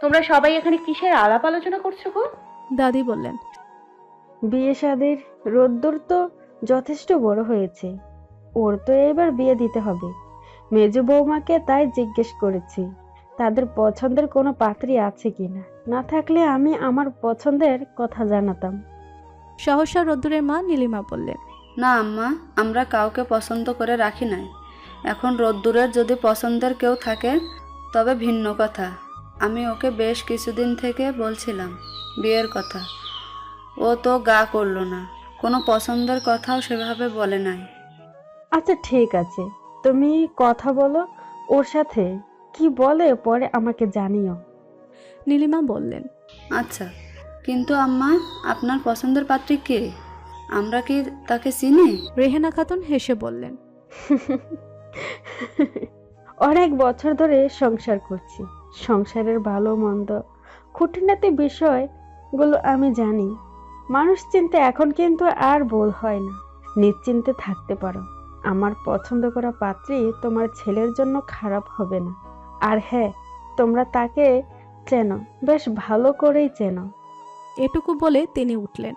তোমরা সবাই এখানে কিসের আলাপ আলোচনা করছো গো? দাদি বললেন। বিয়ে শাদির রোদ্দুর তো যথেষ্ট বড় হয়েছে, ওর তো এবার বিয়ে দিতে হবে। মেজ বৌমাকে তাই জিজ্ঞেস করেছি তাদের পছন্দের কোনো পাত্রী আছে কিনা, না থাকলে আমি আমার পছন্দের কথা জানাতাম। সহসা রোদ্দুরের মা নীলিমা বললেন। না আম্মা, আমরা কাউকে পছন্দ করে রাখি নাই। এখন রোদ্দুরের যদি পছন্দের কেউ থাকে তবে ভিন্ন কথা। আমি ওকে বেশ কিছুদিন থেকে বলছিলাম বিয়ের কথা, ও তো গা করলো না, কোনো পছন্দের কথাও সেভাবে বলে নাই। আচ্ছা ঠিক আছে, তুমি কথা বলো ওর সাথে, কি বলে পরে আমাকে জানিও। নীলিমা বললেন। আচ্ছা, কিন্তু আম্মা আপনার পছন্দের পাত্রী কে? আমরা কি তাকে চিনি? রেহেনা খাতুন হেসে বললেন। অনেক বছর ধরে সংসার করছি, সংসারের ভালো মন্দ খুঁটিনাটি বিষয়গুলো আমি জানি। মানুষ চিনতে এখন কিন্তু আর ভুল হয় না, নিশ্চিন্তে থাকতে পারো। আমার পছন্দ করা পাত্রী তোমার ছেলের জন্য খারাপ হবে না। আর হ্যাঁ, তোমরা তাকে চেনো, বেশ ভালো করেই চেনো। এটুকু বলে তিনি উঠলেন।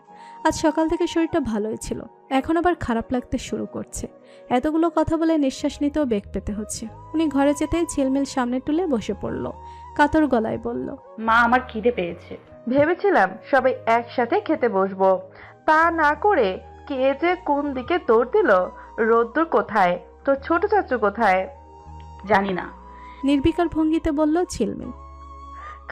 আজ সকাল থেকে শরীরটা ভালোই ছিল, এখন আবার খারাপ লাগতে শুরু করছে। এতগুলো কথা বলে নিঃশ্বাস নিতেও বেগ পেতে হচ্ছে। উনি ঘরে যেতেই ঝিলমিল সামনে তুলে বসে পড়ল, কাতর গলায় বলল। মা, আমার খিদে পেয়েছে। ভেবেছিলাম সবাই একসাথে খেতে বসবো, তা না করে কে যে কোন দিকে দৌড় দিল। রোদ্দুর কোথায়? তোর ছোট চাচু কোথায়? জানি না। নির্বিকার ভঙ্গিতে বলল ঝিলমিল।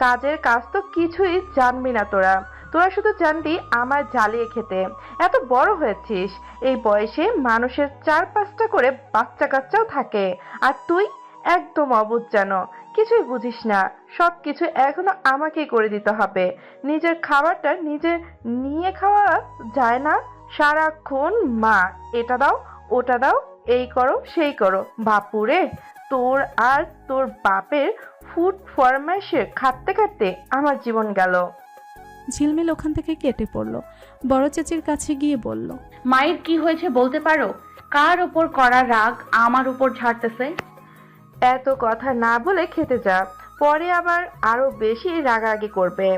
কাজের কাজ তো কিছুই জানবি না তোরা। তোরা শুধু জানবি আমার জ্বালিয়ে খেতে। এত বড় হয়েছিস, এই বয়সে মানুষের 4-5টা করে বাচ্চা কাচ্চাও থাকে, আর তুই একদম অবুঝ, যেন কিছুই বুঝিস না। সব কিছু এখনো আমাকেই করে দিতে হবে। নিজের খাবারটা নিজে নিয়ে খাওয়া যায় না? সারাক্ষণ মা, এটা দাও ওটা দাও, এই করো সেই করো। বাপুরে, তোর আর তোর বাপের ফুড ফরমাইশে খাটতে খাটতে আমার জীবন গেল। ঝিলমিল ওখান থেকে কেটে পড়ল, বড় চেচির কাছে গিয়ে বলল। মায়ের কি হয়েছে বলতে পারো? কার ওপর করা রাগ আমার উপর ঝাড়তেছে? এত কথা না বলে খেতে যা, পরে আবার আরো বেশি রাগারাগি করবে।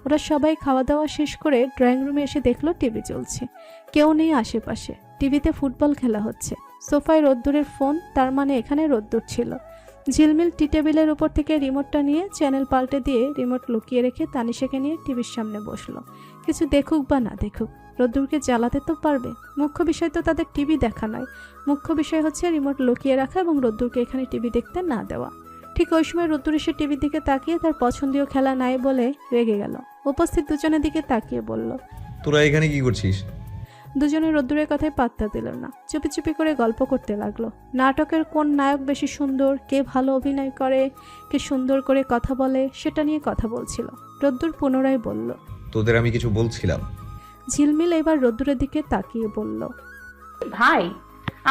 ওরা সবাই খাওয়া দাওয়া শেষ করে ড্রয়িং রুমে এসে দেখলো টিভি চলছে, কেউ নেই আশেপাশে। টিভিতে ফুটবল খেলা হচ্ছে। সোফায় রোদ্দুরের ফোন, তার মানে এখানে রোদ্দুর ছিল। ঝিলমিল টি টেবিলের উপর থেকে রিমোটটা নিয়ে চ্যানেল পাল্টে দিয়ে রিমোট লুকিয়ে রেখে তানিশাকে নিয়ে টিভির সামনে বসলো। কিছু দেখুক বা না দেখুক, রোদ্দুরকে জ্বালাতে তো পারবে। মুখ্য বিষয় তো তাদের টিভি দেখা নয়, মুখ্য বিষয় হচ্ছে রিমোট লুকিয়ে রাখা এবং রোদ্দুরকে এখানে টিভি দেখতে না দেওয়া। ঠিক ওই সময় রোদ্দুর এসে টিভির দিকে তাকিয়ে তার পছন্দীয় খেলা নাই বলে রেগে গেল। উপস্থিত দুজনের দিকে তাকিয়ে বলল। তোরা এখানে কি করছিস? দুজনে রোদ্দুরের কথায় পাত্তা দিল না, চুপি চুপি করে গল্প করতে লাগলো। নাটকের কোন নায়ক বেশি সুন্দর, কে ভালো অভিনয় করে, কে সুন্দর করে কথা বলে, সেটা নিয়ে কথা বলছিল। রোদ্দুর পুনরায় বলল। তোদের আমি কিছু বলছিলাম। ঝিলমিল এবার রোদ্দুরের দিকে তাকিয়ে বলল। ভাই,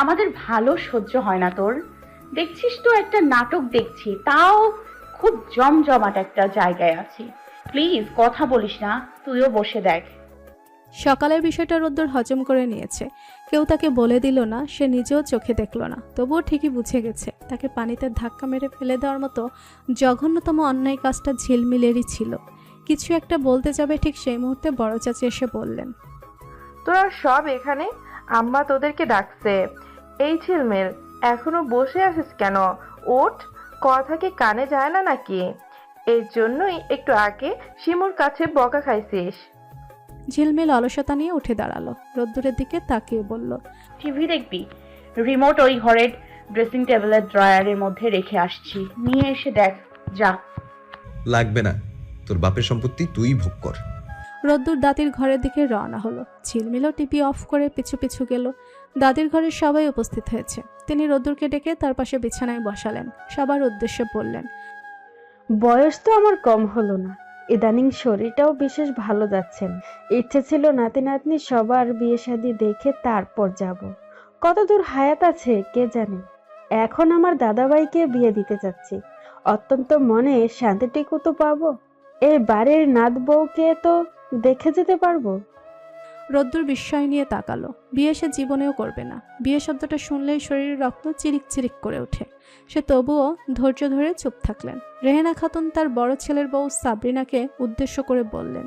আমাদের ভালো সহ্য হয় না তোর। দেখছিস তো একটা নাটক দেখছি, তাও খুব জমজমাট একটা জায়গায় আছি। প্লিজ কথা বলিস না, তুইও বসে দেখ। সকালের বিষয়টা রোদ্দুর হজম করে নিয়েছে, কেউ তাকে বলে দিল না, সে নিজেও চোখে দেখল না, তবুও ঠিকই বুঝে গেছে তাকে পানিতে ধাক্কা মেরে ফেলে দেওয়ার মতো জঘন্যতম অন্যায় কাজটা ঝিলমিলেরই ছিল। কিছু একটা বলতে যাবে, ঠিক সেই মুহূর্তে বড় চাচি এসে বললেন। তোরা সব এখানে? আম্মা তোদেরকে ডাকছে। এই ঝিলমিল, এখনো বসে আছিস কেন? ওঠ, কথা কি কানে যায় না নাকি? এই জন্যই একটু আগে শিমুর কাছে বকা খাইছিস। ঝিলমিল অলসতা নিয়ে উঠে দাঁড়ালো, রোদ্দুরের দিকে তাকিয়ে বলল। টিভি দেখবি? রিমোট ওই ঘরের ড্রেসিং টেবিলের ড্রয়ারের মধ্যে রেখে আসছি, নিয়ে এসে দেখ যা। লাগবে না, তোর বাপের সম্পত্তি তুই ভোগ কর। রোদ্দুর দাদির ঘরের দিকে রওনা হলো। ঝিলমিলও টিভি অফ করে পিছু পিছু গেল। দাদির ঘরের সবাই উপস্থিত হয়েছে। তিনি রোদ্দুরকে ডেকে তার পাশে বিছানায় বসালেন, সবার উদ্দেশ্যে বললেন। বয়স তো আমার কম হলো না, ইদানিং শরীরটাও বিশেষ ভালো যাচ্ছে না। ইচ্ছে ছিল নাতি নাতনি সবার বিয়ে শাদী দেখে তারপর যাব। কতদূর হায়াত আছে কে জানে। এখন আমার দাদাভাইকে বিয়ে দিতে যাচ্ছি, অত্যন্ত মনে শান্তিটুকু তো পাবো। এই বাড়ির নাত বউকে তো দেখে যেতে পারবো। রোদ্দুর বিস্ময় নিয়ে তাকালো। বিয়ে সে জীবনেও করবে না। বিয়ে শব্দটা শুনলেই শরীরের রক্ত চিরিক চিরিক করে ওঠে। সে তবুও ধৈর্য ধরে চুপ থাকলেন। রেহেনা খাতুন তার বড় ছেলের বউ সাবরিনাকে উদ্দেশ্য করে বললেন,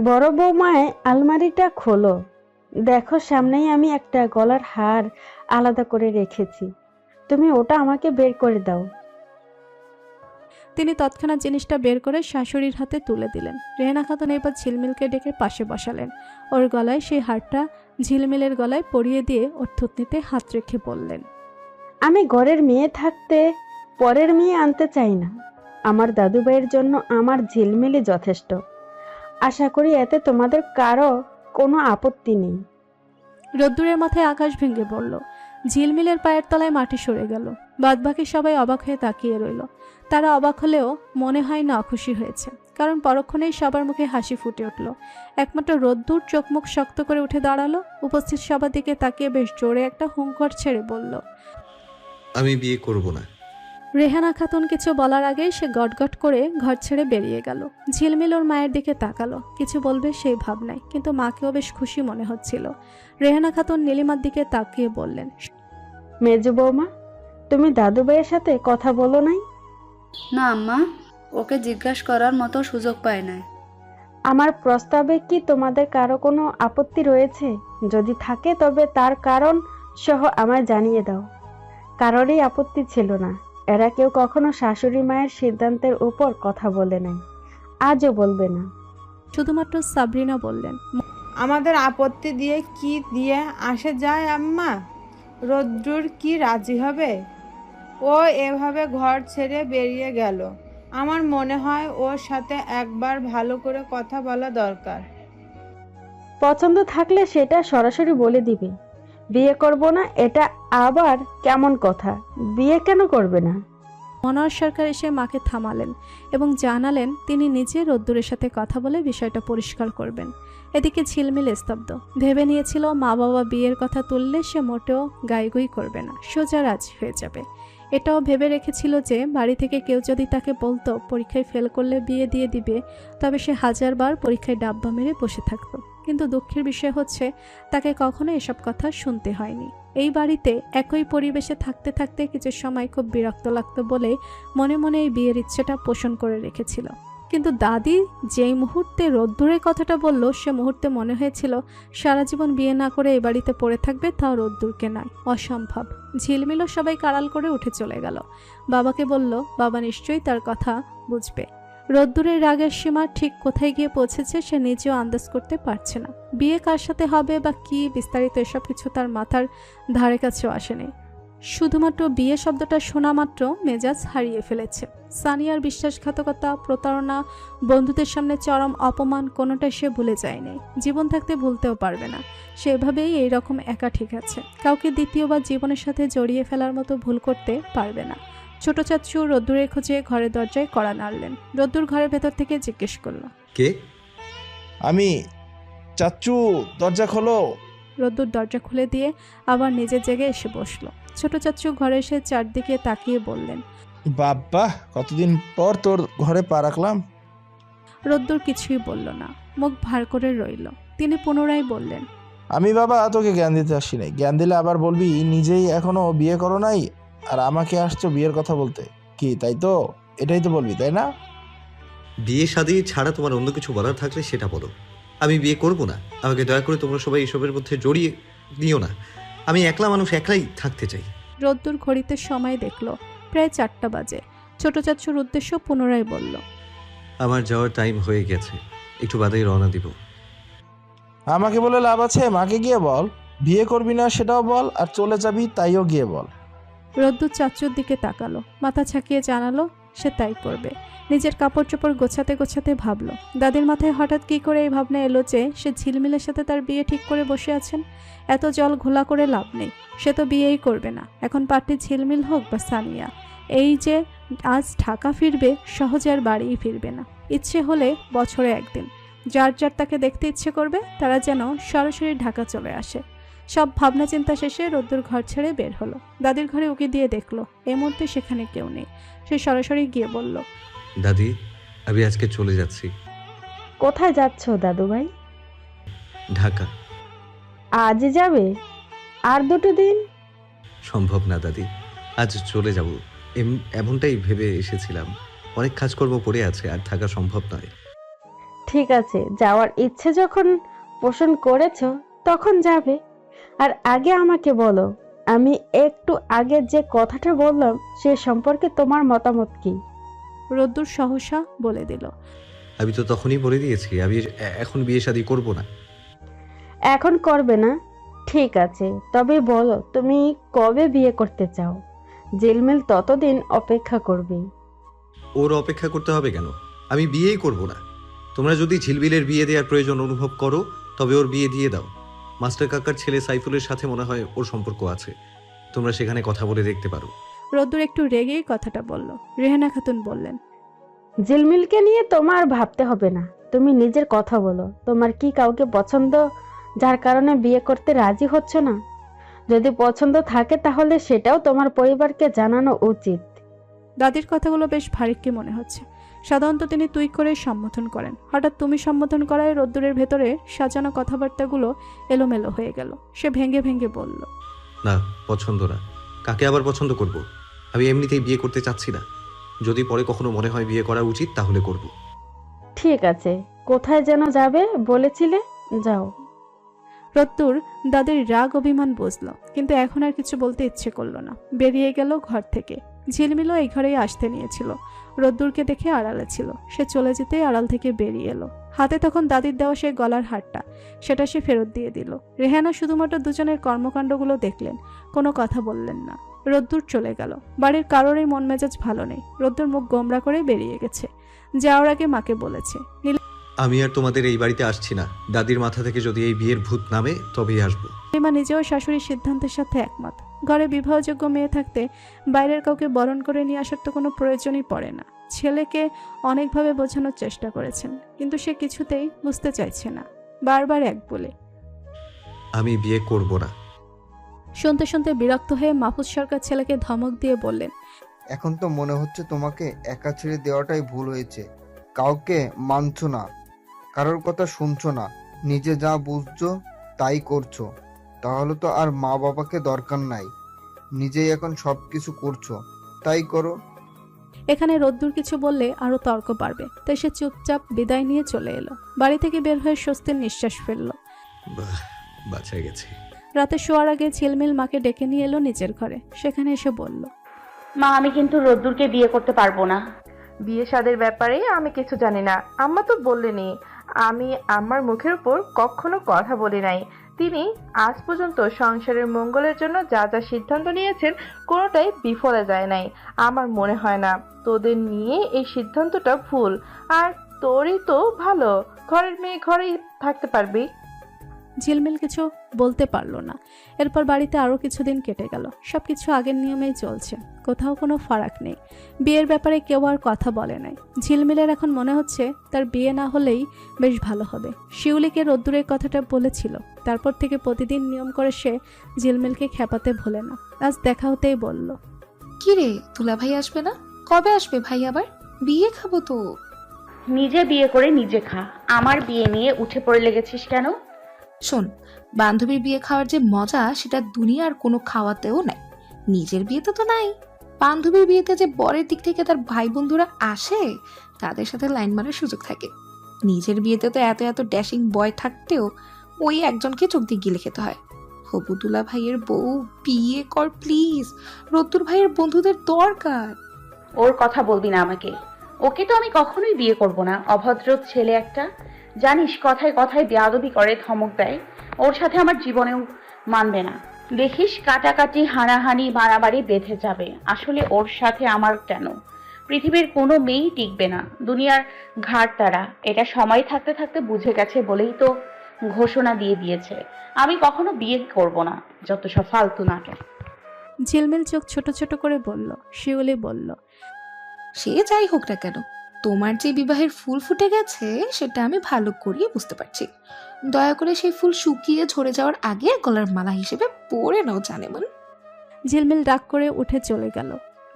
বড় বৌমায় আলমারিটা খোলো, দেখো সামনেই আমি একটা গলার হার আলাদা করে রেখেছি, তুমি ওটা আমাকে বের করে দাও। তিনি তৎক্ষণাৎ জিনিসটা বের করে শাশুড়ির হাতে তুলে দিলেন। রেহেনা খাতুন এবার ঝিলমিলকে ডেকে পাশে বসালেন। ওর গলায় সেই হারটা ঝিলমিলের গলায় পরিয়ে দিয়ে ওর থুতনিতে হাত রেখে বললেন, আমি ঘরের মেয়ে থাকতে পরের মেয়ে আনতে চাই না। আমার দাদুভাইয়ের জন্য আমার ঝিলমিলি যথেষ্ট। আশা করি এতে তোমাদের কারো কোনো আপত্তি নেই। রোদ্দুরের মাথায় আকাশ ভেঙে পড়ল। ঝিলমিলের পায়ের তলায় মাটি সরে গেল। বাদবাকি সবাই অবাক হয়ে তাকিয়ে রইল। তারা অবাক হলেও মনে হয় না অখুশি হয়েছে, কারণ পরক্ষণেই সবার মুখে হাসি ফুটে উঠল। একমাত্র রোদ্দুর চোখ মুখ শক্ত করে উঠে দাঁড়ালো। উপস্থিত সবার দিকে তাকিয়ে বেশ জোরে একটা হুঙ্কার ছেড়ে বলল, আমি বিয়ে করব না। রেহানা খাতুন কিছু বলার আগেই সে গটগট করে ঘর ছেড়ে বেরিয়ে গেল। ঝিলমিল ওর মায়ের দিকে তাকালো, কিছু বলবে সেই ভাবনায়, কিন্তু মাকেও বেশ খুশি মনে হচ্ছিল। রেহানা খাতুন নীলিমার দিকে তাকিয়ে বললেন, মেজো বৌমা, তুমি দাদুভাইয়ের সাথে কথা বলো নাই? না আম্মা, ওকে জিজ্ঞাসা করার মতো সুযোগ পায় নাই। আমার প্রস্তাবে কি তোমাদের কারো কোনো আপত্তি রয়েছে? যদি থাকে তবে তার কারণ সহ আমায় জানিয়ে দাও। কারোরই আপত্তি ছিল না। এরা কেউ কখনো শাশুড়ি মায়ের সিদ্ধান্তের উপর কথা বলে নাই, আজও বলবে না। শুধুমাত্র সাবরিনা বললেন, আমাদের আপত্তি দিয়ে কি দিয়ে আসে যায় আম্মা? রোদ্দুর কি রাজি হবে? ও এভাবে ঘর ছেড়ে বেরিয়ে গেল। আমার মনে হয় ওর সাথে একবার ভালো করে কথা বলা দরকার। পছন্দ থাকলে সেটা সরাসরি বলে দিবে। বিয়ে করব না এটা আবার কেমন কথা? বিয়ে কেন করবে না? মনোয়ার সরকার এসে মাকে থামালেন এবং জানালেন তিনি নিজে রোদ্দুরের সাথে কথা বলে বিষয়টা পরিষ্কার করবেন। এদিকে ঝিলমিল স্তব্ধ। ভেবে নিয়েছিল মা বাবা বিয়ের কথা তুললে সে মোটেও গাইগুই করবে না, সোজা রাজি হয়ে যাবে। এটাও ভেবে রেখেছিল যে বাড়ি থেকে কেউ যদি তাকে বলতো পরীক্ষায় ফেল করলে বিয়ে দিয়ে দিবে, তবে সে হাজারবার পরীক্ষায় ডাব্বা মেরে বসে থাকতো। কিন্তু দুঃখের বিষয় হচ্ছে তাকে কখনো এসব কথা শুনতে হয়নি। এই বাড়িতে একই পরিবেশে থাকতে থাকতে কিছু সময় খুব বিরক্ত লাগতো বলে মনে মনে এই বিয়ের ইচ্ছেটা পোষণ করে রেখেছিল। কিন্তু দাদি যেই মুহূর্তে রোদ্দুরের কথাটা বলল, সে মুহূর্তে মনে হয়েছিল সারা জীবন বিয়ে না করে এই বাড়িতে পড়ে থাকবে, তাও রোদ্দুরকে নয়, অসম্ভব। ঝিলমিলও সবাই কাড়াল করে উঠে চলে গেল। বাবাকে বলল, বাবা নিশ্চয়ই তার কথা বুঝবে। রোদ্দুরের রাগের সীমা ঠিক কোথায় গিয়ে পৌঁছেছে সে নিজেও আন্দাজ করতে পারছে না। বিয়ে কার সাথে হবে বা কি বিস্তারিত এসব কিছু তার মাথার ধারে কাছেও আসেনি। শুধুমাত্র বিয়ে শব্দটা শোনা মাত্র মেজাজ হারিয়ে ফেলেছে। সানিয়ার বিশ্বাসঘাতকতা, প্রতারণা, বন্ধুদের সামনে চরম অপমান কোনোটাই সে ভুলে যায়নি। জীবন থাকতে ভুলতেও পারবে না। সেভাবেই এইরকম একা ঠিক আছে। কাউকে দ্বিতীয়বার জীবনের সাথে জড়িয়ে ফেলার মতো ভুল করতে পারবে না। ছোট চাচ্চু রোদ্দুরের খোঁজে ঘরের দরজায় কড়া নাড়লেন। রোদ্দুর ঘরের ভেতর থেকে জিজ্ঞেস করলো, কে? আমি। চাচ্চু, দরজা খোলো। রোদ্দুর দরজা খুলে দিয়ে আবার নিজের জায়গায় এসে বসলো। ছোট চাচ্চু ঘরে এসে চারদিকে তাকিয়ে বললেন, বাবা, কতদিন পর তোর ঘরে পা রাখলাম। রোদ্দুর কিছুই বলল না, মুখ ভার করে রইল। তিনি পুনরায় বললেন, আমি বাবা তোকে জ্ঞান দিতে আসি নাই। জ্ঞান দিলে আবার বলবি নিজেই এখনো বিয়ে করো নাই আর আমাকে আসছো বিয়ের কথা বলতে। কি তাই তো? এটাই তো বলবি, তাই না? বিয়ে শাদী ছাড়া তোমার অন্য কিছু বলার থাকলে সেটা বলো। আমি বিয়ে করব না। আমাকে দয়া করে তোমরা সবাই এসবের মধ্যে জড়িয়ে দিও না। আমি একলা মানুষ, একলাই থাকতে চাই। রোদ্দুর ঘড়িতে সময় দেখলো, প্রায় 4টা বাজে। ছোট চাচ্চুর উদ্দেশ্য পুনরায় বলল, আমার যাওয়ার টাইম হয়ে গেছে, একটু বাদেই রওনা দিব। আমাকে বলে লাভ আছে? মাকে গিয়ে বল বিয়ে করবি না, সেটাও বল, আর চলে যাবি তাইও গিয়ে বল। রোদ্দুর চাচ্চুর দিকে তাকালো, মাথা ছাকিয়ে জানালো সে তাই করবে। নিজের কাপড় চোপড় গোছাতে গোছাতে ভাবলো, দাদির মাথায় হঠাৎ কি করে এই ভাবনা এলো যে সে ঝিলমিলের সাথে তার বিয়ে ঠিক করে বসে আছেন। এত জল ঘোলা করে লাভ নেই, সে তো বিয়েই করবে না। এখন পার্টি ঝিলমিল হোক বা সানিয়া, এই যে আজ ঢাকা ফিরবে, সহজে আর বাড়িই ফিরবে না। ইচ্ছে হলে বছরে একদিন যার যার তাকে দেখতে ইচ্ছে করবে তারা যেন সরাসরি ঢাকা চলে আসে। সব ভাবনা চিন্তা শেষে রোদ্দুর ঘর ছেড়ে বের হলো। দাদির ঘরে উকি দিয়ে দেখলো এই মুহূর্তে সেখানে কেউ নেই। সে সরাসরি গিয়ে বলল, দাদি, আমি আজকে চলে যাচ্ছি। কোথায় যাচ্ছ দাদু ভাই? ঢাকা। আজই যাবে? আর 2 দিন? সম্ভব না দাদি, আজ চলে যাব। এমনটাই ভেবে এসেছিলাম। অনেক কাজকর্ম পড়ে আছে, আর থাকা সম্ভব নয়। ঠিক আছে, যাওয়ার ইচ্ছে যখন পোষণ করেছো তখন যাবে। আর আগে আমাকে বলো, আমি একটু আগে যে কথাটা বললাম সে সম্পর্কে তোমার মতামত কি? রোদ্দুর সহসা বলে দিল। আমি তো তখনই বলে দিয়েছি, আমি এখন বিয়ে শাদী করব না। এখন করবে না? ঠিক আছে, তবে বলো তুমি কবে বিয়ে করতে চাও? ঝিলমিল ততদিন অপেক্ষা করবে। ওর অপেক্ষা করতে হবে কেন? আমি বিয়েই করব না। তোমরা যদি ঝিলবিলের বিয়ে দেওয়ার প্রয়োজন অনুভব করো তবে ওর বিয়ে দিয়ে দাও। মাস্টার কাকার ছেলে সাইফুলের সাথে মনে হয় ওর সম্পর্ক আছে, তোমরা সেখানে কথা বলে দেখতে পারো। রোদ্দুর একটু রেগেই কথাটা বলল। রেহানা খাতুন বললেন, ঝিলমিলকে নিয়ে তোমার ভাবতে হবে না, তুমি নিজের কথা বলো। তোমার কি কাউকে পছন্দ যার কারণে বিয়ে করতে রাজি হচ্ছ না? যদি পছন্দ থাকে তাহলে সেটাও তোমার পরিবারকে জানানো উচিত। দাদির কথাগুলো বেশ ভারিক্কি মনে হচ্ছে। সাধারণত তিনি তুই করে সম্বোধন করেন, হঠাৎ তুমি সম্বোধন করায় রোদ্দুরের ভেতরে সাজানো কথাবার্তাগুলো এলোমেলো হয়ে গেল। সে ভেঙে ভেঙে বলল, না, পছন্দ না। কাকে আবার পছন্দ করব? আমি এমনিতেই বিয়ে করতে চাচ্ছি না। যদি পরে কখনো মনে হয় বিয়ে করা উচিত তাহলে করব। ঠিক আছে, কোথায় যেন যাবে বলেছিলে, যাও। রোদ্দুর দাদির রাগ অভিমান বুঝলো, কিন্তু এখন আর কিছু বলতে ইচ্ছে করলো না। বেরিয়ে গেল ঘর থেকে। ঝিলমিলও এই ঘরেই আসতে নিয়েছিল। রোদ্দুরকে দেখে আড়ালে ছিল। সে চলে যেতেই আড়াল থেকে বেরিয়ে এলো। হাতে তখন দাদির দেওয়া সেই গলার হারটা, সেটা সে ফেরত দিয়ে দিল। রেহানা শুধুমাত্র দুজনের কর্মকাণ্ডগুলো দেখলেন, কোনো কথা বললেন না। রোদ্দুর চলে গেল। বাড়ির কারোরই মন মেজাজ ভালো নেই। রোদ্দুর মুখ গোমরা করে বেরিয়ে গেছে। যাওয়ার আগে মাকে বলেছে, আমি আর তোমাদের এই বাড়িতে আসছি না। দাদির মাথা থেকে যদি এই বিয়ের ভূত নামে তবেই আসবো। নীলিমা নিজেও শাশুড়ির সিদ্ধান্তের সাথে একমত। ঘরে বিবাহযোগ্য মেয়ে থাকতে বাইরের কাউকে বরণ করে নিয়ে আসার তো কোনো প্রয়োজনই পড়ে না। ছেলেকে অনেকভাবে বোঝানোর চেষ্টা করেছেন, কিন্তু সে কিছুতেই বুঝতে চাইছে না। বারবার এক বলে। আমি বিয়ে করব না। শুনতে শুনতে বিরক্ত হয়ে মাহফুজ সরকার ছেলেকে ধমক দিয়ে বললেন, এখন তো মনে হচ্ছে তোমাকে একা ছেড়ে দেওয়াটাই ভুল হয়েছে। কাউকে মানছো না, কারোর কথা শুনছো না, নিজে যা বুঝছো তাই করছো। তাহলে তো আর মা বাবাকে দরকার নাই, নিজেই এখন সব কিছু করছো, তাই করো। এখানে রোদ্দুর কিছু বললে আরো তর্ক বাড়বে, তাই সে চুপচাপ বিদায় নিয়ে চলে এলো। বাড়ি থেকে বের হয়ে স্বস্তির নিঃশ্বাস ফেলল। বাঁচা গেছে। রাতে শোয়ার আগে ঝিলমিল মাকে ডেকে নিয়ে এলো নিজের ঘরে। সেখানে এসে বলল, মা, আমি কিন্তু রোদ্দুরকে বিয়ে করতে পারবো না। বিয়ে শাদের ব্যাপারে আমি কিছু জানি না। আম্মা তো বললেনি। আমি আমার মুখের উপর কখনো কথা বলি নাই। তিনি আজ পর্যন্ত সংসারের মঙ্গলের জন্য যা যা সিদ্ধান্ত নিয়েছেন কোনোটাই বিফলে যায় নাই। আমার মনে হয় না তোদের নিয়ে এই সিদ্ধান্তটা ভুল। আর তোরই তো ভালো, ঘরের মেয়ে ঘরেই থাকতে পারবি। ঝিলমিল কিছু বলতে পারলো না। এরপর বাড়িতে আরও কিছুদিন কেটে গেল। সবকিছু আগের নিয়মেই চলছে, কোথাও কোনো ফারাক নেই। বিয়ের ব্যাপারে কেউ আর কথা বলে নাই। ঝিলমিলের এখন মনে হচ্ছে তার বিয়ে না হলেই বেশ ভালো হবে। শিউলিকে রোদ্দুরের কথাটা বলেছিল, তারপর থেকে প্রতিদিন নিয়ম করে সে ঝিলমিলকে খেপাতে ভোলে না। আজ দেখা হতেই বলল, কি রে, তুলা ভাই আসবে না? কবে আসবে ভাই আবার? বিয়ে খাবো তো। নিজে বিয়ে করে নিজে খা। আমার বিয়ে নিয়ে উঠে পড়ে লেগেছিস কেন? শোন, বান্ধবীর বিয়ে খাওয়ার যে মজা সেটা দুনিয়ার কোনো খাওয়াতেও নাই। নিজের বিয়েতে তো নাই। বান্ধবীর বিয়েতে যে বরের দিক থেকে তার ভাই বন্ধুরা আসে, তাদের সাথে লাইন মারার সুযোগ থাকে। নিজের বিয়েতে তো এত এত ড্যাশিং বয় থাকতেও ওই একজনকে চোখ দিয়ে গিলে খেতে হয়। হবু তুলা ভাইয়ের বউ, বিয়ে কর প্লিজ। রত্তুর ভাইয়ের বন্ধুদের দরকার। ওর কথা বলবি না আমাকে। ওকে তো আমি কখনোই বিয়ে করব না। অভদ্র ছেলে একটা। জানিস, কথায় কথায় বেয়াদবি করে, ধমক দেয়। ওর সাথে আমার জীবনেও মানবে না। দেখিস, কাটাকাটি, হানাহানি, মারামারি বেঁধে যাবে। আসলে ওর সাথে আমার কেন? পৃথিবীর কোনো মেয়েই টিকবে না, দুনিয়ার ঘাট তারা। এটা সময় থাকতে থাকতে বুঝে গেছে বলেই তো ঘোষণা দিয়ে দিয়েছে। আমি কখনো বিয়ে করব না। যত সব ফালতু নাটক। ঝিলমিল চোখ ছোট ছোট করে বলল। শিউলি বলল, সে যাই হোক না কেন, তোমার যে বিবাহের ফুল ফুটে গেছে সেটা আমি ভালো করিয়ে বুঝতে পারছি। দয়া করে সেই ফুল শুকিয়ে ঝরে যাওয়ার আগে গলার মালা হিসেবে পরে নাও জানেমন। ঝিলমিল রাগ করে উঠে চলে গেল।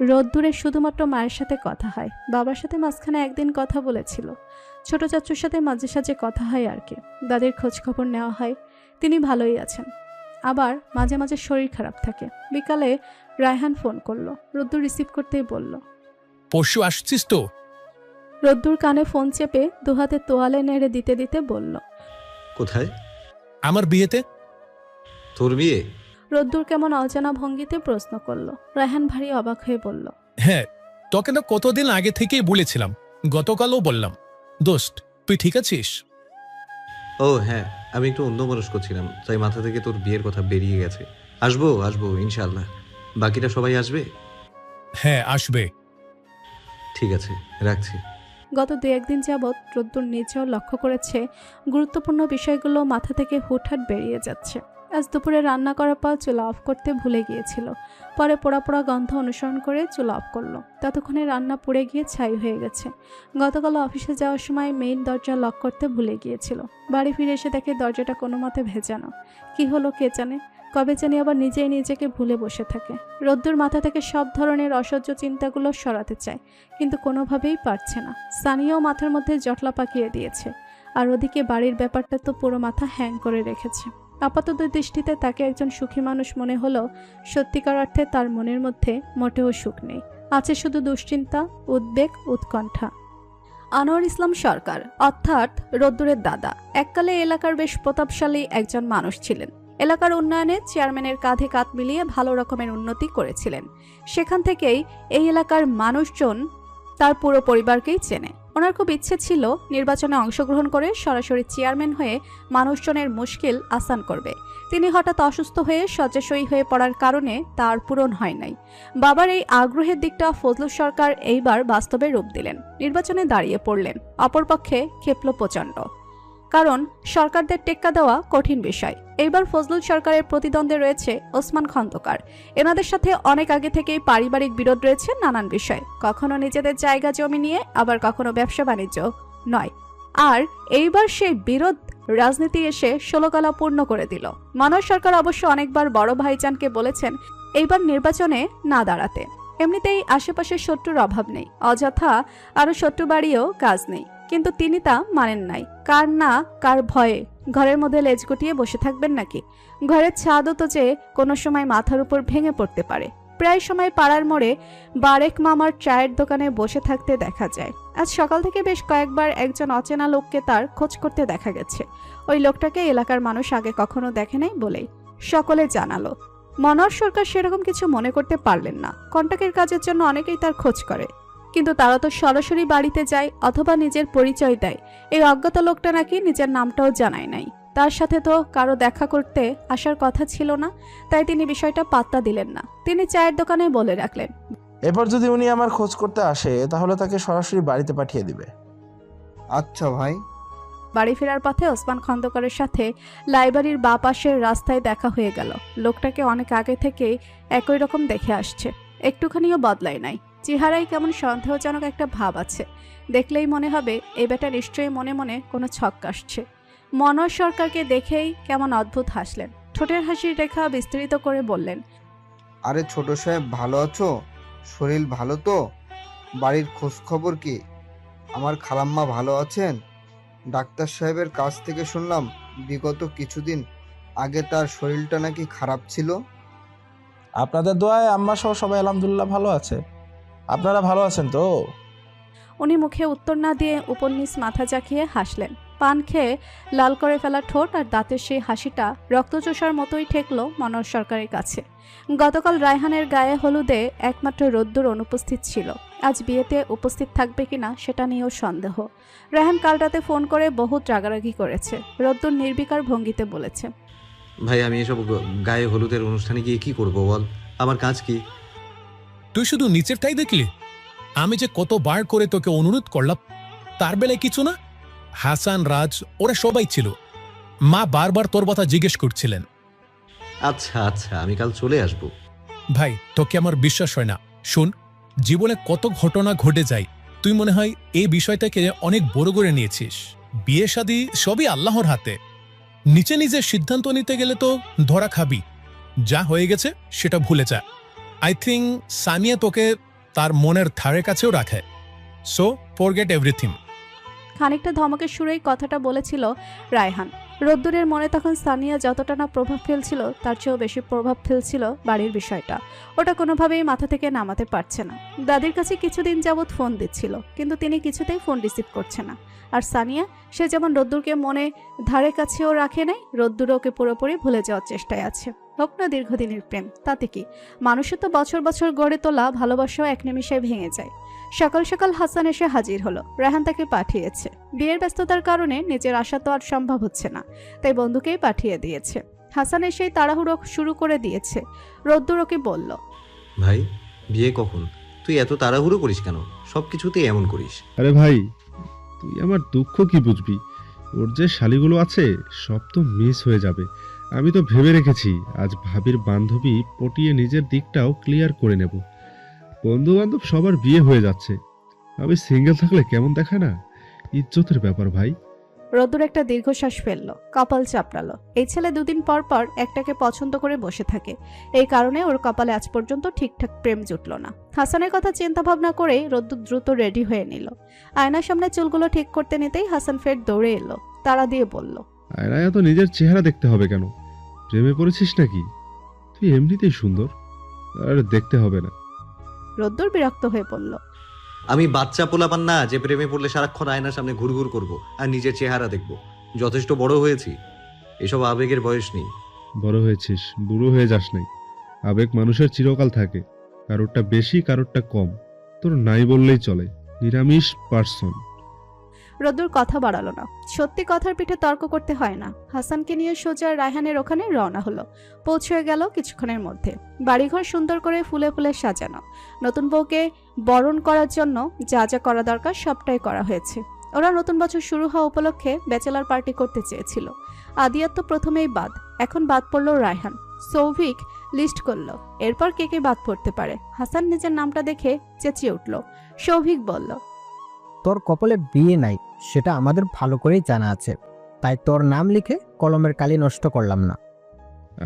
রোদ্দুরে শুধুমাত্র মায়ের সাথে কথা হয়, বাবার সাথে মাঝখানে একদিন কথা বলেছিল। ছোট চাচুর সাথে মাঝে সাঝে কথা হয় আর কি, দাদির খোঁজ খবর নেওয়া হয়। তিনি ভালোই আছেন, আবার মাঝে মাঝে শরীর খারাপ থাকে। বিকালে রায়হান ফোন করলো, রোদ্দুর রিসিভ করতেই বলল। পরশু আসছিস তো? রোদ্দুর কানে ফোন চেপে দুহাতে তোয়ালে নেড়ে দিতে দিতে বলল। কোথায়? আমার বিয়েতে। তোর বিয়ে? রোদ্দুর কেমন অজানা ভঙ্গিতে প্রশ্ন করলো। রায়হান ভারী অবাক হয়ে বলল। হ্যাঁ, তোকে তো কতদিন আগে থেকেই বলেছিলাম, গতকালও বললাম। দোস্ত, তুই ঠিক আছিস? ও হ্যাঁ, আমি একটু অন্যমনস্ক ছিলাম, তাই মাথা থেকে তোর বিয়ের কথা বেরিয়ে গেছে। আসবো আসবো ইনশাআল্লাহ। বাকিটা সবাই আসবে? হ্যাঁ, আসবে। ঠিক আছে, রাখছি। গত 2-1 দিন যাবৎ রোদ্দুর নিজেও লক্ষ্য করেছে গুরুত্বপূর্ণ বিষয়গুলো মাথা থেকে হুটহাট বেরিয়ে যাচ্ছে। আজ দুপুরে রান্না করার পর চুলা অফ করতে ভুলে গিয়েছিল। পরে পোড়া পোড়া গন্ধ অনুসরণ করে চুলা অফ করলো। ততক্ষণে রান্না পুড়ে গিয়ে ছাই হয়ে গেছে। গতকাল অফিসে যাওয়ার সময় মেইন দরজা লক করতে ভুলে গিয়েছিল। বাড়ি ফিরে এসে দেখে দরজাটা কোনো মতে ভেজানো। কি হলো কে জানে, কবে জানি আবার নিজেই নিজেকে ভুলে বসে থাকে। রোদ্দুর মাথা থেকে সব ধরনের অসহ্য চিন্তাগুলো সরাতে চায়, কিন্তু কোনোভাবেই পারছে না। সানিয়াও মাথার মধ্যে জটলা পাকিয়ে দিয়েছে, আর ওদিকে বাড়ির ব্যাপারটা তো পুরো মাথা হ্যাং করে রেখেছে। আপাতত দৃষ্টিতে তাকে একজন সুখী মানুষ মনে হলেও সত্যিকার অর্থে তার মনের মধ্যে মোটেও সুখ নেই, আছে শুধু দুশ্চিন্তা, উদ্বেগ, উৎকণ্ঠা। আনোয়ার ইসলাম সরকার অর্থাৎ রোদ্দুরের দাদা এককালে এলাকার বেশ প্রতাপশালী একজন মানুষ ছিলেন। এলাকার উন্নয়নে চেয়ারম্যানের কাঁধে কাঁধ মিলিয়ে ভালো রকমের উন্নতি করেছিলেন। সেখান থেকেই এই এলাকার মানুষজন তার পুরো পরিবারকেই চেনে। ওনার খুব ইচ্ছে ছিল নির্বাচনে অংশগ্রহণ করে সরাসরি চেয়ারম্যান হয়ে মানুষজনের মুশকিল আসান করবে। তিনি হঠাৎ অসুস্থ হয়ে শয্যাশয়ী হয়ে পড়ার কারণে তার পূরণ হয় নাই। বাবার এই আগ্রহের দিকটা ফজলুল সরকার এইবার বাস্তবে রূপ দিলেন, নির্বাচনে দাঁড়িয়ে পড়লেন। অপরপক্ষে ক্ষেপল প্রচণ্ড, কারণ সরকারদের টেক্কা দেওয়া কঠিন বিষয়। এইবার ফজলুল সরকারের প্রতিদ্বন্দ্বে রয়েছে ওসমান খন্দকার। এনাদের সাথে অনেক আগে থেকেই পারিবারিক বিরোধ রয়েছে নানান বিষয়, কখনো নিজেদের জায়গা জমি নিয়ে, আবার কখনো ব্যবসা বাণিজ্য নয়। আর এইবার সেই বিরোধ রাজনীতি এসে 16 গলা পূর্ণ করে দিল। মনোজ সরকার অবশ্য অনেকবার বড় ভাইজানকে বলেছেন এইবার নির্বাচনে না দাঁড়াতে। এমনিতেই আশেপাশে শত্রুর অভাব নেই, অযথা আরো শত্রু বাড়িয়েও কাজ নেই, কিন্তু তিনি তা মানেন নাই। কার না কার ভয়ে ঘরের মধ্যে লেজ গুটিয়ে বসে থাকবেন নাকি? ঘরের ছাদও তো যে কোনো সময় মাথার উপর ভেঙে পড়তে পারে। প্রায় সময় পাড়ার মোড়ে বারেক মামার চায়ের দোকানে বসে থাকতে দেখা যায়। আজ সকাল থেকে বেশ কয়েকবার একজন অচেনা লোককে তার খোঁজ করতে দেখা গেছে। ওই লোকটাকে এলাকার মানুষ আগে কখনো দেখে নাই বলেই সকলে জানালো। মনোহর সরকার সেরকম কিছু মনে করতে পারলেন না। কন্ট্রাক্টের কাজের জন্য অনেকেই তার খোঁজ করে, কিন্তু তারা তো সরাসরি বাড়িতে যায় অথবা নিজের পরিচয় দেয়। এই অজ্ঞাত লোকটা নাকি নিজের নামটাও জানায় নাই। তার সাথে তো কারো দেখা করতে আসার কথা ছিল না, তাই তিনি বিষয়টা পাত্তা দিলেন না। তিনি চায়ের দোকানে বলে রাখলেন, এরপর যদি উনি আমার খোঁজ করতে আসে তাহলে তাকে সরাসরি বাড়িতে পাঠিয়ে দিবে। আচ্ছা ভাই। বাড়ি ফেরার পথে ওসমান খন্দকারের সাথে লাইব্রেরির বাঁ পাশের রাস্তায় দেখা হয়ে গেল। লোকটাকে অনেক আগে থেকে একই রকম দেখে আসছে, একটুখানিও বদলায় নাই। চেহারায় কেমন সন্দেহজনক একটা ভাব আছে, দেখলেই মনে হবে এই বেটা নিশ্চয়ই মনে মনে কোনো ছক কাটছে। মনোজ সরকারকে দেখেই কেমন অদ্ভুত হাসলেন, ঠোঁটের হাসির রেখা বিস্তৃত করে বললেন, আরে ছোট সাহেব, ভালো আছো? শরীর ভালো তো? বাড়ির খোঁজ খবর কি? আমার খালাম্মা ভালো আছেন? ডাক্তার সাহেবের কাছ থেকে শুনলাম বিগত কিছুদিন আগে তার শরীরটা নাকি খারাপ ছিল। আপনাদের দোয়ায় আম্মা সহ সবাই আলহামদুলিল্লাহ ভালো আছে। আপনারা ভালো আছেন তো? উনি মুখে উত্তর না দিয়ে উপন্যাস মাথা জাকিয়ে হাসলেন। পান খেয়ে লাল করে ফেলা ঠোঁট আর দাঁতের সেই হাসিটা রক্তচোষার মতোই ঠেকলো মনোজ সরকারের কাছে। গতকাল রায়হানের গায়ে হলুদে একমাত্র রোদ্দুর অনুপস্থিত ছিল। আজ বিয়েতে উপস্থিত থাকবে কিনা সেটা নিয়েও সন্দেহ। রায়হান কাল রাতে ফোন করে বহুত রাগারাগি করেছে। রোদ্দুর নির্বিকার ভঙ্গিতে বলেছে, ভাই আমি এসব গায়ে হলুদের অনুষ্ঠানে গিয়ে কি করব বল, আমার কাজ কি? তুই শুধু নিচেরটাই দেখলি? আমি যে কতবার করে তোকে অনুরোধ করলাম, তার বেলায় কিছু না? হাসান, রাজ, ওরা সবাই ছিল। মা বারবার তোর কথা জিজ্ঞেস করছিলেন। আচ্ছা আচ্ছা, আমি কাল চলে আসব। ভাই, তোকে আমার বিশ্বাস হয় না। শুন, জীবনে কত ঘটনা ঘটে যায়, তুই মনে হয় এই বিষয়টাকে অনেক বড় করে নিয়েছিস। বিয়ে শাদী সবই আল্লাহর হাতে। নিচে নিজের সিদ্ধান্ত নিতে গেলে তো ধরা খাবি। যা হয়ে গেছে সেটা ভুলে যা। আই থিঙ্ক সামিয়া তোকে তার মনের ধারে কাছেও রাখে। So forget everything. খানিকটা ধমকের সুরেই কথাটা বলেছিল রায়হান। রোদ্দুরের মনে তখন সানিয়া যতটা না প্রভাব ফেলছিল তার চেয়েও বেশি প্রভাব ফেলছিল বাড়ির বিষয়টা। ওটা কোনোভাবেই মাথা থেকে নামাতে পারছে না। দাদির কাছে কিছুদিন যাবৎ ফোন দিচ্ছিল, কিন্তু তিনি কিছুতেই ফোন রিসিভ করছে না। আর সানিয়া, সে যেমন রোদ্দুরকে মনে ধারে কাছেও রাখে নাই, রোদ্দুর ওকে পুরোপুরি ভুলে যাওয়ার চেষ্টায় আছে। হোক না দীর্ঘদিনের প্রেম, তাতে কি? মানুষের তো বছর বছর গড়ে তোলা ভালোবাসাও এক নিমিষে ভেঙে যায়। সকাল সকাল হাসান এসে হাজির হলো। রায়হান তাকে পাঠিয়েছে। বিয়ের ব্যস্ততার কারণে নিজের আশা তো আর সম্ভব হচ্ছে না, তাই বন্ধুকেই পাঠিয়ে দিয়েছে। হাসান এসেই তাড়াহুড়ো শুরু করে দিয়েছে। রোদ্দুর ওকে বলল, ভাই বিয়ে কখন? তুই এত তাড়াহুড়ো করিস কেন? সব কিছুতেই এমন করিস। আরে ভাই, তুই আমার দুঃখ কি বুঝবি? ওর যে শালিগুলো আছে সব তো মিস হয়ে যাবে। আমি তো ভেবে রেখেছি আজ ভাবির বান্ধবী পটিয়ে নিজের দিকটাও ক্লিয়ার করে নেব। বন্ধু বান্ধব সবার বিয়ে হয়ে যাচ্ছে, আমি সিঙ্গেল থাকলে কেমন দেখায় না? ইজ্জতের ব্যাপার ভাই। রোদ্দুর একটা দীর্ঘশ্বাস ফেললো, কপাল চাপড়ালো। এই ছেলে দুদিন পর পর একটাকে পছন্দ করে বসে থাকে, এই কারণে ওর কপালে আজ পর্যন্ত ঠিকঠাক প্রেম জুটলো না। হাসানের কথা চিন্তা ভাবনা করে রোদ্দুর দ্রুত রেডি হয়ে নিল। আয়নার সামনে চুলগুলো ঠিক করতে নিতেই হাসান ফের দৌড়ে এলো, তাড়া দিয়ে বলল, আয়নায় তো নিজের চেহারা দেখতে হবে কেন? প্রেমে পড়েছিস নাকি? তুই এমনিতেই সুন্দর, আর দেখতে হবে না। রোদ্দুর বিরক্ত হয়ে পড়ল, আমি বাচ্চা পোলাপান না যে প্রেমে পড়লে সারাক্ষণ আয়নার সামনে ঘুরঘুর করব আর নিজের চেহারা দেখব। যথেষ্ট বড় হয়েছি, এসব আবেগের বয়স নেই। বড় হয়েছিস, বুড়ো হয়ে যাস নাই। আবেগ মানুষের চিরকাল থাকে, কারোরটা বেশি কারোরটা কম। তোর নাই বললেই চলে, নিরামিষ পার্সন। রোদ্দুর কথা বাড়ালো না। সত্যি কথার পিঠে তর্ক করতে হয় না। হাসানকে নিয়ে সোজা রায়হানের ওখানে রওনা হলো। পৌঁছে গেল কিছুক্ষণের মধ্যে। বাড়িঘর সুন্দর করে ফুলে ফুলে সাজানো। নতুন বউকে বরণ করার জন্য যা যা করা দরকার সবটাই করা হয়েছে। ওরা নতুন বছর শুরু হওয়া উপলক্ষে ব্যাচেলার পার্টি করতে চেয়েছিল। আদিয়ার তো প্রথমেই বাদ, এখন বাদ পড়লো রায়হান। সৌভিক লিস্ট করলো, এরপর কে কে বাদ পড়তে পারে। হাসান নিজের নামটা দেখে চেঁচিয়ে উঠল। সৌভিক বলল, তোর কপালে বিয়ে নাই, সেটা আমাদের ভালো করেই জানা আছে, তাই তোর নাম লিখে কলমের কালি নষ্ট করলাম না।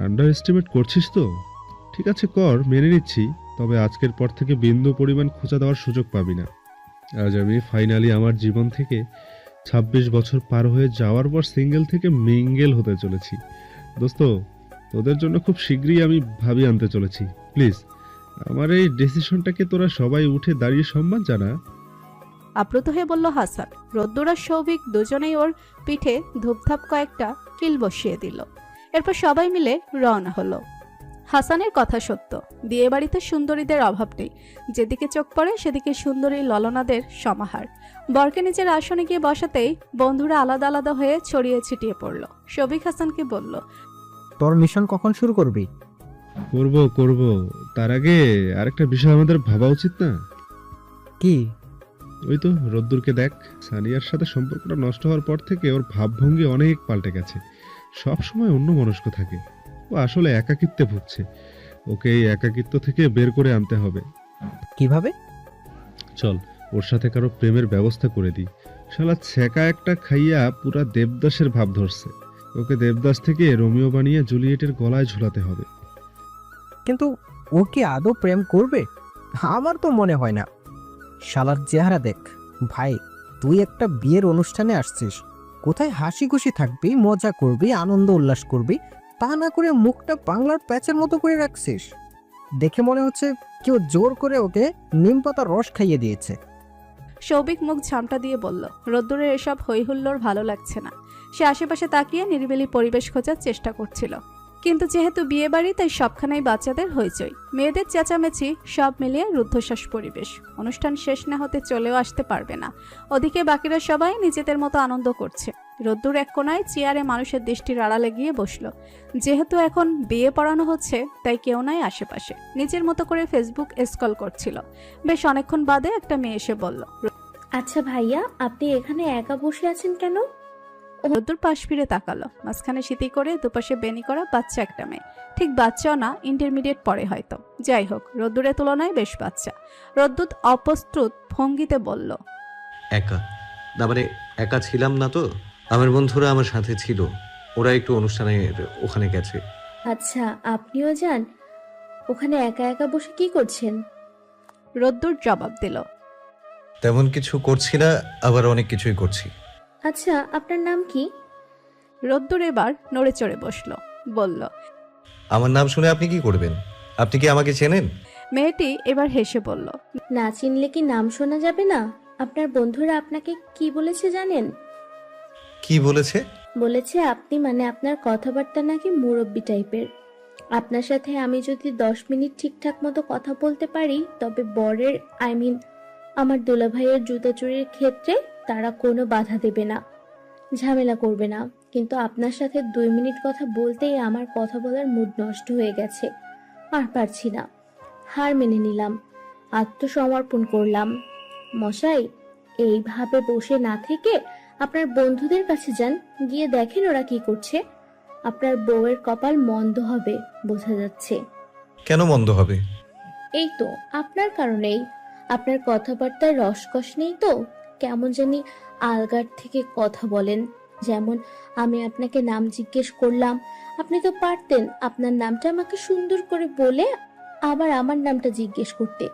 আন্ডার এস্টিমেট করছিস তো? ঠিক আছে কর, মেনে নিচ্ছি, তবে আজকের পর থেকে বিন্দু পরিমাণ খোঁচা দেওয়ার সুযোগ পাবি না। আজ আমি ফাইনালি আমার জীবন থেকে 26 বছর পার হয়ে যাওয়ার পর সিঙ্গেল থেকে মিঙ্গেল হতে চলেছি। দোস্ত, তোদের জন্য খুব শীঘ্রই আমি ভাবি আনতে চলেছি। প্লিজ আমার এই ডিসিশনটাকে তোরা সবাই উঠে দাঁড়িয়ে সম্মান জানা। আপ্লুত হয়ে বলল হাসান। রোদ্দুর আর সৌভিক দুজনেই ওর পিঠে ধূপধাপ কয়েকটা কিল বসিয়ে দিল। এরপর সবাই মিলে রওনা হলো। হাসানের কথা সত্য, বিয়ে বাড়িতে সুন্দরীদের অভাব নেই। যেদিকে চোখ পড়ে সেদিকে সুন্দরী ললনাদের সমাহার। বরকে নিজের আসনে গিয়ে বসাতেই বন্ধুরা আলাদা আলাদা হয়ে ছড়িয়ে ছিটিয়ে পড়ল। সৌভিক হাসানকে বলল, তোর মিশন কখন শুরু করবি? করব, তার আগে আরেকটা বিষয় আমাদের ভাবা উচিত না? কি? ওই তো রোদ্দুরকে দেখ, সানিয়ার সাথে সম্পর্কটা নষ্ট হওয়ার পর থেকে ওর ভাবভঙ্গি অনেক পাল্টে গেছে। সব সময় অন্য মনস্ক থাকে। ও আসলে একাকিত্বে ভুগছে। ওকে এই একাকিত্ব থেকে বের করে আনতে হবে। কিভাবে? চল ওর সাথে কারো প্রেমের ব্যবস্থা করে দিই। শালা ছ্যাঁকা একটা খাইয়া পুরা দেবদাসের ভাব ধরছে। ওকে দেবদাস থেকে রোমিও বানিয়ে জুলিয়েটের গলায় ঝুলাতে হবে। কিন্তু ও কি আদৌ প্রেম করবে? আমার তো মনে হয় না। শালার চেহারা দেখ। ভাই, তুই একটা বিয়ের অনুষ্ঠানে আসছিস, কোথায় হাসি খুশি থাকবি, মজা করবি, আনন্দ উল্লাস করবি, তা না করে মুখটা বাংলার প্যাচের মতো করে রাখছিস। দেখে মনে হচ্ছে কেউ জোর করে ওকে নিম পাতার রস খাইয়ে দিয়েছে। সৌভিক মুখ ঝামটা দিয়ে বলল, রোদ্দুরের এসব হইহুল্লোড় ভালো লাগছে না। সে আশেপাশে তাকিয়ে নিরিবিলি পরিবেশ খোঁজার চেষ্টা করছিল। কিন্তু যেহেতু বিয়ে বাড়ি, তাই সবখানেই বাচ্চাদের হইচই, মেয়েদের চেঁচামেচি, সব মিলিয়ে রুদ্ধশ্বাস পরিবেশ। অনুষ্ঠান শেষ না হতে চলেও আসতে পারবে না। ওদিকে বাকিরা সবাই নিজেদের মতো আনন্দ করছে। রোদ্দুর এক কোনায় চেয়ারে মানুষের দৃষ্টির আড়ালে গিয়ে বসলো। যেহেতু এখন বিয়ে পড়ানো হচ্ছে, তাই কেউ নাই আশেপাশে। নিজের মতো করে ফেসবুক স্ক্রল করছিল। বেশ অনেকক্ষণ বাদে একটা মেয়ে এসে বলল, আচ্ছা ভাইয়া, আপনি এখানে একা বসে আছেন কেন? রোদ্দুর পাশ ফিরে তাকালো। মাঝখানে সিঁথি করে দুপাশে বেনি করা বাচ্চা একটা মেয়ে। ঠিক বাচ্চাও না, ইন্টারমিডিয়েট পড়ে হয়তো। যাই হোক, রোদ্দুরের তুলনায় বেশ বাচ্চা। রোদ্দুর অপ্রস্তুত ভঙ্গিতে বলল, একা? তারপরে একা ছিলাম না তো, আমার বন্ধুরা আমার সাথে ছিল, ওরা একটু অনুষ্ঠানে ওখানে গেছে। আচ্ছা, আপনিও যান? ওখানে একা একা বসে কি করছেন? রোদ্দুর জবাব দিল। তেমন কিছু করছি না, আবার অনেক কিছুই করছি। আচ্ছা, আপনার নাম কি? রোদ্দুর এবার নড়ে চড়ে বসলো, বলল। আমার নাম শুনে আপনি কি করবেন? আপনি কি আমাকে চেনেন? মেয়েটি এবার হেসে বলল। না চিনলে কি নাম শোনা যাবে না? আপনার বন্ধুরা আপনাকে কি বলেছে জানেন? কি বলেছে? বলেছে আপনি মানে আপনার কথাবার্তা নাকি মুরব্বি টাইপের। আপনার সাথে আমি যদি 10 মিনিট ঠিকঠাক মতো কথা বলতে পারি তবে বরের আমার দুলাভাইয়ের জুতা চুরির ক্ষেত্রে তারা কোনো বাধা দেবে না, ঝামেলা করবে না। কিন্তু আপনার সাথে 2 মিনিট কথা বলতেই আমার কথা বলার মুড নষ্ট হয়ে গেছে, আর পারছি না। হার মেনে নিলাম, আত্মসমর্পণ করলাম। মশাই, এইভাবে বসে না থেকে আপনার বন্ধুদের কাছে যান, গিয়ে দেখেন ওরা কি করছে। আপনার বউয়ের কপাল মন্দ হবে বোঝা যাচ্ছে। কেন মন্দ হবে? এই তো আপনার কারণেই। আপনার কথাবার্তায় রসকস নেই তো, কেমন জানি আলগার থেকে কথা বলেন। যেমন আমি আপনাকে নাম জিজ্ঞেস করলাম, আপনি তো পারতেন আপনার নামটা আমাকে সুন্দর করে বলে আবার আমার নামটা জিজ্ঞেস করতে,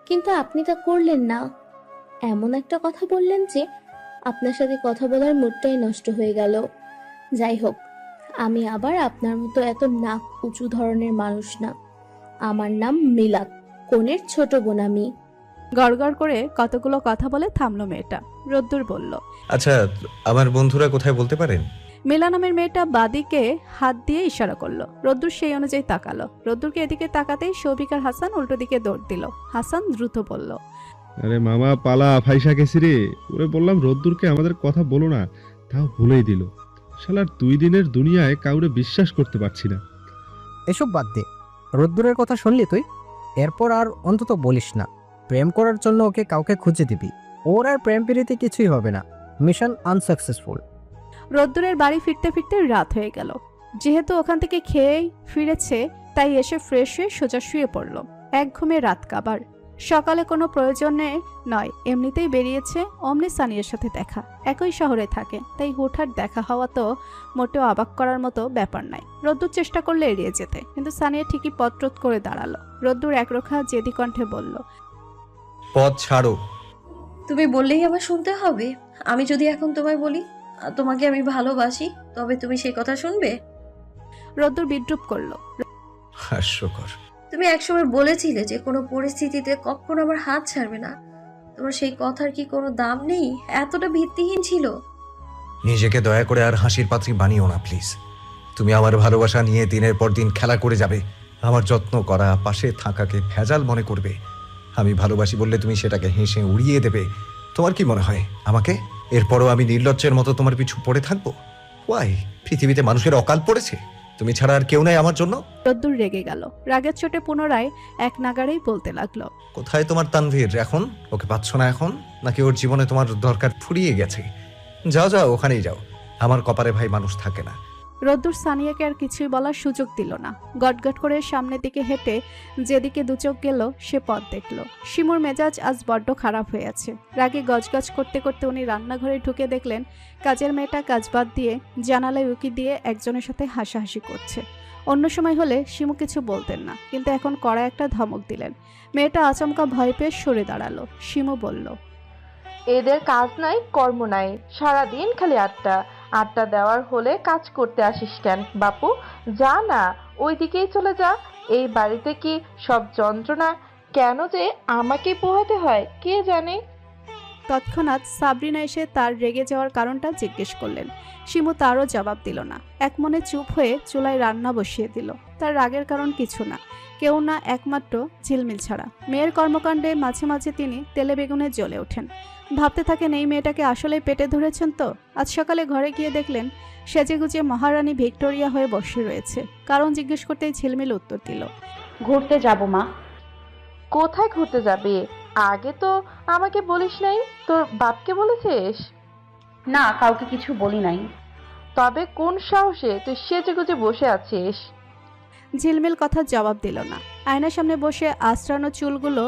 কিন্তু আপনি তা করলেন না। এমন একটা কথা বললেন যে আপনার সাথে কথা বলার মুডটাই নষ্ট হয়ে গেল। যাই হোক, আমি আবার আপনার মতো এত নাক উঁচু ধরনের মানুষ না। আমার নাম মিলাদ, কনের ছোট বোন আমি। গড়গড় করে কতগুলো কথা বলে থামলো মেয়েটা। রোদ্দুর বলল। আচ্ছা, আমার বন্ধুরা কোথায় বলতে পারেন? মেলা নামের মেয়েটা বাদিকে হাত দিয়ে ইশারা করলো। রোদ্দুর সেই অনুযায়ী তাকালো। রোদ্দুরকে এদিকে তাকাতেই সৌভিক আর হাসান উল্টো দিকে দৌড় দিল। হাসান দ্রুত বলল। আরে মামা পালা, ফাইসা গেছি রে। ওরে বললাম রোদ্দুরকে আমাদের কথা বলো না, তাও ভুলেই দিল। শালার 2 দিনের দুনিয়ায় কাউরে বিশ্বাস করতে পারছি না। এসব বাদ দে, রোদ্দুরের কথা শুনলি তুই? এরপর আর অন্তত বলিস না। প্রেম করার জন্য ওকে কাউকে খুঁজে দিবি, ওর আর প্রেম প্রীতি কিছুই হবে না। Mission unsuccessful. রোদ্দুরের বাড়ি ফিরতে ফিরতে রাত হয়ে গেল। যেহেতু ওখান থেকে খেয়েই ফিরেছে, তাই এসে ফ্রেশ হয়ে সোজা শুয়ে পড়ল। এক ঘুমে রাত কাবার। সকালে কোনো প্রয়োজনে নয়, এমনিতেই বেরিয়েছে। অমনি সানিয়ার সাথে দেখা। একই শহরে থাকে, তাই হুটহাট দেখা হওয়া তো মোটেও অবাক করার মতো ব্যাপার নাই। রোদ্দুর চেষ্টা করলে এড়িয়ে যেতে, কিন্তু সানিয়া ঠিকই পথরোধ করে দাঁড়ালো। রোদ্দুর একরোখা জেদি কণ্ঠে বলল। পথ ছাড়ো। তুমি বললেই আমার শুনতে হবে? আমি যদি এখন তোমায় বলি তোমাকে আমি ভালোবাসি, তবে তুমি সেই কথা শুনবে? রোদ্দুর বিদ্রুপ করলো। হাস্যকর। তুমি একসময় বলেছিলে যে কোনো পরিস্থিতিতে কখনো আমার হাত ছাড়বে না। তোমার সেই কথার কি কোনো দাম নেই? এতটা ভিত্তিহীন ছিল? নিজেকে দয়া করে আর হাসির পাত্রী বানিও না প্লিজ। তুমি আমার ভালোবাসা নিয়ে দিনের পর দিন খেলা করে যাবে। আমার যত্ন করা, পাশে থাকাকে ভেজাল মনে করবে। আমি ভালোবাসি বললে তুমি সেটাকে হেসে উড়িয়ে দেবে। তোমার কি মনে হয় আমাকে? এরপরও আমি নির্লজ্জের মতো তোমার পিছু পড়ে থাকবো? ওয়াই? পৃথিবীতে মানুষের অকাল পড়েছে, তুমি ছাড়া আর কেউ নাই আমার জন্য। রোদ্দুর রেগে গেল। রাগের চোটে পুনরায় এক নাগাড়েই বলতে লাগলো। কোথায় তোমার তানভীর এখন? ওকে পাচ্ছ না এখন? নাকি ওর জীবনে তোমার দরকার ফুরিয়ে গেছে? যাও যাও, ওখানেই যাও। আমার কপারে ভাই মানুষ থাকে না। রোদ্দুর সানিয়াকে আর কিছুই বলার সুযোগ দিল না। গটগট করে সামনের দিকে হেঁটে যেদিকে দুচোখ গেল সে পথ দেখল। শিমুর মেজাজ আজ বড্ড খারাপ হয়ে আছে। রাগে গজগজ করতে করতে উনি রান্নাঘরে ঢুকে দেখলেন কাজের মেয়েটা কাজ বাদ দিয়ে জানালায় উকি দিয়ে একজনের সাথে হাসাহাসি করছে। অন্য সময় হলে শিমু কিছু বলতেন না, কিন্তু এখন কড়া একটা ধমক দিলেন। মেয়েটা আচমকা ভয় পেয়ে সরে দাঁড়ালো। শিমু বলল। এদের কাজ নাই, কর্ম নাই, সারাদিন খালি আড্ডা। আড্ডা দেওয়ার হলে কাজ করতে আসিস কেন বাপু? যা না, ওই দিকেই চলে যা। এই বাড়িতে কি সব যন্ত্রণা কেন যে আমাকে পোহাতে হয় কে জানে। তৎক্ষণাৎ সাবরিনা এসে তার রেগে যাওয়ার কারণটা জিজ্ঞেস করলেন। শিমু তারও জবাব দিল না। এক মনে চুপ হয়ে চুলায় রান্না বসিয়ে দিল। তার রাগের কারণ কিছু না, কেউ না, একমাত্র ঝিলমিল ছাড়া। মেয়ের কর্মকাণ্ডে মাঝে মাঝে তিনি তেলে বেগুনে জ্বলে ওঠেন। ভাবতে থাকেন এই মেয়েটাকে আসলেই পেটে ধরেছেন তো। আজ সকালে ঘরে গিয়ে দেখলেন সেজেগুজে মহারানী ভিক্টোরিয়া হয়ে বসে রয়েছে। কারণ জিজ্ঞেস করতেই ঝিলমিল উত্তর দিল। ঘুরতে যাব মা। কোথায় ঘুরতে যাবে? আগে তো আমাকে বলিস নাই। তোর বাপকে বলেছিস? না, কাউকে কিছু বলি নাই। তবে কোন সাহসে তুই সেজেগুজে বসে আছিস? ঝিলমিল কথার জবাব দিল না। আয়নার সামনে বসে আঁচড়ানো চুলগুলো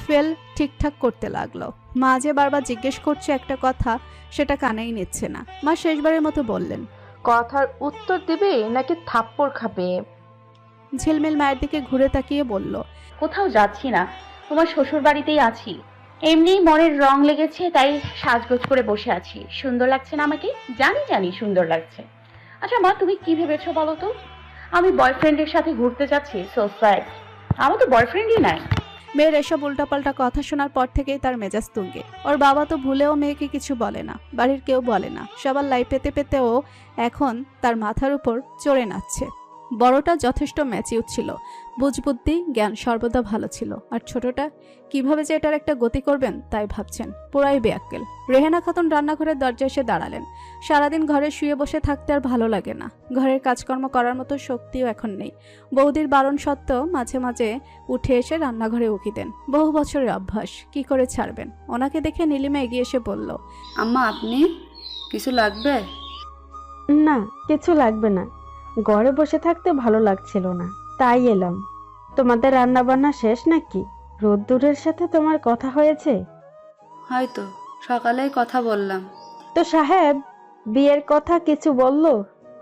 ফেল ঠিকঠাক করতে লাগলো। মা যে বারবার জিজ্ঞেস করছে একটা কথা, সেটা কানেই নিচ্ছে না। মা শেষবারের মতো বললেন। কথার উত্তর দিবে নাকি থাপ্পড় খাবে? ঝিলমিল মায়ের দিকে ঘুরে তাকিয়ে বলল। কোথাও যাচ্ছি না, তোমার শ্বশুর বাড়িতেই আছি। এমনি মনের রং লেগেছে, তাই সাজগোজ করে বসে আছি। সুন্দর লাগছে না আমাকে? জানি জানি সুন্দর লাগছে। আচ্ছা মা, তুমি কি ভেবেছো বলো তো? আমি বয়ফ্রেন্ডের সাথে ঘুরতে যাচ্ছি? So sad. আমার তো বয়ফ্রেন্ডই নাই। মেয়ের এসব উল্টাপাল্টা কথা শোনার পর থেকেই তার মেজাজ তুঙ্গে। ওর বাবা তো ভুলেও মেয়েকে কিছু বলে না, বাড়ির কেউ বলে না। সবার লাই পেতে পেতে ও এখন তার মাথার উপর চড়ে নাচছে। বড়টা যথেষ্ট ম্যাচিউর ছিল, বুঝবুদ্ধি জ্ঞান সর্বদা ভালো ছিল, আর ছোটটা কিভাবে যে এটার একটা গতি করবেন তাই ভাবছেন। পুরাই বেয়াক্কেল। রেহেনা খাতুন রান্নাঘরের দরজায় এসে দাঁড়ালেন। সারাদিন ঘরে শুয়ে বসে থাকতে আর ভালো লাগে না, ঘরের কাজকর্ম করার মতো শক্তিও এখন নেই। বৌদির বারণ সত্ত্বেও মাঝে মাঝে উঠে এসে রান্নাঘরে উকি দেন। বহু বছরের অভ্যাস, কি করে ছাড়বেন? ওনাকে দেখে নীলিমা এগিয়ে এসে বলল, আম্মা আপনি কিছু লাগবে? না, কিছু লাগবে না। ঘরে বসে থাকতে ভালো লাগছিল না, তাই এলাম। তোমাদের রান্না বান্না শেষ নাকি? রোদ্দুরের সাথে তোমার কথা হয়েছে? হয়তো সকালেই কথা বললাম। তো সাহেব বিয়ের কথা কিছু বললো?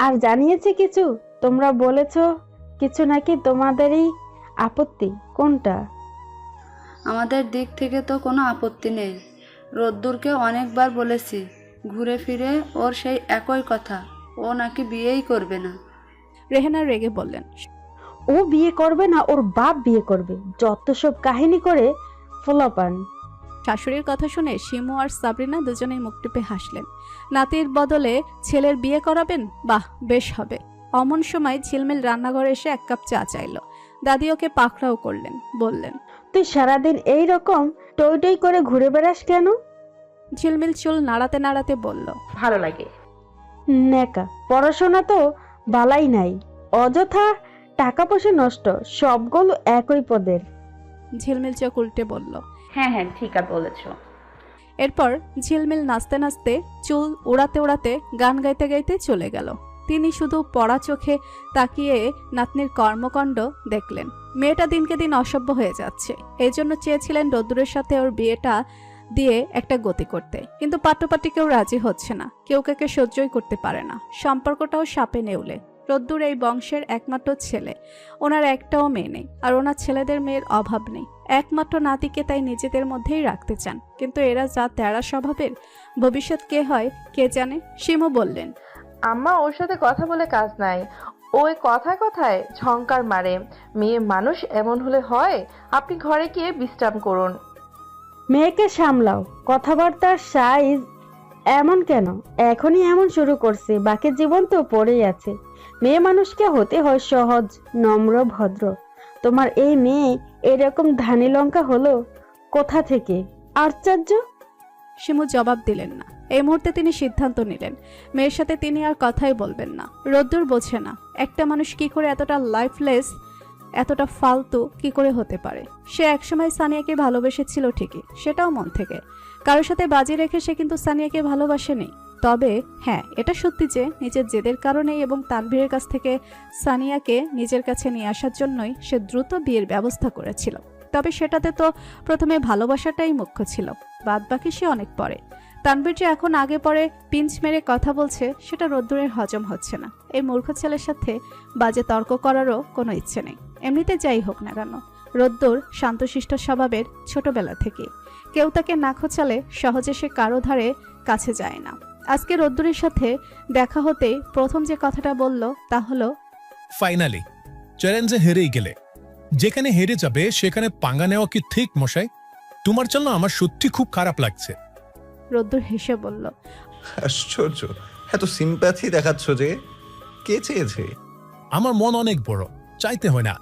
আর জানিয়েছে কিছু? তোমরা বলেছো কিছু নাকি তোমাদেরই আপত্তি? কোনটা? আমাদের দিক থেকে তো কোনো আপত্তি নেই। রোদ্দুরকে অনেকবার বলেছি, ঘুরে ফিরে ওর সেই একই কথা, ও নাকি বিয়েই করবে না। রেহেনা রেগে বললেন, ও বিয়ে করবে না, ওর বাপ বিয়ে করবে। যত সব কাহিনী করে ফোলাপান। শাশুড়ির কথা শুনে শিমু আর সাবরিনা দুজনেই মুখ টিপে হাসলেন। নাতির বদলে ছেলের বিয়ে করাবেন? বাহ, বেশ হবে। অমন সময় ঝিলমিল রান্নাঘরে এসে এক কাপ চা চাইলো। দাদি ওকে পাকড়াও করলেন, বললেন, তুই সারাদিন এই রকম টই টই করে ঘুরে বেড়াস কেন? ঝিলমিল চুল নাড়াতে নাড়াতে বলল, ভালো লাগে। নেকা পড়াশোনা তো বালাই নাই, অযথা টাকা পয়সা নষ্ট, সবগুলো একই পদের। ঝিলমিল চোখ উল্টে বলল, হ্যাঁ হ্যাঁ ঠিক বলেছো। এরপর ঝিলমিল নাচতে নাচতে, চুল উড়াতে উড়াতে, গান গাইতে গাইতে চলে গেল। তিনি শুধু পড়া চোখে তাকিয়ে নাতনির কর্মকাণ্ড দেখলেন। মেয়েটা দিনকে দিন অসভ্য হয়ে যাচ্ছে। এই জন্য চেয়েছিলেন রোদ্দুরের সাথে ওর বিয়েটা দিয়ে একটা গতি করতে, কিন্তু পাট্টপাটি কেউ রাজি হচ্ছে না, কেউ কাকে সহ্যই করতে পারে না। সম্পর্কটাও সাপে নেউলে। রোদ্দুর এই বংশের একমাত্র ছেলে, ওনার একটাও মেয়ে নেই, আর ওনার ছেলেদের মেয়ের অভাব নেই। একমাত্র নাতিকে তাই নিজেদের মধ্যেই রাখতে চান, কিন্তু এরা যা তেড়া স্বভাবের, ভবিষ্যৎ কে হয় কে জানে। শিমু বললেন, আম্মা ওর সাথে কথা বলে কাজ নাই, ওই কথায় কথায় ঝংকার মারে। মেয়ে মানুষ এমন হলে হয়? আপনি ঘরে গিয়ে বিশ্রাম করুন। মেয়েকে সামলাও, কথাবার্তার সাইজ এমন কেন? এখনই এমন শুরু করছে, বাকি জীবন তো পড়েই আছে। মেয়ে মানুষকে হতে হয় সহজ, নম্র, ভদ্র। তোমার এই মেয়ে এরকম ধানি লঙ্কা হলো কোথা থেকে? আশ্চর্য। শিমু জবাব দিলেন না। এই মুহূর্তে তিনি সিদ্ধান্ত নিলেন, মেয়ের সাথে তিনি আর কথাই বলবেন না। রোদ্দুর বোঝে না একটা মানুষ কি করে এতটা লাইফলেস, এতটা ফালতু কি করে হতে পারে। সে একসময় সানিয়াকে ভালোবেসেছিল ঠিকই, সেটাও মন থেকে। কারোর সাথে বাজি রেখে সে কিন্তু সানিয়াকে ভালোবাসেনি। তবে হ্যাঁ, এটা সত্যি যে নিজের জেদের কারণেই এবং তানভীরের কাছ থেকে সানিয়াকে নিজের কাছে নিয়ে আসার জন্যই সে দ্রুত বিয়ের ব্যবস্থা করেছিল। তবে সেটাতে তো প্রথমে ভালোবাসাটাই মুখ্য ছিল, বাদ বাকি সে অনেক পরে। তানভীর যে এখন আগে পরে পিঞ্চ মেরে কথা বলছে, সেটা রোদ্দুরের হজম হচ্ছে না। এই মূর্খ ছেলের সাথে বাজে তর্ক করারও কোনো ইচ্ছে নেই। এমনিতে যাই হোক না কেন, রোদ্দুর শান্তশিষ্ট স্বভাবের ছোটবেলা থেকে। কেউ তাকে না খোঁচালে সহজে সে কারো ধারে কাছে যায় না। আজকে রোদ্দুরের সাথে দেখা হতেই প্রথম যে কথাটা বলল তা হলো, ফাইনালি চ্যালেঞ্জে হেরেই গেলে। যেখানে হেরে যাবে সেখানে পাঙ্গা নেওয়া কি ঠিক মশাই? তোমার জন্য আমার সত্যি খুব খারাপ লাগছে। রোদ্দুর হেসে বলল, আশ্চর্য, এত সিম্প্যাথি দেখাচ্ছ যে? কে চেয়েছে? আমার মন অনেক বড়, চাইতে হয় না,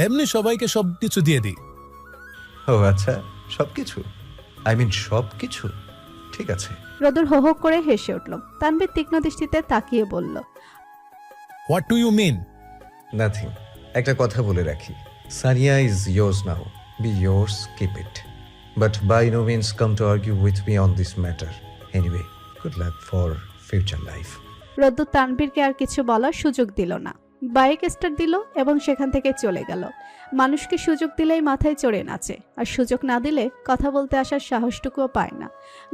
এমনি সবাইকে সবকিছু দিয়ে দিই। ও আচ্ছা, সবকিছু? আই মিন সবকিছু? ঠিক আছে। রোদ্দুর হো হো করে হেসে উঠল। তানভীর তীক্ষ্ণ দৃষ্টিতে তাকিয়ে বলল, what do you mean? Nothing. একটা কথা বলে রাখি, Sania is yours now. Be yours, keep it. But by no means come to argue with me on this matter. Anyway, good luck for future life. রোদ্দুর তানভীরকে আর কিছু বলার সুযোগ দিল না। বাইক স্টার্ট দিল এবং সেখান থেকে চলে গেল। মানুষকে সুযোগ দিলেই মাথায় চড়ে নাচে, আর সুযোগ না দিলে কথা বলতে আসার সাহসটুকুও পায় না।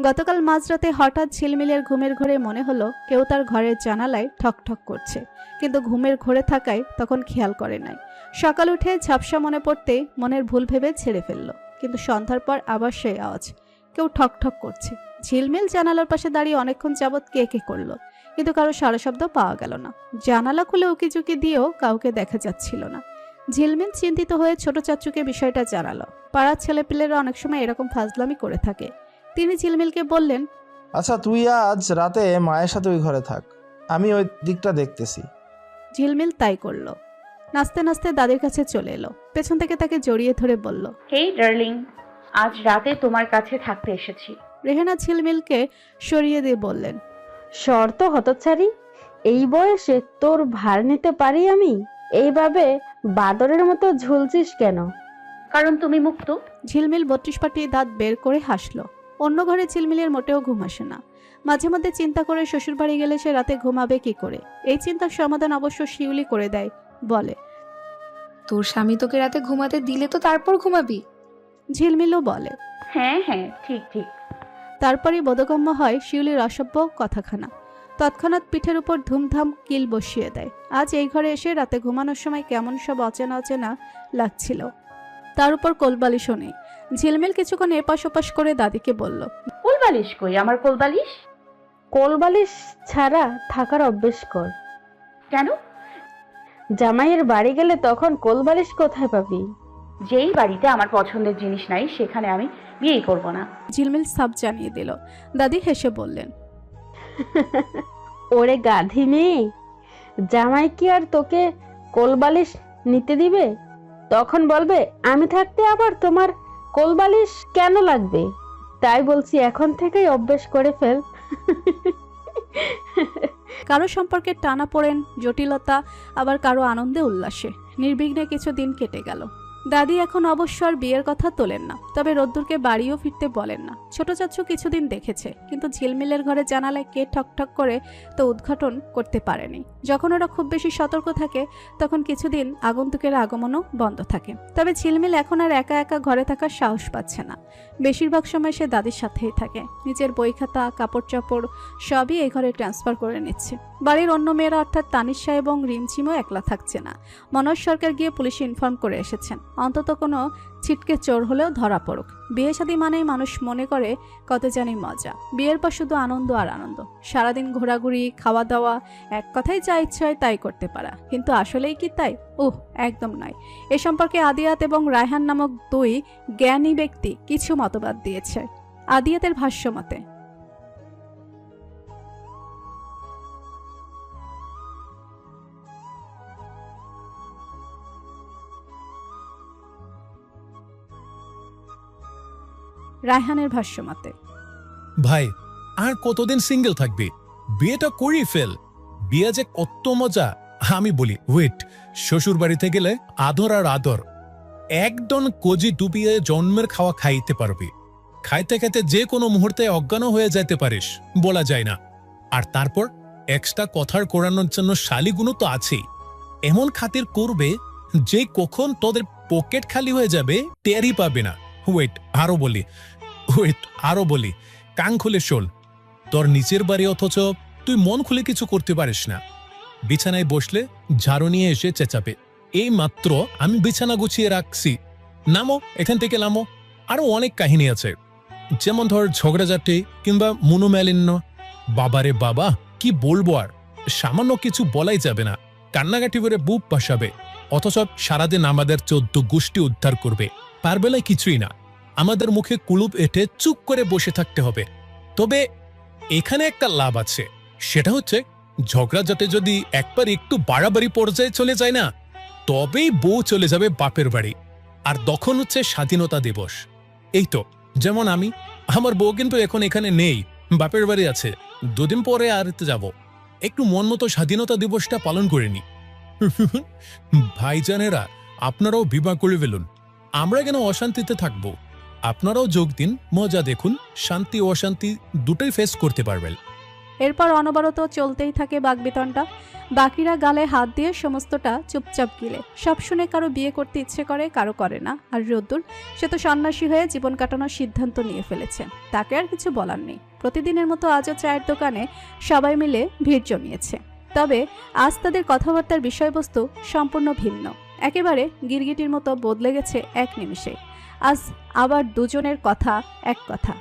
গতকাল মাঝরাতে হঠাৎ ঝিলমিলের ঘুমের ঘোরে মনে হলো কেউ তার ঘরের জানালায় ঠক ঠক করছে, কিন্তু ঘুমের ঘোরে থাকায় তখন খেয়াল করে নাই। সকাল উঠে ঝাপসা মনে পড়তে মনের ভুল ভেবে ছেড়ে ফেলল। কিন্তু সন্ধ্যার পর আবার সেই আওয়াজ, কেউ ঠক ঠক করছে। ঝিলমিল জানালার পাশে দাঁড়িয়ে অনেকক্ষণ যাবৎ কে কে করলো, কিন্তু কারো সারা শব্দ পাওয়া গেল না। জানালা খুলে উকিঝুঁকি দিয়েও কাউকে দেখা যাচ্ছিল না। ঝিলমিল চিন্তিত হয়ে ছোট চাচুকে বিষয়টা জানালো। পাড়ার ছেলেপিলেরা অনেক সময় এরকম ফাজলামি করে থাকে। তিনি ঝিলমিলকে বললেন, আচ্ছা তুই আজ রাতে মায়ের সাথে ওই ঘরে থাক, আমি ওই দিকটা দেখতেছি। ঝিলমিল তাই করলো। নাচতে নাচতে দাদির কাছে চলে এলো। পেছন থেকে তাকে জড়িয়ে ধরে বলল, হেই ডার্লিং, আজ রাতে তোমার কাছে থাকতে এসেছি। রেহেনা ঝিলমিলকে সরিয়ে দিয়ে বললেন, শর্ত হতচ্ছাড়ি, এই বয়সে তোর ভার নিতে পারি আমি? এইভাবে বাদরের মতো ঝুলছিস কেন? কারণ তুমি মুক্ত। ঝিলমিল 32 পাটি দাঁত বের করে হাসলো। অন্য ঘরে ঝিলমিলের মোটেও ঘুম আসে না। মাঝে মধ্যে চিন্তা করে শ্বশুর বাড়ি গেলে সে রাতে ঘুমাবে কি করে। এই চিন্তার সমাধান অবশ্য শিউলি করে দেয়। বলে, তোর স্বামী তোকে রাতে ঘুমাতে দিলে তো তারপর ঘুমাবি। ঝিলমিলও বলে, হ্যাঁ হ্যাঁ, ঠিক ঠিক। তারপরই বোধগম্য হয় শিউলির অসভ্য কথাখানা। তৎক্ষণাৎ পিঠের উপর ধুমধাম কিল বসিয়ে দেয়। আজ এই ঘরে এসে রাতে ঘুমানোর সময় কেমন সব অচেনা অচেনা লাগছিল। তার উপর কোলবালিশও নেই। ঝিলমিল কিছুক্ষণ এপাশ ওপাশ করে দাদিকে বলল, কোলবালিশ কই? আমার কোলবালিশ? কোলবালিশ ছাড়া থাকার অভ্যেস কর। কেন? জামাইয়ের বাড়ি গেলে তখন কোলবালিশ কোথায় পাবি? যেই বাড়িতে আমার পছন্দের জিনিস নাই সেখানে আমি বিয়েই করব না। ঝিলমিল সাপ জানিয়ে দিল। দাদি হেসে বললেন, ওরে গাধি মেয়ে, জামাই কি আর তোকে কোলবালিশ নিতে দিবে? তখন বলবে আমি থাকতে আবার তোমার কোলবালিশ কেন লাগবে? তাই বলছি এখন থেকেই অভ্যেস করে ফেল। কারো সম্পর্কে টানা পড়েন, জটিলতা, আবার কারো আনন্দে উল্লাসে নির্বিঘ্নে কিছু দিন কেটে গেল। দাদি এখন অবশ্য আর বিয়ের কথা তোলেন না, তবে রোদ্দুরকে বাড়িও ফিরতে বলেন না। ছোট চাচু কিছুদিন দেখেছে, কিন্তু ঝিলমিলের ঘরে জানালায় কে ঠকঠক করে তো উদ্ঘাটন করতে পারেনি। যখন ওরা খুব বেশি সতর্ক থাকে তখন কিছুদিন আগন্তুকের আগমনও বন্ধ থাকে। তবে ঝিলমিল এখন আর একা একা ঘরে থাকার সাহস পাচ্ছে না। বেশিরভাগ সময় সে দাদির সাথেই থাকে। নিজের বই খাতা, কাপড় চাপড় সবই এই ঘরে ট্রান্সফার করে নিচ্ছে। বাড়ির অন্য মেয়েরা অর্থাৎ তানিশা এবং রিমঝিমও একলা থাকছে না। মনোজ সরকার গিয়ে পুলিশে ইনফর্ম করে এসেছেন, অন্তত কোনো ছিটকে চোর হলেও ধরা পড়ুক। বিয়ে শাদী মানেই মানুষ মনে করে কত জানি মজা। বিয়ের পর শুধু আনন্দ আর আনন্দ। সারাদিন ঘোরাঘুরি, খাওয়া দাওয়া, এক কথাই যা ইচ্ছে হয় তাই করতে পারা। কিন্তু আসলেই কি তাই? একদম নয়। এ সম্পর্কে আদিয়াত এবং রায়হান নামক দুই জ্ঞানী ব্যক্তি কিছু মতবাদ দিয়েছে। আদিয়াতের ভাষ্য মতে, রায়হানের ভাষ্য মতে, ভাই আর কতদিন সিঙ্গেল থাকবি? বিয়েটা করিয়ে ফেল। বিয়ে যে কত মজা। আমি বলি ওয়েট, শ্বশুর বাড়িতে গেলে আদর আর আদর। একদম কজি ডুবিয়ে জন্মের খাওয়া খাইতে পারবি। খাইতে খাইতে যে কোনো মুহূর্তে অজ্ঞানও হয়ে যেতে পারিস, বলা যায় না। আর তারপর এক্সট্রা কথার করানোর জন্য শালিগুলো তো আছেই। এমন খাতির করবে যে কখন তোদের পকেট খালি হয়ে যাবে টেরই পাবে না। ওয়েট আরো বলি, কান খুলে শোল। তোর নিচের বাড়ি, অথচ তুই মন খুলে কিছু করতে পারিস না। বিছানায় বসলে ঝাড়ু নিয়ে এসে চেঁচাবে, এই মাত্র আমি বিছানা গুছিয়ে রাখছি, নামো এখান থেকে নামো। আরো অনেক কাহিনী আছে, যেমন ধর ঝগড়াঝাটি কিংবা মনোমালিন্য। বাবারে বাবা, কি বলবো আর, সামান্য কিছু বলাই যাবে না, কান্নাকাটি করে বুক পাশাবে। অথচ সারাদিন আমাদের 14 গোষ্ঠী উদ্ধার করবে, পারবেলায় কিছুই না। আমাদের মুখে কুলুপ এঁটে চুপ করে বসে থাকতে হবে। তবে এখানে একটা লাভ আছে, সেটা হচ্ছে ঝগড়াঝাটে যদি একবার একটু বাড়াবাড়ি পর্যায়ে চলে যায় না, তবেই বউ চলে যাবে বাপের বাড়ি। আর তখন হচ্ছে স্বাধীনতা দিবস। এই তো, যেমন আমার বউ কিন্তু এখন এখানে নেই, বাপের বাড়ি আছে। 2 দিন পরে আর যাব, একটু মন মতো স্বাধীনতা দিবসটা পালন করে নি। ভাইজানেরা, আপনারাও বিবাহ করে ফেলুন, আমরা কেন অশান্তিতে থাকবো? আপনারাও যোগ দিন, মজা দেখুন, শান্তি ও অশান্তি দুটোই ফেস করতে পারবেন। এরপর অনবরত চলতেই থাকে বাকবিতণ্ডা। বাকিরা গালে হাত দিয়ে সমস্তটা চুপচাপ গিলে। সব শুনে কারো বিয়ে করতে ইচ্ছে করে, কারো করে না। আর রোদ্দুর, সে তো সন্ন্যাসী হয়ে জীবন কাটানোর সিদ্ধান্ত নিয়ে ফেলেছে, তাকে আর কিছু বলার নেই। প্রতিদিনের মতো আজও চায়ের দোকানে সবাই মিলে ভিড় জমিয়েছে। তবে আজ তাদের কথাবার্তার বিষয়বস্তু সম্পূর্ণ ভিন্ন, একেবারে গিরগিটির মতো বদলে গেছে এক নিমিষে। আজ আবার দুজনের কথা এক কথা।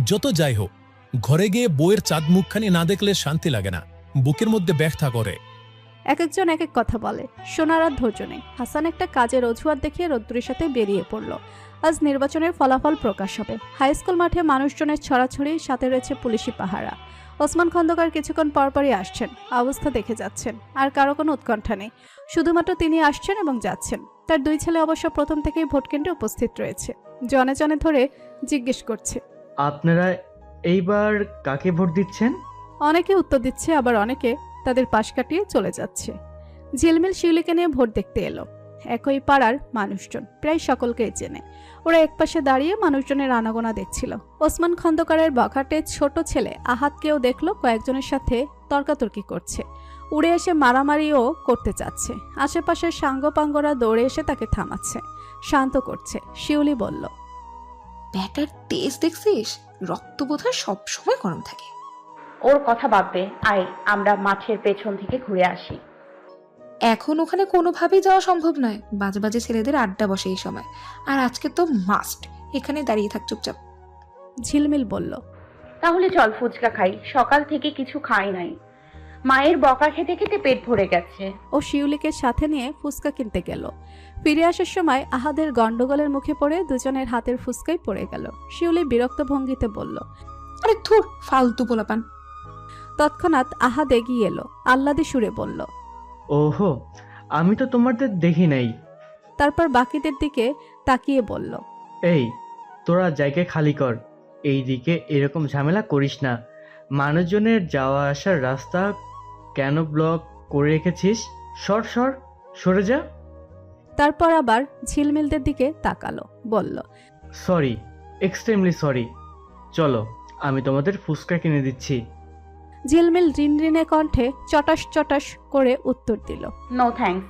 যত যাই হোক, ঘরে গিয়ে বউয়ের চাঁদ মুখখানি না দেখলে শান্তি লাগে না, বুকের মধ্যে ব্যথা করে। এক একজন এক এক কথা বলে, শোনার আর ধৈর্য নেই। হাসান একটা কাজের অজুহাত দেখিয়ে রোদ্দুরের সাথে বেরিয়ে পড়ল। আজ নির্বাচনের ফলাফল প্রকাশ হবে। হাই স্কুল মাঠে মানুষজনের ছড়াছড়ি, সাথে রয়েছে পুলিশি পাহারা। ওসমান খন্দকার কিছুক্ষণ পরপরই আসছেন, অবস্থা দেখে যাচ্ছেন। আর কারো কোনো উৎকণ্ঠা নেই, শুধুমাত্র তিনি আসছেন এবং যাচ্ছেন। তার দুই ছেলে অবশ্য প্রথম থেকেই ভোটকেন্দ্রে উপস্থিত রয়েছে। জনে জনে ধরে জিজ্ঞেস করছে, আপনারা এইবার কাকে ভোট দিচ্ছেন? অনেকে উত্তর দিচ্ছে, আবার অনেকে তাদের পাশ কাটিয়ে চলে যাচ্ছে। ঝিলমিল শিউলিকে নিয়ে ভোট দেখতে এলো। একই পাড়ার মানুষজন, প্রায় সকলকেই চেনে। ওরা একপাশে দাঁড়িয়ে মানুষজনের আনাগোনা দেখছিল। ওসমান খন্দকারের বখাটে ছোট ছেলে আহাতকেও দেখলো কয়েকজনের সাথে তর্কাতর্কি করছে। উড়ে এসে মারামারিও করতে চাচ্ছে। আশেপাশের সাঙ্গপাঙ্গরা দৌড়ে এসে তাকে থামাচ্ছে, শান্ত করছে। শিউলি বলল, ব্যাটার তেজ দেখছিস? রক্ত বোধহয় সবসময় গরম থাকে। ওর কথা ভাববে, আয় আমরা মাঠের পেছন থেকে ঘুরে আসি। এখন ওখানে কোনোভাবেই যাওয়া সম্ভব নয়, বাজে বাজে ছেলেদের আড্ডা বসে এই সময়। আর আজকে তো মাস্ট এখানে দাঁড়িয়ে থাক চুপচাপ। ঝিলমিল বলল, তাহলে চল ফুচকা খাই, সকাল থেকে কিছু খাই নাই। মায়ের বকা খেতে খেতে পেট ভরে গেছে। ও শিউলিকে সাথে নিয়ে ফুচকা কিনতে গেল। ফিরে আসার সময় আহাদের গন্ডগোলের মুখে পড়ে দুজনের হাতের ফুচকাই পড়ে গেল। শিউলি বিরক্ত ভঙ্গিতে বলল, আরে ধুর, ফালতু পোলাপান। তৎক্ষণাৎ আহাদ এগিয়ে এলো, আহ্লাদে সুরে বলল, ওহো, আমি তো তোমাদের দেখি নাই। তারপর বাকিদের দিকে তাকিয়ে বলল, এই তোরা জায়গা খালি কর, এই দিকে এরকম ঝামেলা করিস না। মানুষজনের যাওয়া আসার রাস্তা কেন ব্লক করে রেখেছিস? সর সর, সরে যা। তারপর আবার ঝিলমিলদের দিকে তাকালো, বলল, সরি, এক্সট্রিমলি সরি। চলো, আমি তোমাদের ফুচকা কিনে দিচ্ছি। ঝিলমিল রিনরিনে কণ্ঠে চটাস চটাস করে উত্তর দিল, নো থ্যাঙ্কস।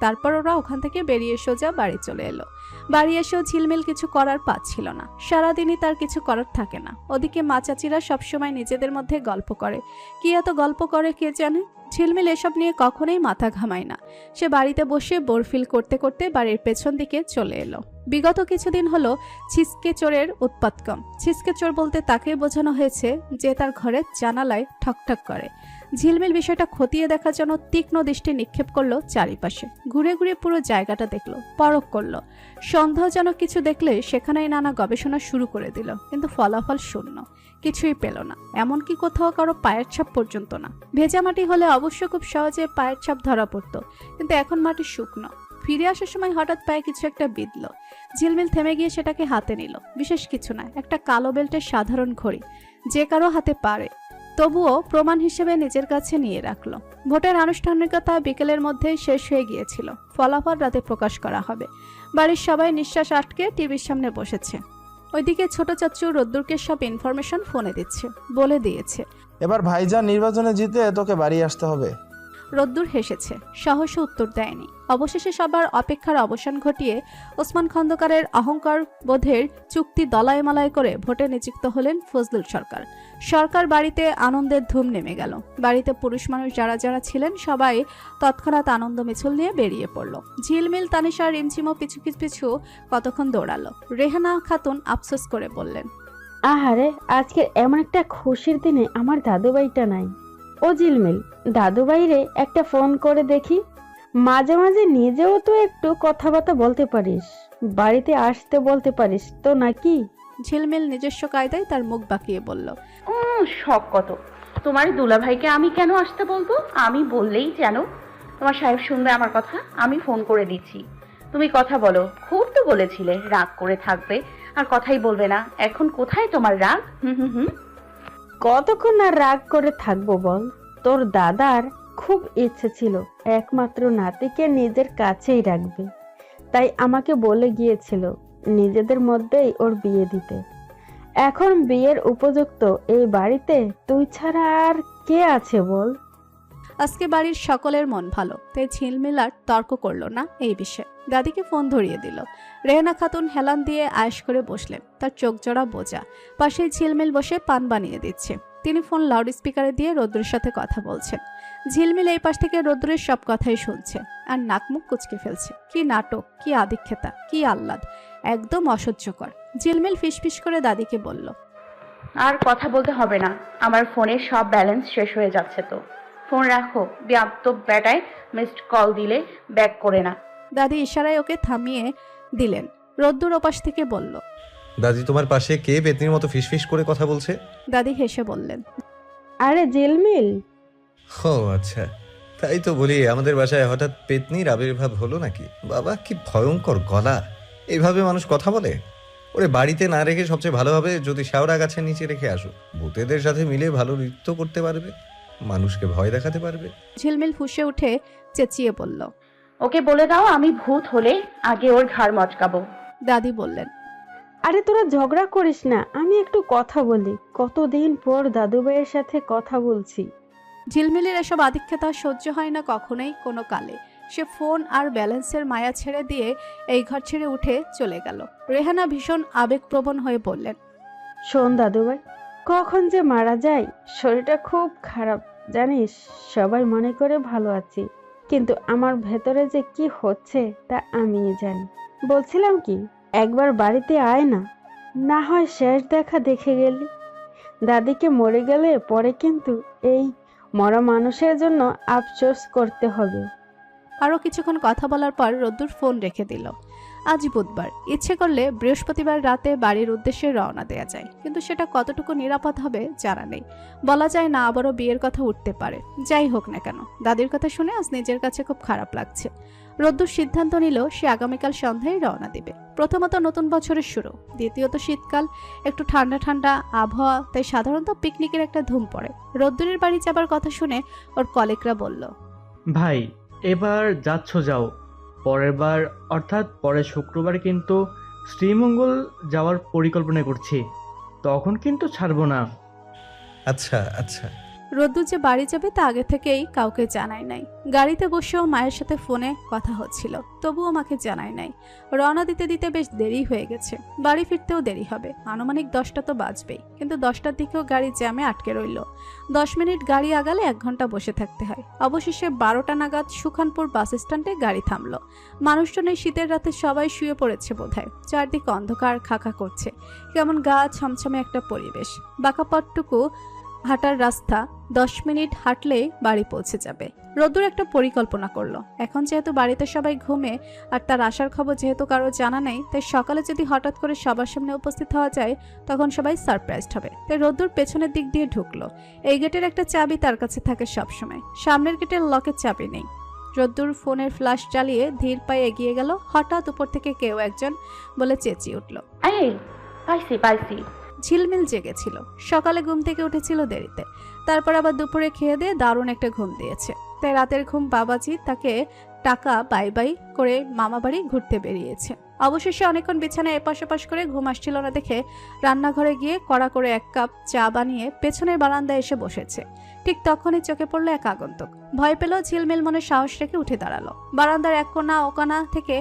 তারপর ওরা ওখান থেকে বেরিয়ে সোজা বাড়ি চলে এলো। বাড়ি এসেও ঝিলমিল কিছু করার পাচ্ছিল না। সারাদিনই তার কিছু করার থাকে না। ওদিকে মা চাচিরা সবসময় নিজেদের মধ্যে গল্প করে। কি এত গল্প করে কে জানে। ঝিলমিল এসব নিয়ে কখনোই মাথা ঘামায় না। সে বাড়িতে বসে বোর ফিল করতে করতে বাড়ির পেছন দিকে চলে এলো। বিগত কিছুদিন হলো ছিচকে চোরের উৎপাত কম। ছিচকে চোর বলতে তাকে বোঝানো হয়েছে যে তার ঘরের জানালায় ঠকঠক করে। ঝিলমিল বিষয়টা খতিয়ে দেখার জন্য তীক্ষ্ণ দৃষ্টি নিক্ষেপ করলো চারিপাশে। ঘুরে ঘুরে পুরো জায়গাটা দেখলো, পরখ করলো। সন্দেহজনক কিছু দেখলে সেখানেই নানা গবেষণা শুরু করে দিল, কিন্তু ফলাফল শূন্য, কিছুই পেল না। এমনকি কোথাও কারো পায়ের ছাপ পর্যন্ত না। ভেজা মাটি হলে অবশ্য খুব সহজে পায়ের ছাপ ধরা পড়তো, কিন্তু এখন মাটি শুকনো। ফিরে আসার সময় হঠাৎ পায়ে কিছু একটা বিঁধল। ঝিলমিল থেমে গিয়ে সেটাকে হাতে নিল। বিশেষ কিছু না, একটা কালো বেল্টের সাধারণ ঘড়ি, যে কারো হাতে পারে। তবুও প্রমাণ হিসেবে নিজের কাছে নিয়ে রাখল। ভোটের আনুষ্ঠানিকতা বিকেলের মধ্যেই শেষ হয়ে গিয়েছিল। ফলাফল রাতে প্রকাশ করা হবে। বাড়ির সবাই নিঃশ্বাস আটকে টিভির সামনে বসেছে। ওইদিকে ছোট চাচু রোদ্দুরকে সব ইনফরমেশন ফোনে দিচ্ছে, বলে দিয়েছে, এবার ভাইজান নির্বাচনে জিতে তোকে বাড়ি আসতে হবে। রোদ্দুর হেসেছে, সাহসে উত্তর দেয়নি। অবশেষে সবার অপেক্ষার অবসান ঘটিয়ে ওসমান খন্দকারের অহংকার বোধের চুক্তি দলাইমালাই করে ভোটে নিযুক্ত হলেন ফজলুল সরকার। সরকার বাড়িতে আনন্দের ধুম নেমে গেল। বাড়িতে পুরুষ মানুষ যারা যারা ছিলেন সবাই তৎক্ষণাৎ আনন্দ মিছিল নিয়ে বেরিয়ে পড়ল। ঝিলমিল, তানিশা, রিমঝিমও পিছু পিছু কতক্ষণ দৌড়ালো। রেহানা খাতুন আফসোস করে বললেন, আহারে, আজকের এমন একটা খুশির দিনে আমার দাদুভাইটা নাই। ও ঝিলমিল, দাদুভাইরে একটা ফোন করে দেখি। মাঝে মাঝে নিজেও তো একটু কথাবার্তা বলতে পারিস, বাড়িতে আসতে বলতে পারিস তো নাকি? ঝিলমিল নিজস্ব কায়দায় তার মুখ বাঁকিয়ে বলল, শখ কত তোমার দুলাভাইকে আমি কেন আসতে বলবো? আমি বললেই যেন তোমার সাহেব শুনবে আমার কথা। আমি ফোন করে দিচ্ছি, তুমি কথা বলো। খুব তো বলেছিলে রাগ করে থাকবে আর কথাই বলবে না। এখন কোথায় তোমার রাগ? হুম। কতক্ষণ আর রাগ করে থাকবো বল? তোর দাদার খুব ইচ্ছে ছিল একমাত্র নাতিকে নিজের কাছেই রাখবে, তাই আমাকে বলে গিয়েছিল নিজেদের মধ্যেই ওর বিয়ে দিতে। এখন বিয়ের উপযুক্ত এই বাড়িতে তুই ছাড়া আর কে আছে বল? আজকে বাড়ির সকলের মন ভালো, তাই ঝিলমিল আর তর্ক করলো না এই বিষয়ে। দাদিকে ফোন ধরিয়ে দিল। রেহানা খাতুন হেলান দিয়ে আয়েশ করে বসলেন, তার চোখ জোড়া বোঝা। পাশে ঝিলমিল বসে পান বানিয়ে দিচ্ছে। তিনি ফোন লাউড স্পিকারে দিয়ে রোদ্রের সাথে কথা বলছেন। ঝিলমিল এই পাশ থেকে রোদ্রের সব কথাই শুনছে আর নাকমুখ কুচকে ফেলছে। কি নাটক, কি আদিক্ষেতা, কি আহ্লাদ! একদম অসহ্যকর। ঝিলমিল ফিসফিস করে দাদিকে বলল, আর কথা বলতে হবে না, আমার ফোনের সব ব্যালেন্স শেষ হয়ে যাচ্ছে। তো ফোন রাখো, তো বেটায় মিসড কল দিলে ব্যাক করে না। দাদি ইশারায় ওকে থামিয়ে দিলেন। রোদ্দুর ওপাশ থেকে বলল, দাদি তোমার পাশে কে পেতনির মতো ফিসফিস করে কথা বলছে? দাদি হেসে বললেন, আরে ঝিলমিল। ও আচ্ছা, তাই তো বলি আমাদের বাসায় হঠাৎ পেতনির আবির্ভাব হলো নাকি। বাবা কি ভয়ঙ্কর গলা, এইভাবে মানুষ কথা বলে? ওরে বাড়িতে না রেখে সবচেয়ে ভালো হবে যদি শেওড়া গাছের নিচে রেখে আসো, ভূতেদের সাথে মিলে ভালো নৃত্য করতে পারবে, মানুষকে ভয় দেখাতে পারবে। ঝিলমিল ফুঁসে উঠে চেঁচিয়ে বলল, ওকে বলে দাও আমি ভূত হলে আগে ওর ঘাড় মচকাবো। দাদি বললেন, আরে তোরা ঝগড়া করিস না, আমি একটু কথা বলি। কতদিন পর দাদু ভাইয়ের সাথে কথা বলছি। ঝিলমিলের এসব আধিক্যতা সহ্য হয় না কখনোই কোনো কালে। সে ফোন আর ব্যালেন্সের মায়া ছেড়ে দিয়ে এই ঘর ছেড়ে উঠে চলে গেল। রেহানা ভীষণ আবেগপ্রবণ হয়ে বললেন, শোন দাদু ভাই, কখন যে মারা যায়, শরীরটা খুব খারাপ জানিস। সবাই মনে করে ভালো আছি, কিন্তু আমার ভেতরে যে কি হচ্ছে তা আমিই জানি। বলছিলাম কি, একবার বাড়িতে আয় না, না হয় শেষ দেখা দেখে গেলি। দাদিকে মরে গেলে পরে কিন্তু এই মরা মানুষের জন্য আফসোস করতে হবে। আরও কিছুক্ষণ কথা বলার পর রোদ্দুর ফোন রেখে দিল। আজ বুধবার, ইচ্ছে করলে বৃহস্পতিবার রাতে বাড়ির উদ্দেশ্যে রওনা দেওয়া যায়, কিন্তু সেটা কতটুকু নিরাপদ হবে জানা নেই। বলা যায় না আবারও বিয়ের কথা উঠতে পারে। যাই হোক না কেন, দাদির কথা শুনে আজ নিজের কাছে খুব খারাপ লাগছে। রোদ্দুর সিদ্ধান্ত নিল সে আগামীকাল সন্ধ্যায় রওনা দিবে। প্রথমত নতুন বছরের শুরু, দ্বিতীয়ত শীতকাল, একটু ঠান্ডা ঠান্ডা আবহাওয়া, তাই সাধারণত পিকনিকের একটা ধুম পড়ে। রোদ্দুরের বাড়ি যাবার কথা শুনে ওর কলিগরা বলল, ভাই এবার যাচ্ছ যাও, পরের বার অর্থাৎ পরের শুক্রবার কিন্তু শ্রীমঙ্গল যাওয়ার পরিকল্পনা করছি, তখন কিন্তু ছাড়বো না। আচ্ছা আচ্ছা। রোদ্দুর যে বাড়ি যাবে তা আগে থেকেই কাউকে জানায় নাই। গাড়িতে বসেও মায়ের সাথে ফোনে কথা হচ্ছিল, তবুও মাকে জানায় নাই। রওনা দিতে দিতে বেশ দেরি হয়ে গেছে, বাড়ি ফিরতেও দেরি হবে। আনুমানিক 10টা তো বাজবেই, কিন্তু 10টার দিকেও গাড়ি জ্যামে আটকে রইল। 10 মিনিট গাড়ি আগালে 1 ঘন্টা বসে থাকতে হয়। অবশেষে 12টা নাগাদ সুখানপুর বাস স্ট্যান্ডে গাড়ি থামলো। মানুষজনের শীতের রাতে সবাই শুয়ে পড়েছে বোধহয়। চারদিকে অন্ধকার খাখা করছে, কেমন গা ছমছমে একটা পরিবেশ। বাঁকা পথটুকু হাঁটার রাস্তা, 10 মিনিট হাঁটলেই বাড়ি পৌঁছে যাবে। রোদ্দুর একটা পরিকল্পনা করলো। এখন যেহেতু বাড়িতে সবাই ঘুমে আর তার আসার খবর যেহেতু কারো জানা নেই, তাই সকালে যদি হঠাৎ করে সবার সামনে উপস্থিত হওয়া যায় তখন সবাই সারপ্রাইজড হবে। তাই রোদ্দুর পেছনের দিক দিয়ে ঢুকলো। এই গেটের একটা চাবি তার কাছে থাকে সবসময়, সামনের গেটের লকের চাবি নেই। রোদ্দুর ফোনের ফ্ল্যাশ চালিয়ে ধীর পায়ে এগিয়ে গেল। হঠাৎ উপর থেকে কেউ একজন বলে চেঁচিয়ে উঠল, এই পাইছি পাইছি। ঝিলমিল জেগেছিল। সকালে ঘুম থেকে উঠেছিল দেরিতে, তারপর আবার দুপুরে খেয়ে দিয়ে দারুণ একটা ঘুম দিয়েছে। তাই রাতের ঘুম বাবাজি তাকে টাকা বাই বাই করে মামা বাড়ি ঘুরতে বেরিয়েছে। অবশেষে অনেকক্ষণ বিছানায় এপাশ ওপাশ করে ঘুম আসছিল না দেখে রান্নাঘরে গিয়ে কড়া করে 1 কাপ চা বানিয়ে পেছনের বারান্দায় এসে বসেছে। ঠিক তখনই চোখে পড়লো এক আগন্তুক। ভয় পেলেও ঝিলমিল মনে সাহস রেখে উঠে দাঁড়ালো। বারান্দার এক কোণা ওকানা থেকে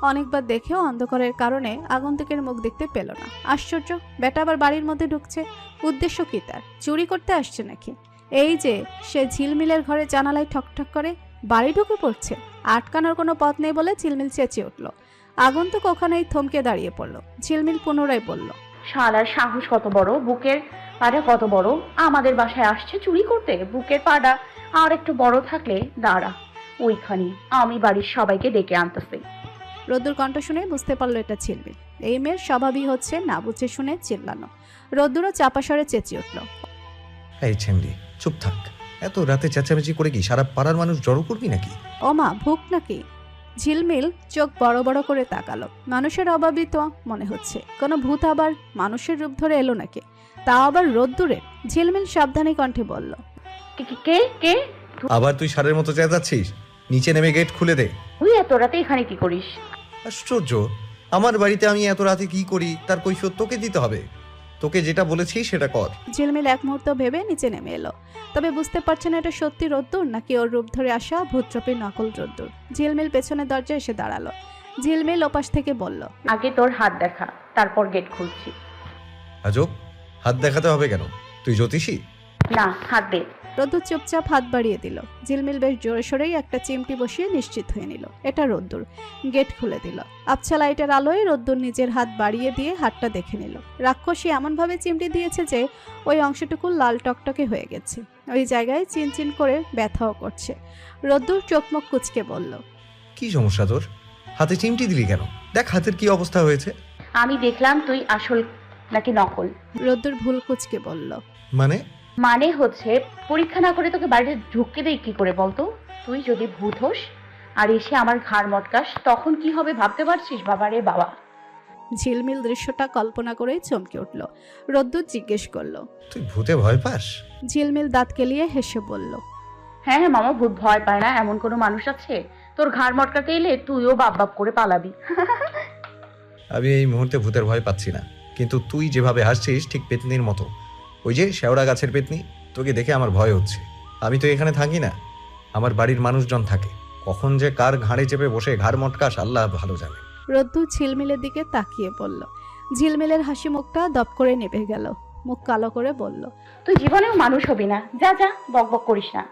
অনেকবার দেখেও অন্ধকারের কারণে আগন্তুকের মুখ দেখতে পেল না। আশ্চর্য, বেটা আবার বাড়ির মধ্যে ঢুকছে, উদ্দেশ্য কি তার? চুরি করতে আসছে নাকি? এই যে সে ঝিলমিলের ঘরে জানালায় ঠকঠক করে বাড়ি ঢুকে পড়ছে। আটকানোর কোনো পথ নেই বলে ঝিলমিল চেঁচিয়ে উঠল। আগন্তুক ওখানেই থমকে দাঁড়িয়ে পড়ল। ঝিলমিল পুনরায় বলল, শালার সাহস কত বড়, বুকের পাটা কত বড়, আমাদের বাসায় আসছে চুরি করতে। বুকের পাটা আর একটু বড় থাকলে দাঁড়া, ওইখানে আমি বাড়ির সবাইকে ডেকে আনতেছি। রোদ্দুর কণ্ঠ শুনে বুঝতে পারলো এটা ঝিলমিল। এই মেয়ের স্বভাবই হচ্ছে না বুঝে শুনে চিল্লানো। রোদ্দুরও চাপা স্বরে চেঁচিয়ে উঠল, এই ছেমড়ি চুপ থাক, এত রাতে চেঁচামেচি করে কি সারা পাড়ার মানুষ জড়ো করবি নাকি? ও মা, ভুক নাকি? ঝিলমিল চোখ বড় বড় করে তাকালো। মানুষের অভাবই তো মনে হচ্ছে, কোনো ভূত আবার মানুষের রূপ ধরে এলো নাকি, তা আবার রোদ্দুরের। ঝিলমিল সাবধানী কণ্ঠে বলল, কে কে? আবার তুই সারের মতো চেঁচাচ্ছিস? নিচে নেমে গেট খুলে দে। তুই এত রাতে এখানে কি করিস? আশ্চর্য, আমার বাড়িতে আমি এত রাতে কি করি তার কৈফিয়ত তোকে দিতে হবে। তোকে যেটা বলেছি সেটা কর। ঝিলমিল এক মুহূর্ত ভেবে নিচে নেমে এলো, তবে বুঝতে পারছে না এটা সত্যি রোদ্দুর নাকি ওর রূপ ধরে আসা ভূতরূপী নকল রোদ্দুর। ঝিলমিল পেছনের দরজায় এসে দাঁড়ালো। ঝিলমিল ওপাশ থেকে বলল, আগে তোর হাত দেখা, তারপর গেট খুলছি। আজব, হাত দেখাতে হবে কেন? তুই জ্যোতিষী? না, হাত দে। রোদ্দুর চুপচাপ হাত বাড়িয়ে দিল। ঝিলমিল বেশ জোরে সোরেই একটা চিমটি বসিয়ে নিশ্চিত হয়ে নিল এটা রোদ্দুর। গেট খুলে দিল। আবছা লাইটের আলোয় রোদ্দুর নিজের হাত বাড়িয়ে দিয়ে হাতটা দেখে নিল। রাক্ষসী এমনভাবে চিমটি দিয়েছে যে ওই অংশটুকু লাল টকটকে হয়ে গেছে। ওই জায়গায় চিনচিন করে ব্যথাও করছে। রোদ্দুর চোখ মুখ কুঁচকে বলল, কি সমস্যা তোর? হাতে চিমটি দিলি কেন? দেখ হাতের কি অবস্থা হয়েছে। আমি দেখলাম তুই আসল নাকি নকল। রোদ্দুর ভুল কুঁচকে বলল, মানে হচ্ছে পরীক্ষা না করে তোকে বাড়িতে ঢুকতে দেই কি করে বলতো? তুই যদি ভূত হোস আর এসে আমার ঘাড় মটকাস তখন কি হবে ভাবতে পারছিস? বাবারে বাবা। ঝিলমিল দৃশ্যটা কল্পনা করেই চমকে উঠল। রোদ্দুর জিজ্ঞেস করলো, তুই ভূতে ভয় পাস? ঝিলমিল দাঁত কেলিয়ে হেসে বলল, হ্যাঁ হ্যাঁ মামা, ভূত ভয় পায় না এমন কোনো মানুষ আছে? তোর ঘাড় মটকাতে এলে তুইও বাপ বাপ করে পালাবি। আমি এই মুহূর্তে ভূতের ভয় পাচ্ছি না, কিন্তু তুই যেভাবে হাসছিস ঠিক পেতনির মতো। ওই যে শেওড়া গাছের পেতনি, তোকে দেখে আমার ভয় হচ্ছে। আমি তো এখানে থাকি না, আমার বাড়ির মানুষজন থাকে। কখন যে কার ঘাড়ে চেপে বসে ঘাড় মটকাস আল্লাহ ভালো জানে। রোদ্দুর ঝিলমিলের দিকে তাকিয়ে বলল। ঝিলমিলের হাসি মুখটা দপ করে নেভে গেল। মুখ কালো করে বলল, তুই জীবনেও মানুষ হবি না। যা যা, বক বক করিস না।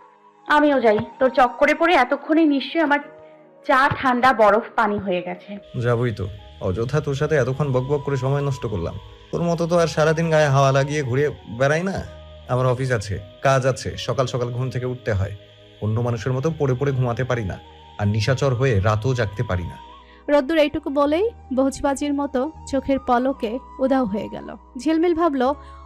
আমিও যাই। তোর চক্করে পড়ে এতক্ষণে নিশ্চয়ই আমার চা ঠান্ডা বরফ পানি হয়ে গেছে। যাবই তো, অযথা তোর সাথে এতক্ষণ বকবক করে সময় নষ্ট করলাম। তোর মতো তো আর সারাদিন গায়ে হাওয়া লাগিয়ে ঘুরে বেড়াই না। আমার অফিস আছে, কাজ আছে, সকাল সকাল ঘুম থেকে উঠতে হয়। অন্য মানুষের মতো পড়ে পড়ে ঘুমাতে পারি না, আর নিশাচর হয়ে রাতও জাগতে পারি না। রোদ্দুর এইটুকু বলেই বহুজবাজির মতো চোখের পলকে উধাও হয়ে গেল। ঝিলমিল ভাবল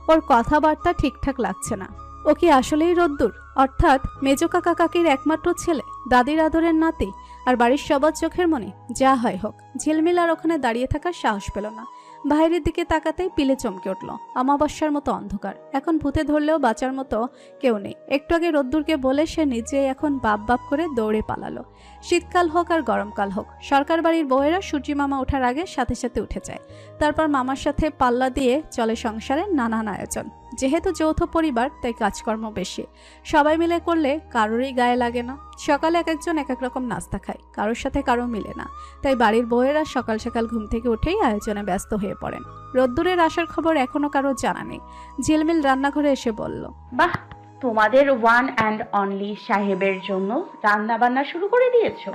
ওর কথাবার্তা ঠিকঠাক লাগছে না। ও কি আসলেই রোদ্দুর, অর্থাৎ মেজো কাকা কাকির একমাত্র ছেলে, দাদির আদরের নাতি, আর বাড়ির সবার চোখের মনি? যা হয় হোক, ঝিলমিল আর ওখানে দাঁড়িয়ে থাকার সাহস পেল না। বাইরের দিকে তাকাতেই পিলে চমকে উঠল। অমাবস্যার মতো অন্ধকার। এখন ভূতে ধরলেও বাঁচার মতো কেউ নেই। একটু আগে রোদ্দুরকে বলে সে নিজে এখন বাপ বাপ করে দৌড়ে পালালো। শীতকাল হোক আর গরমকাল হোক, সরকার বাড়ির বউয়েরা সূর্যি মামা ওঠার আগে সাথে সাথে উঠে যায়। তারপর মামার সাথে পাল্লা দিয়ে চলে সংসারের নানান আয়োজন। যেহেতু যৌথ পরিবার, তাই কাজকর্ম বেশি। সবাই মিলে করলে কারোরই গায়ে লাগে না। সকালে এক একজন এক এক রকম নাস্তা খায়, কারোর সাথে কারো মিলে না। তাই বাড়ির বউয়েরা সকাল সকাল ঘুম থেকে উঠেই আয়োজনে ব্যস্ত হয়ে পড়েন। রোদ্দুরের আসার খবর এখনো কারো জানা নেই। ঝিলমিল রান্নাঘরে এসে বলল, বাহ, তোমাদের ওয়ান অ্যান্ড অনলি সাহেবের জন্য রান্না বান্না শুরু করে দিয়েছো?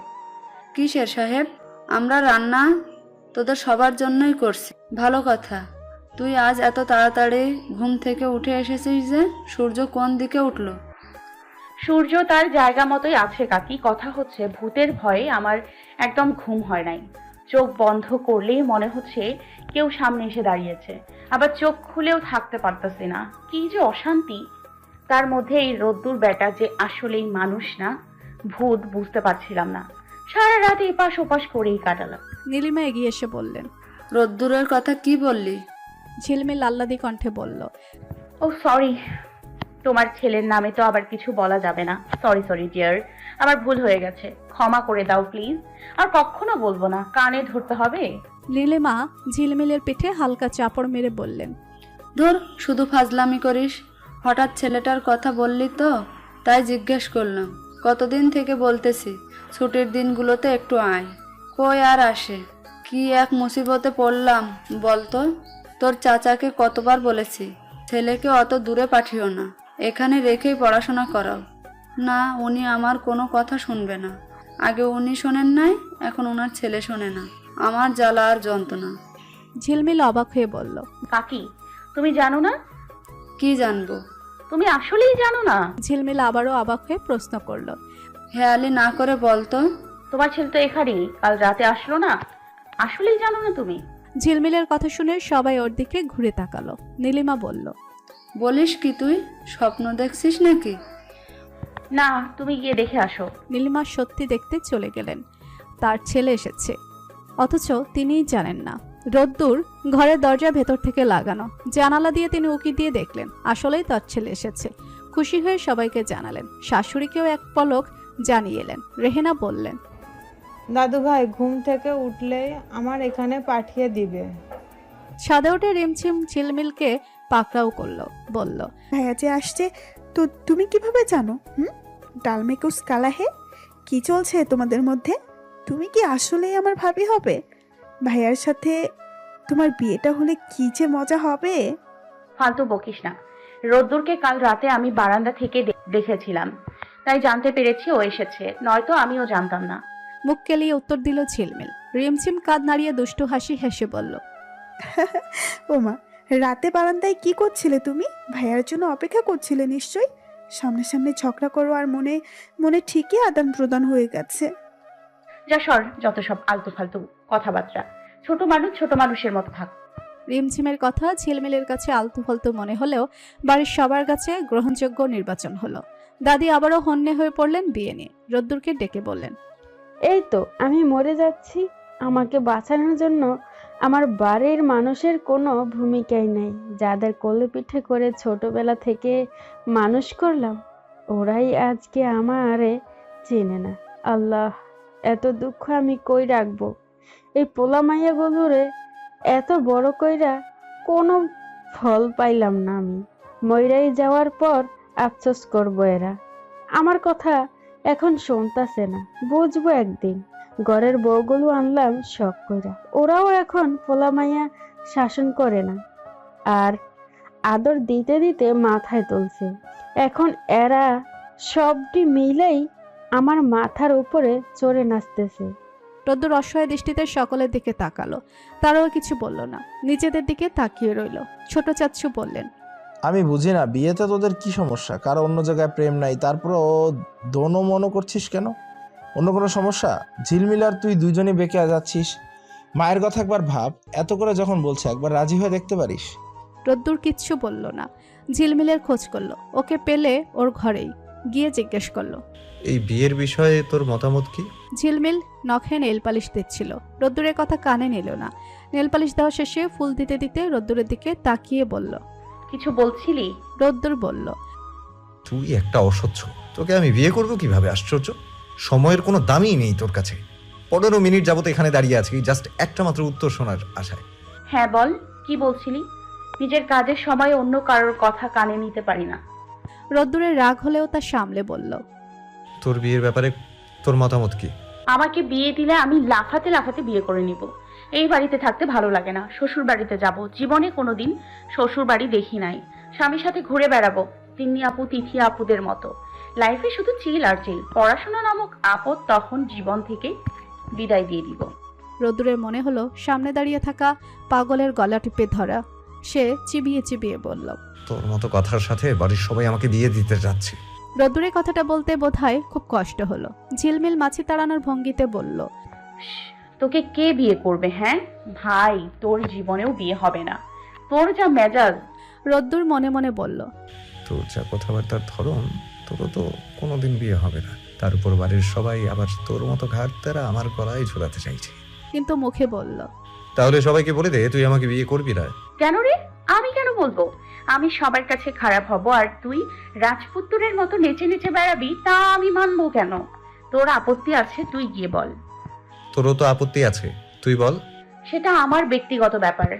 কিসের সাহেব? আমরা রান্না তোদের সবার জন্যই করছি। ভালো কথা। তুই আজ এত তাড়াতাড়ি ঘুম থেকে উঠে এসেছিস যে? সূর্য কোন দিকে উঠলো? সূর্য তার জায়গা মতোই আছে কাকি। কথা হচ্ছে ভূতের ভয়ে আমার একদম ঘুম হয় নাই। চোখ বন্ধ করলেই মনে হচ্ছে কেউ সামনে এসে দাঁড়িয়েছে, আবার চোখ খুলেও থাকতে পারতেছি না। কি যে অশান্তি। তার মধ্যে এই রোদ্দুর বেটা যে আসলেই মানুষ না ভূত বুঝতে পারছিলাম না। সারা রাত এপাশ ওপাশ করেই কাটালাম। নীলিমা এগিয়ে এসে বললেন, রোদ্দুরের কথা কি বললি? ঝিলমিল আহ্লাদি কণ্ঠে বলল, ও সরি, তোমার ছেলের নামে তো আবার কিছু বলা যাবে না। সরি সরি ডিয়ার, আমার ভুল হয়ে গেছে, ক্ষমা করে দাও প্লিজ। আর কখনো বলবো না, কানে ধরতে হবে। নীলিমা ঝিলমিলের পিঠে হালকা চাপড় মেরে বললেন, ধর, শুধু ফাজলামি করিস। হঠাৎ ছেলেটার কথা বললি তো, তাই জিজ্ঞেস করলাম। কতদিন থেকে বলতেছি ছুটির দিনগুলোতে একটু আয়, কই আর আসে। কি এক মুসিবতে পড়লাম বলতো। তোর চাচাকে কতবার বলেছি ছেলেকে অত দূরে পাঠিও না, এখানে রেখেই পড়াশোনা করাও। না, উনি আমার কোনো কথা শুনবে না। আগে উনি শোনেন নাই, এখন ওনার ছেলে শোনে না। আমার জ্বালা আর যন্ত্রণা। ঝিলমিল অবাক হয়ে বলল, কাকি তুমি জানো না? কি জানবো? তুমি আসলেই জানো না? ঝিলমিল আবারও অবাক হয়ে প্রশ্ন করলো, হেয়ালি না করে বলতো। তোমার ছেলে তো এখানেই কাল রাতে আসলো না, আসলেই জানো না তুমি? ঝিলমিলের কথা শুনে সবাই ওর দিকে ঘুরে তাকালো। নীলিমা বলল, বলিস কি তুই? স্বপ্ন দেখছিস নাকি? না, তুমি গিয়ে দেখে আসো। নীলিমা সত্যি দেখতে চলে গেলেন। তার ছেলে এসেছে, অথচ তিনিই জানেন না। রোদ্দুর ঘরের দরজা ভেতর থেকে লাগানো। জানালা দিয়ে তিনি উকি দিয়ে দেখলেন আসলেই তার ছেলে এসেছে। খুশি হয়ে সবাইকে জানালেন। শাশুড়িকেও এক পলক জানিয়ে এলেন। রেহেনা বললেন, দাদু ভাই ঘুম থেকে উঠলেই আমার এখানে পাঠিয়ে দিবে। সাদে উঠে রিমঝিম ঝিলমিলকে পাকড়াও করলো, বলল, ভাইয়া যে আসছে তো তুমি কিভাবে জানো? ডালমেকুস কালা হে, কি চলছে তোমাদের মধ্যে? তুমি কি আসলেই আমার ভাবি হবে? ভাইয়ার সাথে তোমার বিয়েটা হলে কি যে মজা হবে। ফালতু বকিস না। রোদ্দুরকে কাল রাতে আমি বারান্দা থেকে দেখেছিলাম, তাই জানতে পেরেছি ও এসেছে, নয়তো আমিও জানতাম না। মুখ কেলিয়ে উত্তর দিল ঝিলমিল। রিমঝিম কাঁধ নাড়িয়ে দুষ্টু হাসি হেসে বলল, ওমা, রাতে বারান্দায় কি করছিলে তুমি? ভাইয়ার জন্য অপেক্ষা করছিলে নিশ্চয়ই। সামনে ঝগড়া করো আর মনে মনে ঠিকই আদান প্রদান হয়ে গেছে। যা সর, যত সব আলতু ফালতু কথাবার্তা। ছোট মানুষ ছোট মানুষের মতো থাক। রিমঝিমের কথা ঝিলমিলের কাছে আলতু ফালতু মনে হলেও বাড়ির সবার কাছে গ্রহণযোগ্য নির্বাচন হলো। দাদি আবারও হন্যে হয়ে পড়লেন বিয়ে নিয়ে। রোদ্দুরকে ডেকে বললেন, এই তো আমি মরে যাচ্ছি, আমাকে বাঁচানোর জন্য আমার বাড়ির মানুষের কোনো ভূমিকাই নেই। যাদের কোলে পিঠে করে ছোটবেলা থেকে মানুষ করলাম, ওরাই আজকে আমারে চেনে না। আল্লাহ, এত দুঃখ আমি কই রাখবো? এই পোলা মাইয়াগুলোরে এত বড় কইরা কোনো ফল পাইলাম না। আমি মইরাই যাওয়ার পর আফসোস করবো এরা। আমার কথা এখন শুনতাছে না, বুঝবো একদিন। ঘরের বউগুলো আনলাম শখ কইরা, ওরাও এখন পোলা মাইয়া শাসন করে না, আর আদর দিতে দিতে মাথায় তুলছে। এখন এরা সবটি মিলেই আমার মাথার উপরে চড়ে নাচতেছে। রোদ্দুর অসহায় দৃষ্টিতে সকলের দিকে তাকালো, তারাও কিছু বলল না, নিজেদের দিকে তাকিয়ে রইল। ছোট চাচ্ছু বললেন, আমি বুঝি না বিয়েতে তোদের কি সমস্যা? কারো অন্য জায়গায় প্রেম নাই, তারপর ও দোনো মনো করছিস কেন? অন্য কোনো সমস্যা? ঝিলমিল আর তুই দুজনই বেঁকে যাচ্ছিস। মায়ের কথা একবার ভাব, এত করে যখন বলছে একবার রাজি হয়ে দেখতে পারিস। রোদ্দুর কিচ্ছু বলল না। ঝিলমিলের খোঁজ করলো, ওকে পেলে ওর ঘরেই গিয়ে জিজ্ঞেস করলো, এই বিয়ের বিষয়ে তোর মতামত কি? ঝিলমিল নখে নেল পালিশ দিচ্ছিল। রোদ্দুরের কথা কানে নিল না। নেল পালিশ দেওয়া শেষে ফুল দিতে দিতে রোদ্দুরের দিকে তাকিয়ে বলল, কিছু বলছিলি? রোদ্দুর বলল, তুই একটা অসহ্য, তোকে আমি বিয়ে করবো কিভাবে? আশ্চর্য, সময়ের কোনো দামই নেই তোর কাছে। 15 মিনিট যাবত এখানে দাঁড়িয়ে আছি জাস্ট একটা মাত্র উত্তর শোনার আশায়। হ্যাঁ বল, কি বলছিলি? নিজের কাজের সময় অন্য কারোর কথা কানে নিতে পারি না। রোদ্দুরের রাগ হলেও তা সামলে বলল, তোর বিয়ের ব্যাপারে তোর মতামত কি? আমাকে বিয়ে দিলে আমি লাফাতে লাফাতে বিয়ে করে নিব। এই বাড়িতে থাকতে ভালো লাগে না, শ্বশুর বাড়িতে যাব। জীবনে কোনোদিন শ্বশুর বাড়ি দেখি নাই। স্বামীর সাথে ঘুরে বেড়াবো তিন্নি আপু তিথি আপুদের মতো। লাইফে শুধু চিল আর চিল। পড়াশোনা নামক আপদ তখন জীবন থেকে বিদায় দিয়ে দিব। রোদ্দুরের মনে হলো সামনে দাঁড়িয়ে থাকা পাগলের গলা টিপে ধরা। সে চিবিয়ে চিবিয়ে বলল, তোর মতো কথার সাথে বাড়ির সবাই আমাকে বিয়ে দিতে যাচ্ছে। রোদ্দুরের কথাটা বলতে বোধহয় খুব কষ্ট হলো। ঝিলমিল মাছি তাড়ানোর ভঙ্গিতে বলল, তোকে কে বিয়ে করবে? হ্যাঁ ভাই, তোর জীবনেও বিয়ে হবে না। তোর যা মেজাজ। রোদ্দুর মনে মনে বলল, তোর যা কথাবার্তার ধরন, তোরও তো কোনোদিন বিয়ে হবে না। তার উপর বাড়ির সবাই আবার তোর মতো ঘাট তারা আমার গলায় ঝোলাতে চাইছে। কিন্তু মুখে বলল, তাহলে সবাইকে বলে দে তুই আমাকে বিয়ে করবি না। কেন রে? আমি কেন বলবো? আমি সবার কাছে খারাপ হব আর তুই রাজপুত্রের মতো নেচে নেচে বেড়াবি, তা আমি মানবো কেন? তোর আপত্তি আছে, তুই গিয়ে বল। তোরও তো আপত্তি আছে, তুই বল। সেটা আমার ব্যক্তিগত ব্যাপার,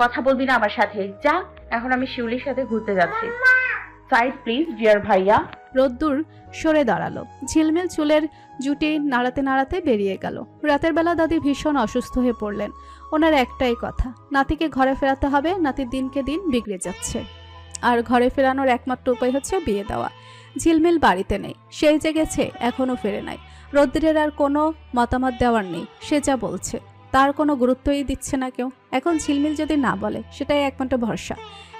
কথা বলবি না আমার সাথে। যা, এখন আমি শিউলির সাথে ঘুরতে যাচ্ছি। সাইড প্লিজ ডিয়ার ভাইয়া। রোদ্দুর সরে দাঁড়ালো। ঝিলমিল চুলের জুটি নাড়াতে নাড়াতে বেরিয়ে গেল। রাতের বেলা দাদি ভীষণ অসুস্থ হয়ে পড়লেন। ওনার একটাই কথা, নাতিকে ঘরে ফেরাতে হবে। নাতি দিনকে দিন বিগড়ে যাচ্ছে, আর ঘরে ফেরানোর একমাত্র উপায় হচ্ছে বিয়ে দেওয়া। ঝিলমিল বাড়িতে নেই, সেই যে গেছে এখনো ফেরে নাই। রোদ্দুরের আর কোনো মতামত দেওয়ার নেই, সে যা বলছে তার কোনো গুরুত্বই দিচ্ছে না কেউ। এখন ঝিলমিল যদি না বলে সেটাই একমাত্র ভরসা।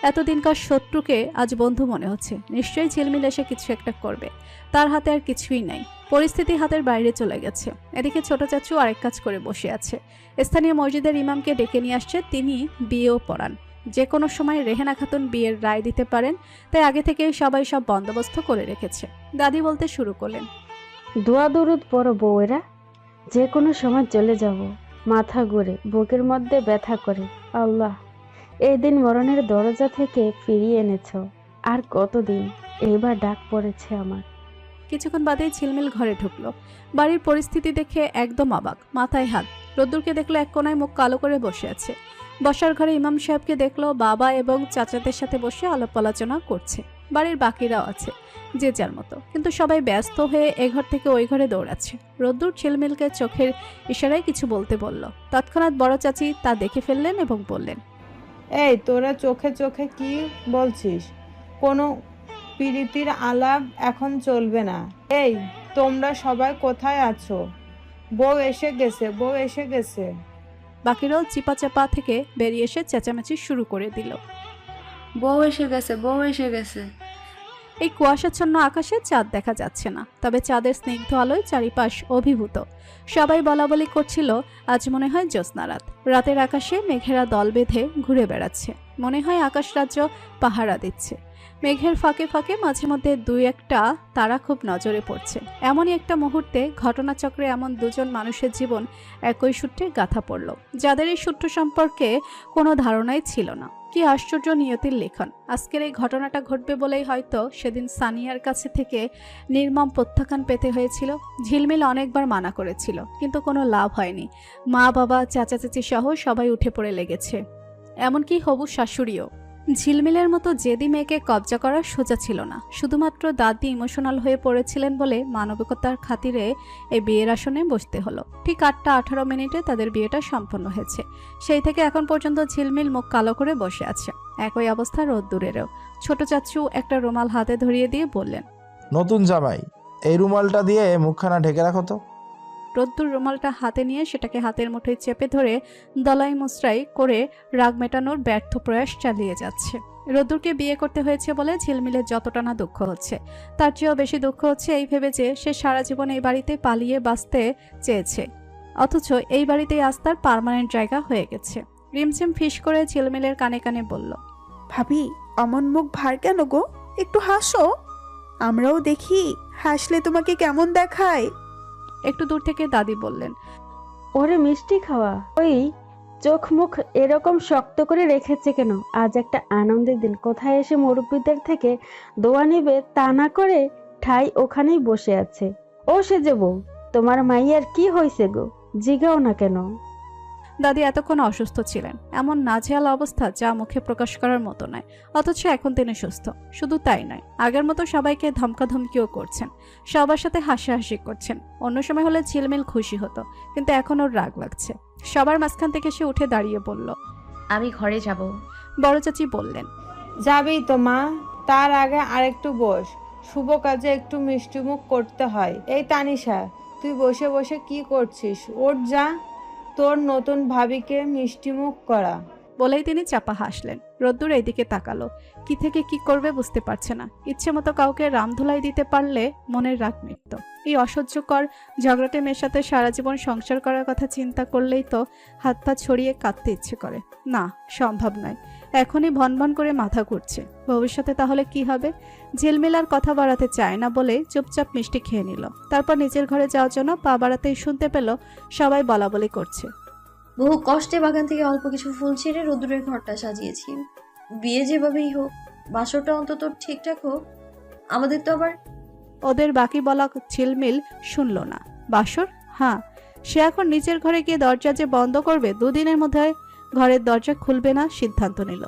এতদিনকার শত্রুকে আজ বন্ধু মনে হচ্ছে। নিশ্চয়ই ঝিলমিল এসে কিছু একটা করবে। তার হাতে আর কিছুই নাই, পরিস্থিতি হাতের বাইরে চলে গেছে। এদিকে ছোট চাচু আরেক কাজ করে বসে আছে। স্থানীয় মসজিদের ইমামকে ডেকে নিয়ে আসছে, তিনি বিয়েও পড়ান। যে কোনো সময় রেহেনা খাতুন বিয়ের রায় দিতে পারেন, তাই আগে থেকেই সবাই সব বন্দোবস্ত করে রেখেছে। দাদি বলতে শুরু করলেন, দোয়া দরুদ পড়ো বউয়েরা, যে কোনো সময় চলে যাব। মাথা ঘুরে, বুকের মধ্যে ব্যথা করে। আল্লাহ, এই দিন মরণের দরজা থেকে ফিরিয়ে এনেছ। আর কতদিন? এইবার ডাক পড়েছে আমার। কিছুক্ষণ বাদেই ঝিলমিল ঘরে ঢুকলো। বাড়ির পরিস্থিতি দেখে একদম অবাক, মাথায় হাত। রোদ্দুরকে দেখলো এক কোনায় মুখ কালো করে বসে আছে। বসার ঘরে ইমাম সাহেবকে দেখলো বাবা এবং চাচাদের সাথে বসে আলাপ আলোচনা করছে। বাড়ির বাকিরাও আছে, যে যার মতো, কিন্তু সবাই ব্যস্ত হয়ে এ ঘর থেকে ওই ঘরে দৌড়াচ্ছে। রোদ্দুর ঝিলমিলকে চোখের ইশারায় কিছু বলতে বলল। তৎক্ষণাৎ বড় চাচি তা দেখে ফেললেন এবং বললেন, এই তোরা চোখে চোখে কি বলছিস? কোনো প্রীতির আলাপ এখন চলবে না। এই, তোমরা সবাই কোথায় আছো? বউ এসে গেছে, বউ এসে গেছে। বাকিরাও চিপা চাপা থেকে বেরিয়ে এসে চেঁচামেচি শুরু করে দিল। বউ এসে গেছে, বউ এসে গেছে। এই কুয়াশাচ্ছন্ন আকাশে চাঁদ দেখা যাচ্ছে না, তবে চাঁদের স্নিগ্ধ আলোয় চারিপাশ অভিভূত। সবাই বলাবলি করছিল আজ মনে হয় জ্যোৎস্না রাত। রাতের আকাশে মেঘেরা দল বেঁধে ঘুরে বেড়াচ্ছে, মনে হয় আকাশ রাজ্য পাহারা দিচ্ছে। মেঘের ফাঁকে ফাঁকে মাঝে মধ্যে দুই একটা তারা খুব নজরে পড়ছে। এমনই একটা মুহূর্তে ঘটনাচক্রে এমন দুজন মানুষের জীবন একই সূত্রে গাঁথা পড়ল, যাদের এই সূত্র সম্পর্কে কোনো ধারণাই ছিল না। কি আশ্চর্য নিয়তির লেখন! আজকের এই ঘটনাটা ঘটবে বলেই হয়তো সেদিন সানিয়ার কাছে থেকে নির্মম প্রত্যাখ্যান পেতে হয়েছিল। ঝিলমিল অনেকবার মানা করেছিল, কিন্তু কোনো লাভ হয়নি। মা বাবা চাচা চাচি সহ সবাই উঠে পড়ে লেগেছে, এমনকি হবু শাশুড়িও। ঝিলমিলের মতো জেদি মেয়েকে কবজা করা সোজা ছিল না। শুধুমাত্র দাদি ইমোশনাল হয়ে পড়েছিলেন বলে মানবিকতার খাতিরে এই বিয়ের আসনে বসতে হলো। ঠিক 8টা 18 তাদের বিয়েটা সম্পন্ন হয়েছে। সেই থেকে এখন পর্যন্ত ঝিলমিল মুখ কালো করে বসে আছে। একই অবস্থা রোদ্দুরেরও। ছোট চাচু একটা রুমাল হাতে ধরিয়ে দিয়ে বললেন, নতুন জামাই, এই রুমালটা দিয়ে মুখখানা ঢেকে রাখো তো। রোদ্দুর রুমালটা হাতে নিয়ে সেটাকে হাতের মুঠোয় চেপে ধরে দলাই মুচড়াই করে রাগ মেটানোর ব্যর্থ প্রয়াস চালিয়ে যাচ্ছে। রোদ্দুরকে বিয়ে করতে হয়েছে বলে ঝিলমিলের যতটা না দুঃখ হচ্ছে, তার চেয়েও বেশি দুঃখ হচ্ছে এই ভেবে যে সে সারা জীবন এই বাড়িতে পালিয়ে বাঁচতে চেয়েছে, অথচ এই বাড়িতেই আজ তার পার্মানেন্ট জায়গা হয়ে গেছে। রিমঝিম ফিস করে ঝিলমিলের কানে কানে বলল, ভাবি অমন মুখ ভার কেন গো? একটু হাসো, আমরাও দেখি হাসলে তোমাকে কেমন দেখায়। একটু দূর থেকে দাদি বললেন, ওরে মিষ্টি খাওয়া, ওই চোখ মুখ এরকম শক্ত করে রেখেছে কেন? আজ একটা আনন্দের দিন, কোথায় এসে মুরব্বীদের থেকে দোয়া নিবে তা না করে ঠাই ওখানেই বসে আছে। ও সেজে বউ, তোমার মাইয়ার কি হয়েছে গো? জিগাও না কেন? দাদি এতক্ষণ অসুস্থ ছিলেন, এমন নাজেহাল অবস্থা যা মুখে প্রকাশ করার মতো নয়, অথচ এখন তিনি সুস্থ। শুধু তাই নয়, আগের মতো সবাইকে ধমকাধমকিও করছেন, সবার সাথে হাসাহাসি করছেন। অন্য সময় হলে ঝিলমিল খুশি হতো, কিন্তু এখন ওর রাগ লাগছে। সবার মাঝখান থেকে সে উঠে দাঁড়িয়ে বলল, আমি ঘরে যাব। বড় চাচি বললেন, যাবেই তো মা, তার আগে আরেকটু বস, শুভ কাজে একটু মিষ্টিমুখ করতে হয়। এই তানিশা, তুই বসে বসে কি করছিস? ওঠ যা, তোর নতুন ভাবিকে মিষ্টিমুখ করা। বলেই তিনি চাপা হাসলেন। রোদ্দুর এইদিকে তাকালো, কি থেকে কি করবে বুঝতে পারছে না। ইচ্ছে মতো কাউকে রামধুলাই দিতে পারলে মনের রাগ মিটত। এই অসহ্যকর ঝগড়াটে মেয়ের সাথে সারা জীবন সংসার করার কথা চিন্তা করলেই তো হাত পা ছড়িয়ে কাঁদতে ইচ্ছে করে। না, সম্ভব নয়। এখনই ভনভন করে মাথা ঘুরছে, ভবিষ্যতে তাহলে কি হবে? ঝিলমিলার কথা বাড়াতে চায় না বলে চুপচাপ মিষ্টি খেয়ে নিল। তারপর নিজের ঘরে যাওয়ার জন্য পা বাড়াতেই শুনতে পেল সবাই বলাবলি করছে, বহু কষ্টে বাগান থেকে অল্প কিছু ফুল ছিঁড়ে রোদ্দুরের ঘরটা সাজিয়েছি। বিয়ে যেভাবেই হোক, বাসরটা অন্তত ঠিকঠাক হোক। আমাদের তো আবার। ওদের বাকি বলা ঝিলমিল শুনল না। বাসর? হ্যাঁ, সে এখন নিজের ঘরে গিয়ে দরজা যে বন্ধ করবে, 2 দিনের মধ্যে ঘরের দরজা খুলবে না সিদ্ধান্ত নিল।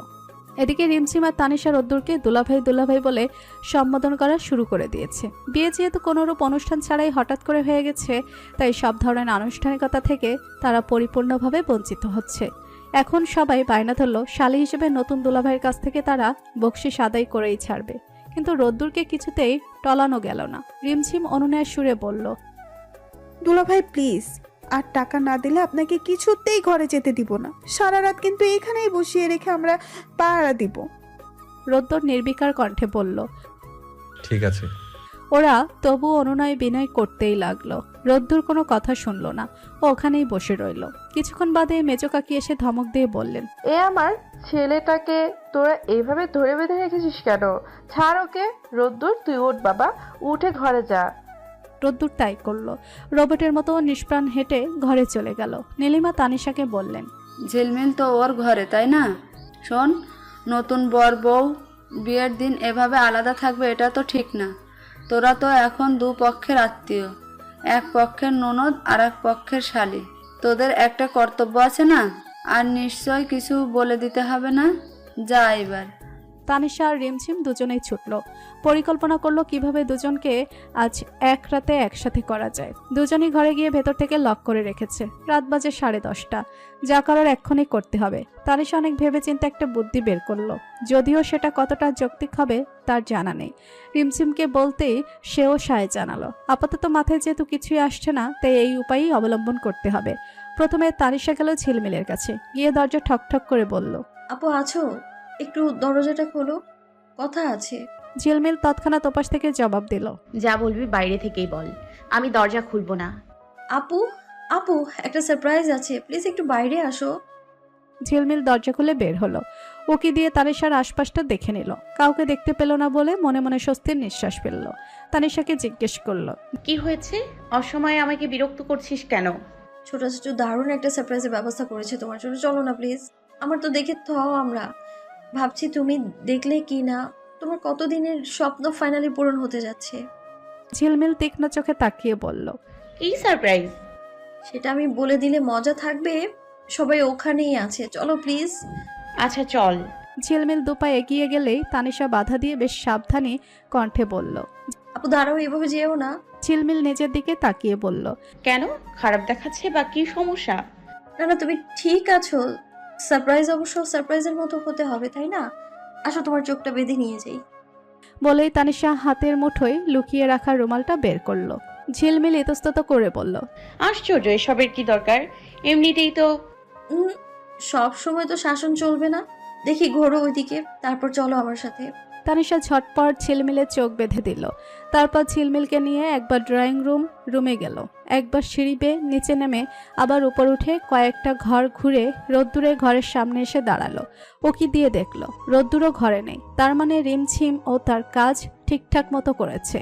এদিকে রিমঝিম আর তানিশা রোদ্দুরকে দুলাভাই দুলাভাই বলে সম্বোধন করা শুরু করে দিয়েছে। বিয়ে যেহেতু কোনোরূপ অনুষ্ঠান ছাড়াই হঠাৎ করে হয়ে গেছে, তাই সব ধরনের আনুষ্ঠানিকতা থেকে তারা পরিপূর্ণভাবে বঞ্চিত হচ্ছে। এখন সবাই বায়না ধরল শালী হিসেবে নতুন দুলাভাইয়ের কাছ থেকে তারা বকশিশ আদায় করেই ছাড়বে। কিন্তু রোদ্দুরকে কিছুতেই টলানো গেল না। রিমঝিম অনুনয়ের সুরে বলল, দুলাভাই প্লিজ, আর টাকা না দিলে আপনাকে কিছুতেই ঘরে যেতে দিব না। সারা রাত কিন্তু এখানেই বসিয়ে রেখে আমরা পাহারা দিব। রোদ্দুর নির্বিকার কণ্ঠে বলল, ঠিক আছে। ওরা তবু অনুনয় বিনয় করতেই লাগলো। রোদ্দুর কোনো কথা শুনল না, ও ওখানেই বসে রইল। কিছুক্ষণ বাদে মেজো কাকি এসে ধমক দিয়ে বললেন, এ আমার ছেলেটাকে তোরা এইভাবে ধরে বেঁধে রেখেছিস কেন? ছাড় ওকে। রোদ্দুর, তুই ওঠ বাবা, উঠে ঘরে যা। রোদ্দুর তাই করলো। রোবটের মতো নিষ্প্রাণ হেঁটে ঘরে চলে গেল। নীলিমা তানিশাকে বললেন, ঝিলমিল তো ওর ঘরে, তাই না? শোন, নতুন বর বউ বিয়ের দিন এভাবে আলাদা থাকবে এটা তো ঠিক না। তোরা তো এখন 2 পক্ষের আত্মীয়, এক পক্ষের ননদ আর এক পক্ষের শালী। তোদের একটা কর্তব্য আছে না? আর নিশ্চয় কিছু বলে দিতে হবে না। যা এবার। তানিশা আর রিমঝিম দুজনেই ছুটল। পরিকল্পনা করলো কিভাবে দুজনকে আজ এক রাতে একসাথে করা যায়। দুজনই ঘরে গিয়ে ভেতর থেকে লক করে রেখেছে। রাত বাজে 10:30। যা করার এক্ষুনি করতে হবে। তানিশা অনেক ভেবেচিন্তে একটা বুদ্ধি বের করলো, যদিও সেটা কতটা যৌক্তিক হবে তার জানা নেই। রিমঝিমকে বলতেই সেও সায় জানালো। আপাতত মাথায় যেহেতু কিছুই আসছে না, তাই এই উপায়ই অবলম্বন করতে হবে। প্রথমে তানিশা গেল ঝিলমিলের কাছে, গিয়ে দরজা ঠকঠক করে বলল, আপু আছো? একটু দরজাটা খোলো, কথা আছে। ঝিলমিল তৎক্ষণাৎ ওপাশ থেকে জবাব দিল, যা বলবি বাইরে থেকেই বল, আমি দরজা খুলবো না। আপু আপু একটা সারপ্রাইজ আছে, প্লিজ একটু বাইরে আসো। ঝিলমিল দরজা খুলে বের হলো। উকি দিয়ে তানিশার আশপাশটা দেখে নিল। কাউকে দেখতে পেল না বলে মনে মনে স্বস্তির নিঃশ্বাস ফেলল। তানিশাকে জিজ্ঞেস করলো, কি হয়েছে? অসময়ে আমাকে বিরক্ত করছিস কেন? ছোট ছোট দারুণ একটা সারপ্রাইজের ব্যবস্থা করেছে তোমার জন্য, চলো না প্লিজ। আমার তো দেখে থাও, আমরা ভাবছি তুমি দেখলে কি না, তোমার কতদিনের স্বপ্ন ফাইনালি পূরণ হতে যাচ্ছে। ঝিলমিল তীক্ষ্ণ চোখে তাকিয়ে বলল, কি সারপ্রাইজ? সেটা আমি বলে দিলে মজা থাকবে, সবাই ওখানেই আছে, চলো প্লিজ। আচ্ছা চল। ঝিলমিল দুপা এগিয়ে গেলেই তানিশা বাধা দিয়ে বেশ সাবধানী কণ্ঠে বলল, আপু দাঁড়াও, এভাবে যেও না। ঝিলমিল নিজের দিকে তাকিয়ে বলল, কেন? খারাপ দেখাচ্ছে বা কি সমস্যা? না না, তুমি ঠিক আছো। সারপ্রাইজ অবশ্য সারপ্রাইজের মতো হতে হবে, তাই না? আসো তোমার চোখটা বেঁধে নিয়ে যাই। বলেই তানিশা হাতের মুঠোয় লুকিয়ে রাখা রুমালটা বের করলো। ঝিলমিল ইতস্তত করে বলল, আশ্চর্য, এসবের কি দরকার? এমনিতেই তো। সব সময় তো শাসন চলবে না, দেখি ঘোরো ওইদিকে, তারপর চলো আমার সাথে। তানিশা ঝটপট ঝিলমিলের চোখ বেঁধে দিল। তারপর ঝিলমিলকে নিয়ে একবার ড্রয়িং রুমে গেল, একবার সিঁড়ি বেয়ে নিচে নেমে আবার উপর উঠে কয়েকটা ঘর ঘুরে রোদ্দুরের ঘরের সামনে এসে দাঁড়ালো। উকি দিয়ে দেখলো রোদ্দুরও ঘরে নেই। তার মানে রিমঝিম ও তার কাজ ঠিকঠাক মতো করেছে।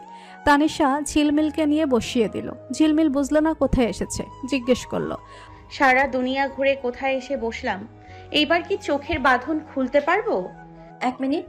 তানিশা ঝিলমিলকে নিয়ে বসিয়ে দিল। ঝিলমিল বুঝলো না কোথায় এসেছে, জিজ্ঞেস করলো, সারা দুনিয়া ঘুরে কোথায় এসে বসলাম? এইবার কি চোখের বাঁধন খুলতে পারবো? 1 মিনিট।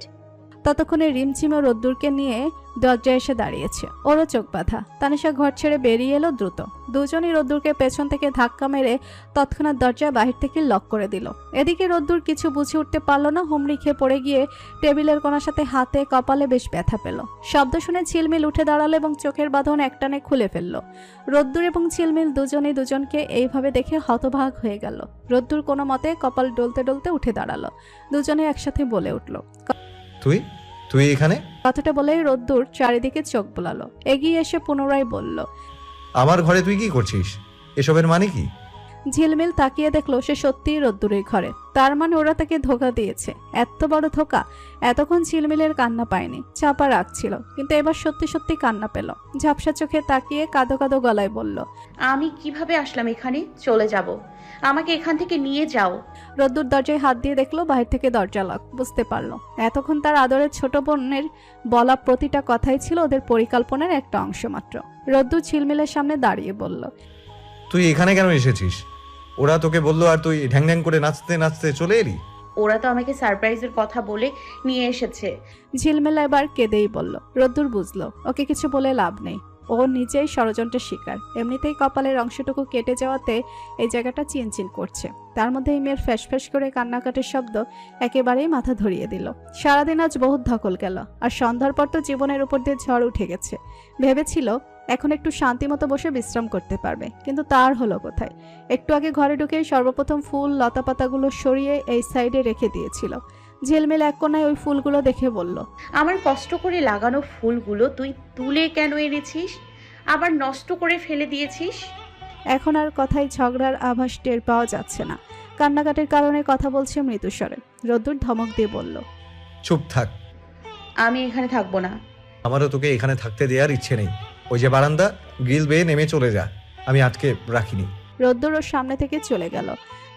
ততক্ষণে রিমঝিম ও রোদ্দুরকে নিয়ে দরজায় এসে দাঁড়িয়েছে। ওরও চোখ বাঁধা। তানিশা ঘর ছেড়ে বেরিয়ে এলো দ্রুত। দুজনই রোদ্দুরকে পেছন থেকে ধাক্কা মেরে তৎক্ষণাৎ দরজা বাহির থেকে লক করে দিল। এদিকে রোদ্দুর কিছু বুঝে উঠতে পারলো না, হুমড়ি খেয়ে পড়ে গিয়ে টেবিলের কোণার সাথে হাতে কপালে বেশ ব্যথা পেল। শব্দ শুনে ঝিলমিল উঠে দাঁড়ালো এবং চোখের বাঁধন একটানে খুলে ফেললো। রোদ্দুর এবং ঝিলমিল দুজনেই দুজনকে এইভাবে দেখে হতবাক হয়ে গেল। রোদ্দুর কোনো মতে কপাল ডলতে ডলতে উঠে দাঁড়ালো। দুজনে একসাথে বলে উঠল, তুই তুই এখানে? কথাটা বলেই রোদ্দুর চারিদিকে চোখ বোলালো। এগিয়ে এসে পুনরায় বলল, আমার ঘরে তুই কি করছিস? এসবের মানে কি? ঝিলমিল তাকিয়ে দেখলো সে সত্যিই রোদ্দুরের ঘরে। তার মানে ওরা তাকে ধোকা দিয়েছে। এত বড় ধোকা! এতক্ষণ ঝিলমিলের কান্না পায়নি, চাপা রাখছিল, কিন্তু এবার সত্যি সত্যি কান্না পেল। ঝাপসা চোখে তাকিয়ে কাঁদো কাঁদো গলায় বলল, আমি কিভাবে আসলাম এখানে? চলে যাব, আমাকে এখান থেকে নিয়ে যাও। রোদ্দুর দরজায় হাত দিয়ে দেখলো বাহির থেকে দরজা লক। বুঝতে পারলো এতক্ষণ তার আদরের ছোট বোনের বলা প্রতিটা কথাই ছিল ওদের পরিকল্পনার একটা অংশ মাত্র। রোদ্দুর ঝিলমিলের সামনে দাঁড়িয়ে বলল, তুই এখানে কেন এসেছিস? ওরা তোকে বললো আর তুই ঢ্যাং ঢ্যাং করে নাচতে নাচতে চলে এলি? ওরা তো আমাকে সারপ্রাইজের কথা বলে নিয়ে এসেছে। ঝিলমিল এবার কেঁদেই বলল। রোদ্দুর বুঝলো ওকে কিছু বলে লাভ নেই, ও নিজেই ষড়যন্ত্রের শিকার। এমনিতেই কপালের অংশটুকু কেটে যাওয়াতে এই জায়গাটা চিনচিন করছে। তার মধ্যে এই মেয়ের ফ্যাস করে কান্নাকাটির শব্দ একেবারেই মাথা ধরিয়ে দিল। সারাদিন আজ বহুত ধকল গেল, আর সন্ধ্যার পর তো জীবনের উপর দিয়ে ঝড় উঠে গেছে। ভেবেছিল এখন একটু শান্তি মতো বসে বিশ্রাম করতে পারবে, কিন্তু তার হলো কোথায়। একটু আগে ঘরে ঢুকেই সর্বপ্রথম ফুল লতাপাতাগুলো সরিয়ে এই সাইডে রেখে দিয়েছিল। ঝিলমিল এক কোনায় ওই ফুলগুলো দেখে বলল, আমার কষ্ট করে লাগানো ফুলগুলো তুই তুলে কেন এনেছিস, আবার নষ্ট করে ফেলে দিয়েছিস? এখন আর কথায় ঝগড়ার আভাস টের পাওয়া যাচ্ছে না। কান্নাকাটির কারণে কথা বলছে মৃদুস্বরে। রোদ্দুর ধমক দিয়ে বলল, চুপ থাক। আমি এখানে থাকবো না। আমারও তোকে এখানে থাকতে দেওয়ার ইচ্ছে নেই। ওই যে বারান্দা, গ্রিল বেয়ে নেমে চলে যা, আমি আটকে রাখিনি। রোদ্দুর ওর সামনে থেকে চলে গেল।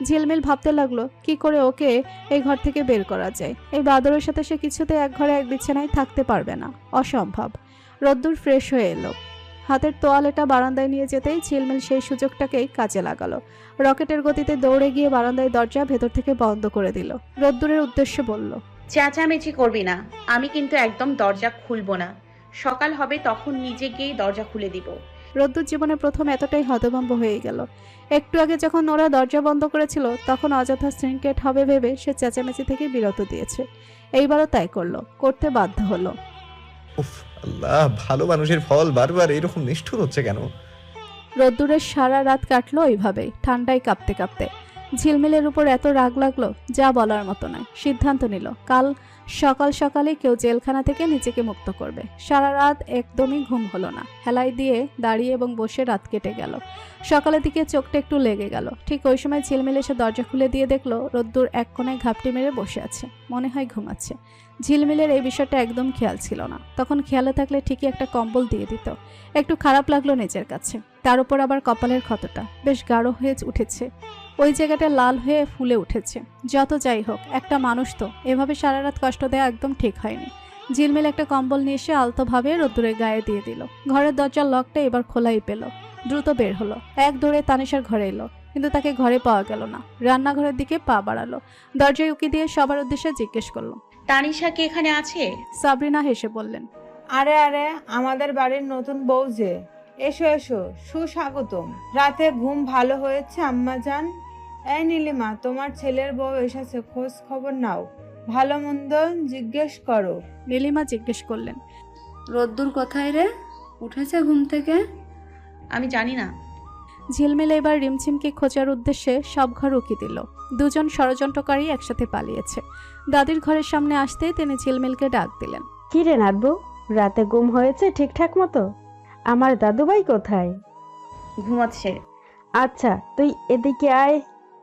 ঝিলমিল ভাবতে লাগলো কি করে ওকে এই ঘর থেকে বের করা যায়। এই বাদরের সাথে সে কিছুতে এক ঘরে এক বিছানায় থাকতে পারবে না, অসম্ভব। রোদ্দুর ফ্রেশ হয়ে এলো। হাতের তোয়ালেটা বারান্দায় নিয়ে যেতেই ঝিলমিল সেই সুযোগটাকেই কাজে লাগালো। রকেটের গতিতে দৌড়ে গিয়ে বারান্দায় দরজা ভেতর থেকে বন্ধ করে দিল। রোদ্দুরের উদ্দেশ্যে বলল, চেঁচামেচি করবি না, আমি কিন্তু একদম দরজা খুলবো না। সকাল হবে তখন নিজে গিয়েই দরজা খুলে দিব। রোদ্দুর জীবনে প্রথম এতটাই হতভম্ব হয়ে গেল। একটু আগে যখন ওরা দরজা বন্ধ করেছিল তখন অযথা সিনক্রেট হবে ভেবে সে চেঁচামেচি থেকে বিরত দিয়েছে। এইবারও তাই করলো, করতে বাধ্য হলো। উফ আল্লাহ, ভালো মানুষের ফল বারবার এরকম নিষ্ঠুর হচ্ছে কেন? রোদ্দুরের সারা রাত কাটলো এইভাবেই, ঠান্ডায় কাঁপতে কাঁপতে। ঝিলমিলের উপর এত রাগ লাগলো যা বলার মতো নয়। সিদ্ধান্ত নিল কাল সকাল সকালে কেউ জেলখানা থেকে নিজেকে মুক্ত করবে। সারা রাত একদমই ঘুম হলো না। হেলাই দিয়ে দাঁড়িয়ে এবং বসে রাত কেটে গেল। সকালের দিকে চোখটা একটু লেগে গেল। ঠিক ওই সময় ঝিলমিল এসে দরজা খুলে দিয়ে দেখলো রোদ্দুর এক কোণায় ঘাপটি মেরে বসে আছে, মনে হয় ঘুমাচ্ছে। ঝিলমিলের এই বিষয়টা একদম খেয়াল ছিল না। তখন খেয়ালে থাকলে ঠিকই একটা কম্বল দিয়ে দিত। একটু খারাপ লাগলো নিজের কাছে। তার উপর আবার কপালের ক্ষতটা বেশ গাঢ় হয়ে উঠেছে, ওই জায়গাটা লাল হয়ে ফুলে উঠেছে। যত যাই হোক, একটা মানুষ তো এভাবে সারা রাত কষ্ট দেওয়া একদম ঠিক হয়নি। ঝিলমিল একটা কম্বল নিয়ে এসে আলতোভাবে রোদ্দুরের গায়ে দিয়ে দিল। ঘরের দরজার লকটা এবার খোলাই পেল। দ্রুত বের হলো। এক দৌড়ে তানিশার ঘরে এলো, কিন্তু তাকে ঘরে পাওয়া গেল না। রান্নাঘরের দিকে পা বাড়ালো। দরজায় উকি দিয়ে সবার উদ্দেশ্যে জিজ্ঞেস করলো, তানিশা কি এখানে আছে? সাবরিনা হেসে বললেন, আরে আরে, আমাদের বাড়ির নতুন বউ যে। এসো এসো, সুস্বাগতম। রাতে ঘুম ভালো হয়েছে আম্মা জান? এই নীলিমা, তোমার ছেলের বউ এসেছে, খোঁজ খবর নাও, ভালো মন্দ জিজ্ঞেস করো। নীলিমা জিজ্ঞেস করলেন, রোদ্দুর কোথায় রে? উঠেছে ঘুম থেকে? আমি জানি না। ঝিলমিল এবার রিমঝিমকে খোঁজার উদ্দেশ্যে সব ঘর উকি দিল। দুজন ষড়যন্ত্রকারী একসাথে পালিয়েছে। দাদির ঘরের সামনে আসতেই তিনি ঝিলমিলকে ডাক দিলেন, কি রে নাতবু, রাতে ঘুম হয়েছে ঠিকঠাক মতো? আমার দাদুভাই কোথায়? ঘুমাচ্ছে। আচ্ছা, তুই এদিকে আয়,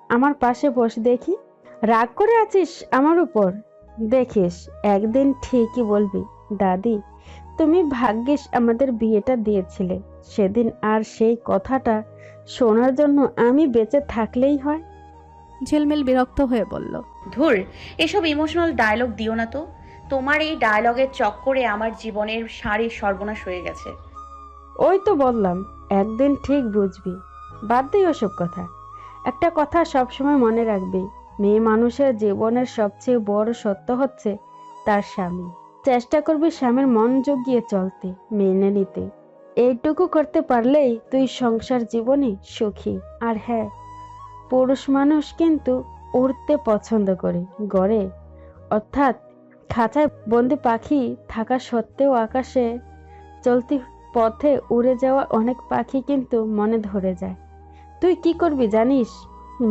আমার পাশে বস দেখি। রাগ করে আছিস আমার উপর? দেখিস একদিন ঠিকই বলবি, দাদি তুমি ভাগ্যিস আমাদের বিয়েটা দিয়েছিলে সেদিন, আর সেই কথাটা শোনার জন্য আমি বেঁচে থাকলেই হয়। ঝিলমিল বিরক্ত হয়ে বলল, ধুর, এসব ইমোশনাল ডায়লগ দিও না তো। তোমার এই ডায়লগের চক্করে আমার জীবনের সারি সর্বনাশ হয়ে গেছে। ওই তো বললাম একদিন ঠিক বুঝবি। বাদ দিই ওসব কথা। একটা কথা সবসময় মনে রাখবি, মেয়ে মানুষের জীবনের সবচেয়ে বড় সত্য হচ্ছে তার স্বামী। চেষ্টা করবি স্বামীর মন জুগিয়ে চলতে, মেনে নিতে। এইটুকু করতে পারলেই তুই সংসার জীবনে সুখী। আর হ্যাঁ, পুরুষ মানুষ কিন্তু উড়তে পছন্দ করে। গড়ে অর্থাৎ খাঁচায় বন্দি পাখি থাকা সত্ত্বেও আকাশে চলতি পথে উড়ে যাওয়া অনেক পাখি কিন্তু মনে ধরে যায়। তুই কি করবি জানিস?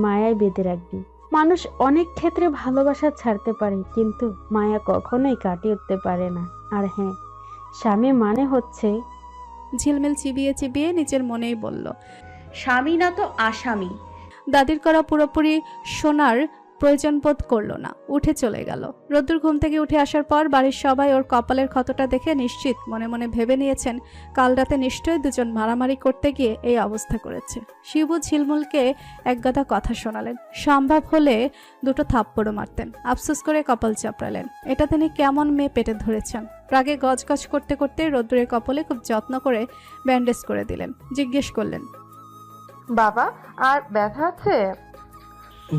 মায়ায় বেঁধে রাখবি। মানুষ অনেক ক্ষেত্রে ভালোবাসা ছাড়তে পারে, কিন্তু মায়া কখনোই কাটিয়ে উঠতে পারে না। আর হ্যাঁ, স্বামী মানে হচ্ছে। ঝিলমিল চিবিয়ে চিবিয়ে নিজের মনেই বলল, স্বামী না তো আসামি। দাদির করা পুরোপুরি শোনার প্রয়োজন বোধ করলো না, উঠে চলে গেল। রোদ্দুর ঘুম থেকে উঠে আসার পর বাড়ির সবাই ওর কপালের ক্ষতটা দেখে নিশ্চিত মনে মনে ভেবে নিয়েছেন কাল রাতে নিশ্চয়ই দুজন মারামারি করতে গিয়ে এই অবস্থা করেছে। শিবু ঝিলমুলকে একগাদা কথা শোনালেন, সম্ভব হলে দুটো থাপ্পড়ও মারতেন। আফসোস করে কপাল চাপড়ালেন। এটা তিনি কেমন মেয়ে পেটে ধরেছেন। রাগে গজগজ করতে করতে রোদ্দুরের কপালে খুব যত্ন করে ব্যান্ডেজ করে দিলেন। জিজ্ঞেস করলেন, বাবা, আর ব্যথা আছে?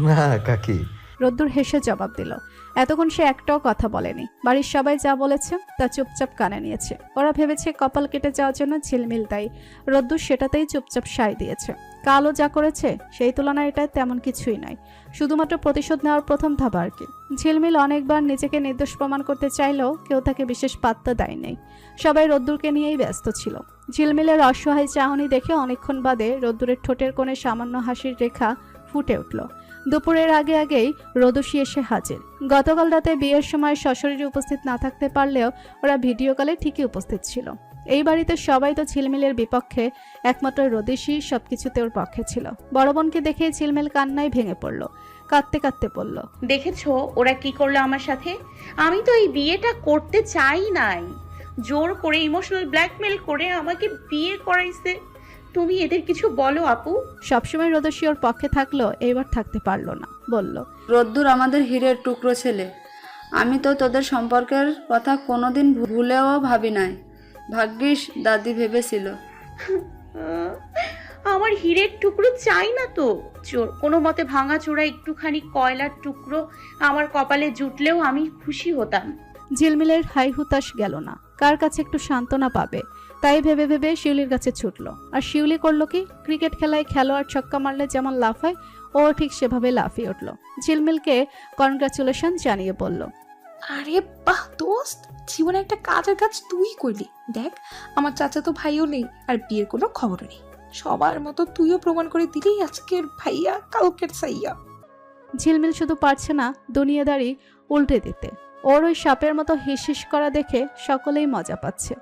না কাকি। রোদ্দুর হেসে জবাব দিল। এতক্ষণ সে একটাও কথা বলেনি। বাড়ির সবাই যা বলেছে তা চুপচাপ কানে নিয়েছে। ওরা ভেবেছে কপাল কেটে যাওয়ার জন্য ঝিলমিল দায়ী। রোদ্দুর সেটাতেই চুপচাপ সায় দিয়েছে। কালও যা করেছে সেই তুলনায় এটা তেমন কিছুই নয়, শুধুমাত্র প্রতিশোধ নেওয়ার প্রথম ধাপ আর কি। ঝিলমিল অনেকবার নিজেকে নির্দোষ প্রমাণ করতে চাইলেও কেউ তাকে বিশেষ পাত্তা দেয় নাই। সবাই রোদ্দুরকে নিয়েই ব্যস্ত ছিল। ঝিলমিলের অসহায় চাহনি দেখে অনেকক্ষণ বাদে রোদ্দুরের ঠোঁটের কোণে সামান্য হাসির রেখা ফুটে উঠল। দুপুরের আগে আগেই রোদসী এসে হাজির। গতকাল রাতে বিয়ের সময় সশরীরে উপস্থিত না থাকতে পারলেও ওরা ভিডিও কলে ঠিকই উপস্থিত ছিল। এই বাড়িতে সবাই তো ঝিলমিলের বিপক্ষে, একমাত্র রোদেশী সবকিছুতে ওর পক্ষে ছিল। বড় বোনকে দেখে ঝিলমিল কান্নায় ভেঙে পড়ল, কাঁদতে কাঁদতে বলল, দেখেছো ওরা কি করলো আমার সাথে? আমি তো এই বিয়েটা করতে চাই নাই, জোর করে ইমোশনাল ব্ল্যাকমেল করে আমাকে বিয়ে করাইছে। তুমি এদের কিছু বলো আপু। সবসময় রোদসী ওর পক্ষে থাকলো, এবার থাকতে পারলো না, বলল, রোদ্দুর আমাদের হীরের টুকরো ছেলে। আমি তো তোদের সম্পর্কের কথা কোনোদিন ভুলেও ভাবি নাই। ভাগ্যিস দাদি ভেবেছিল। আমার হীরের টুকরো চাই না তো, চোর কোনো মতে ভাঙা চোরা একটুখানি কয়লার টুকরো আমার কপালে জুটলেও আমি খুশি হতাম। ঝিলমিলের হাই হুতাশ গেল না। কার কাছে একটু সান্ত্বনা পাবে? তাই ভেবে ভেবে শিউলির কাছে ছুটলো। আর শিউলি করলো কি, ক্রিকেট খেলায় খেলোয়াড় ছক্কা মারলে যেমন লাফায় ও ঠিক সেভাবে লাফিয়ে উঠলো। ঝিলমিলকে কনগ্রাচুলেশন জানিয়ে বলল, আরে বাহ দোস্ত, জীবনে একটা কাজের কাজ তুই করলি। দেখ, আমার চাচা তো ভাইও নেই আর বিয়ের কোনো খবরও নেই। সবার মতো তুইও প্রমাণ করে দিলি আজকের ভাইয়া কালকের সাইয়া। ঝিলমিল শুধু পারছে না দুনিয়াদারি উল্টে দিতে, ওর ওই সাপের মতো হিস করা দেখে সকলেই মজা পাচ্ছে।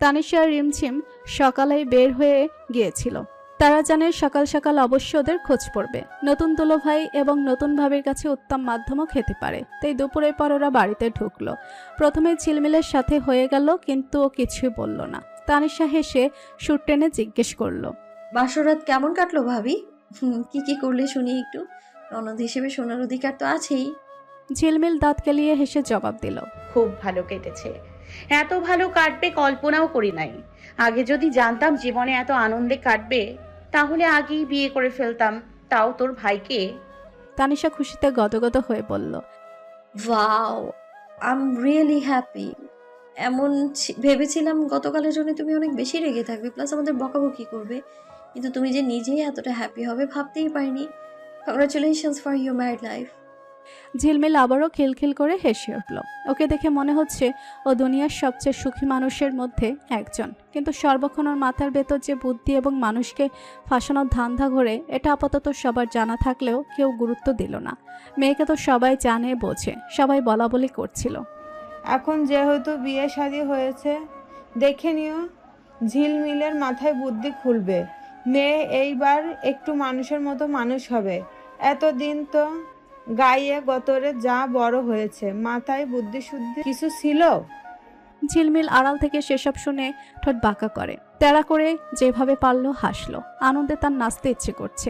তানিশা আর রিমঝিম সকালেই বের হয়ে গিয়েছিল। তারা জানে সকাল সকাল অবশ্য ওদের খোঁজ পড়বে। নতুন দুলোভাই এবং নতুন ভাবির কাছে উত্তম মাধ্যমও খেতে পারে, তাই দুপুরের পর ওরা বাড়িতে ঢুকলো। প্রথমে ঝিলমিলের সাথে হয়ে গেল, কিন্তু ও কিছুই বলল না। তানিশা হেসে সুর টেনে জিজ্ঞেস করলো, বাসরাত কেমন কাটলো ভাবি? কি কি করলে শুনি একটু। ননদ হিসেবে শোনার অধিকার তো আছেই। ঝিলমিল দাঁত কেলিয়ে হেসে জবাব দিল, খুব ভালো কেটেছে। এত ভালো কাটবে কল্পনাও করি নাই। আগে যদি জানতাম জীবনে এত আনন্দে কাটবে তাহলে আগেই বিয়ে করে ফেলতাম, তাও তোর ভাইকে। তানিশা খুশিতে গদগদ হয়ে বলল, wow, I am really happy. এমন ভেবেছিলাম গতকালের জন্য তুমি অনেক বেশি রেগে থাকবে, প্লাস আমাদের বকাবকি করবে, কিন্তু তুমি যে নিজেই এতটা হ্যাপি হবে ভাবতেই পারিনি। Congratulations for your married life. ঝিলমিল আবারও খিলখিল করে হেসে উঠল। ওকে দেখে মনে হচ্ছে ও দুনিয়ার সবচেয়ে সুখী মানুষের মধ্যে একজন, কিন্তু সর্বক্ষণ ওর মাথার ভেতর যে বুদ্ধি এবং মানুষকে ফাঁসানোর ধান্দা ঘোরে, এটা আপাতত সবার জানা থাকলেও কেউ গুরুত্ব দিল না। মেয়েকে তো সবাই জানে বোঝে, সবাই বলা বলি করছিল। এখন যেহেতু বিয়ে শাদী হয়েছে, দেখে নিও ঝিলমিলের মাথায় বুদ্ধি খুলবে। মেয়ে এইবার একটু মানুষের মতো মানুষ হবে। এতদিন তো গায়ে গতরে যা বড় হয়েছে, মাথায় বুদ্ধি শুদ্ধি কিছু ছিল? ঝিলমিল আড়াল থেকে সেসব শুনে ঠোঁট বাঁকা করে, তেড়া করে যেভাবে পারলো হাসলো। আনন্দে তার নাচতে ইচ্ছে করছে।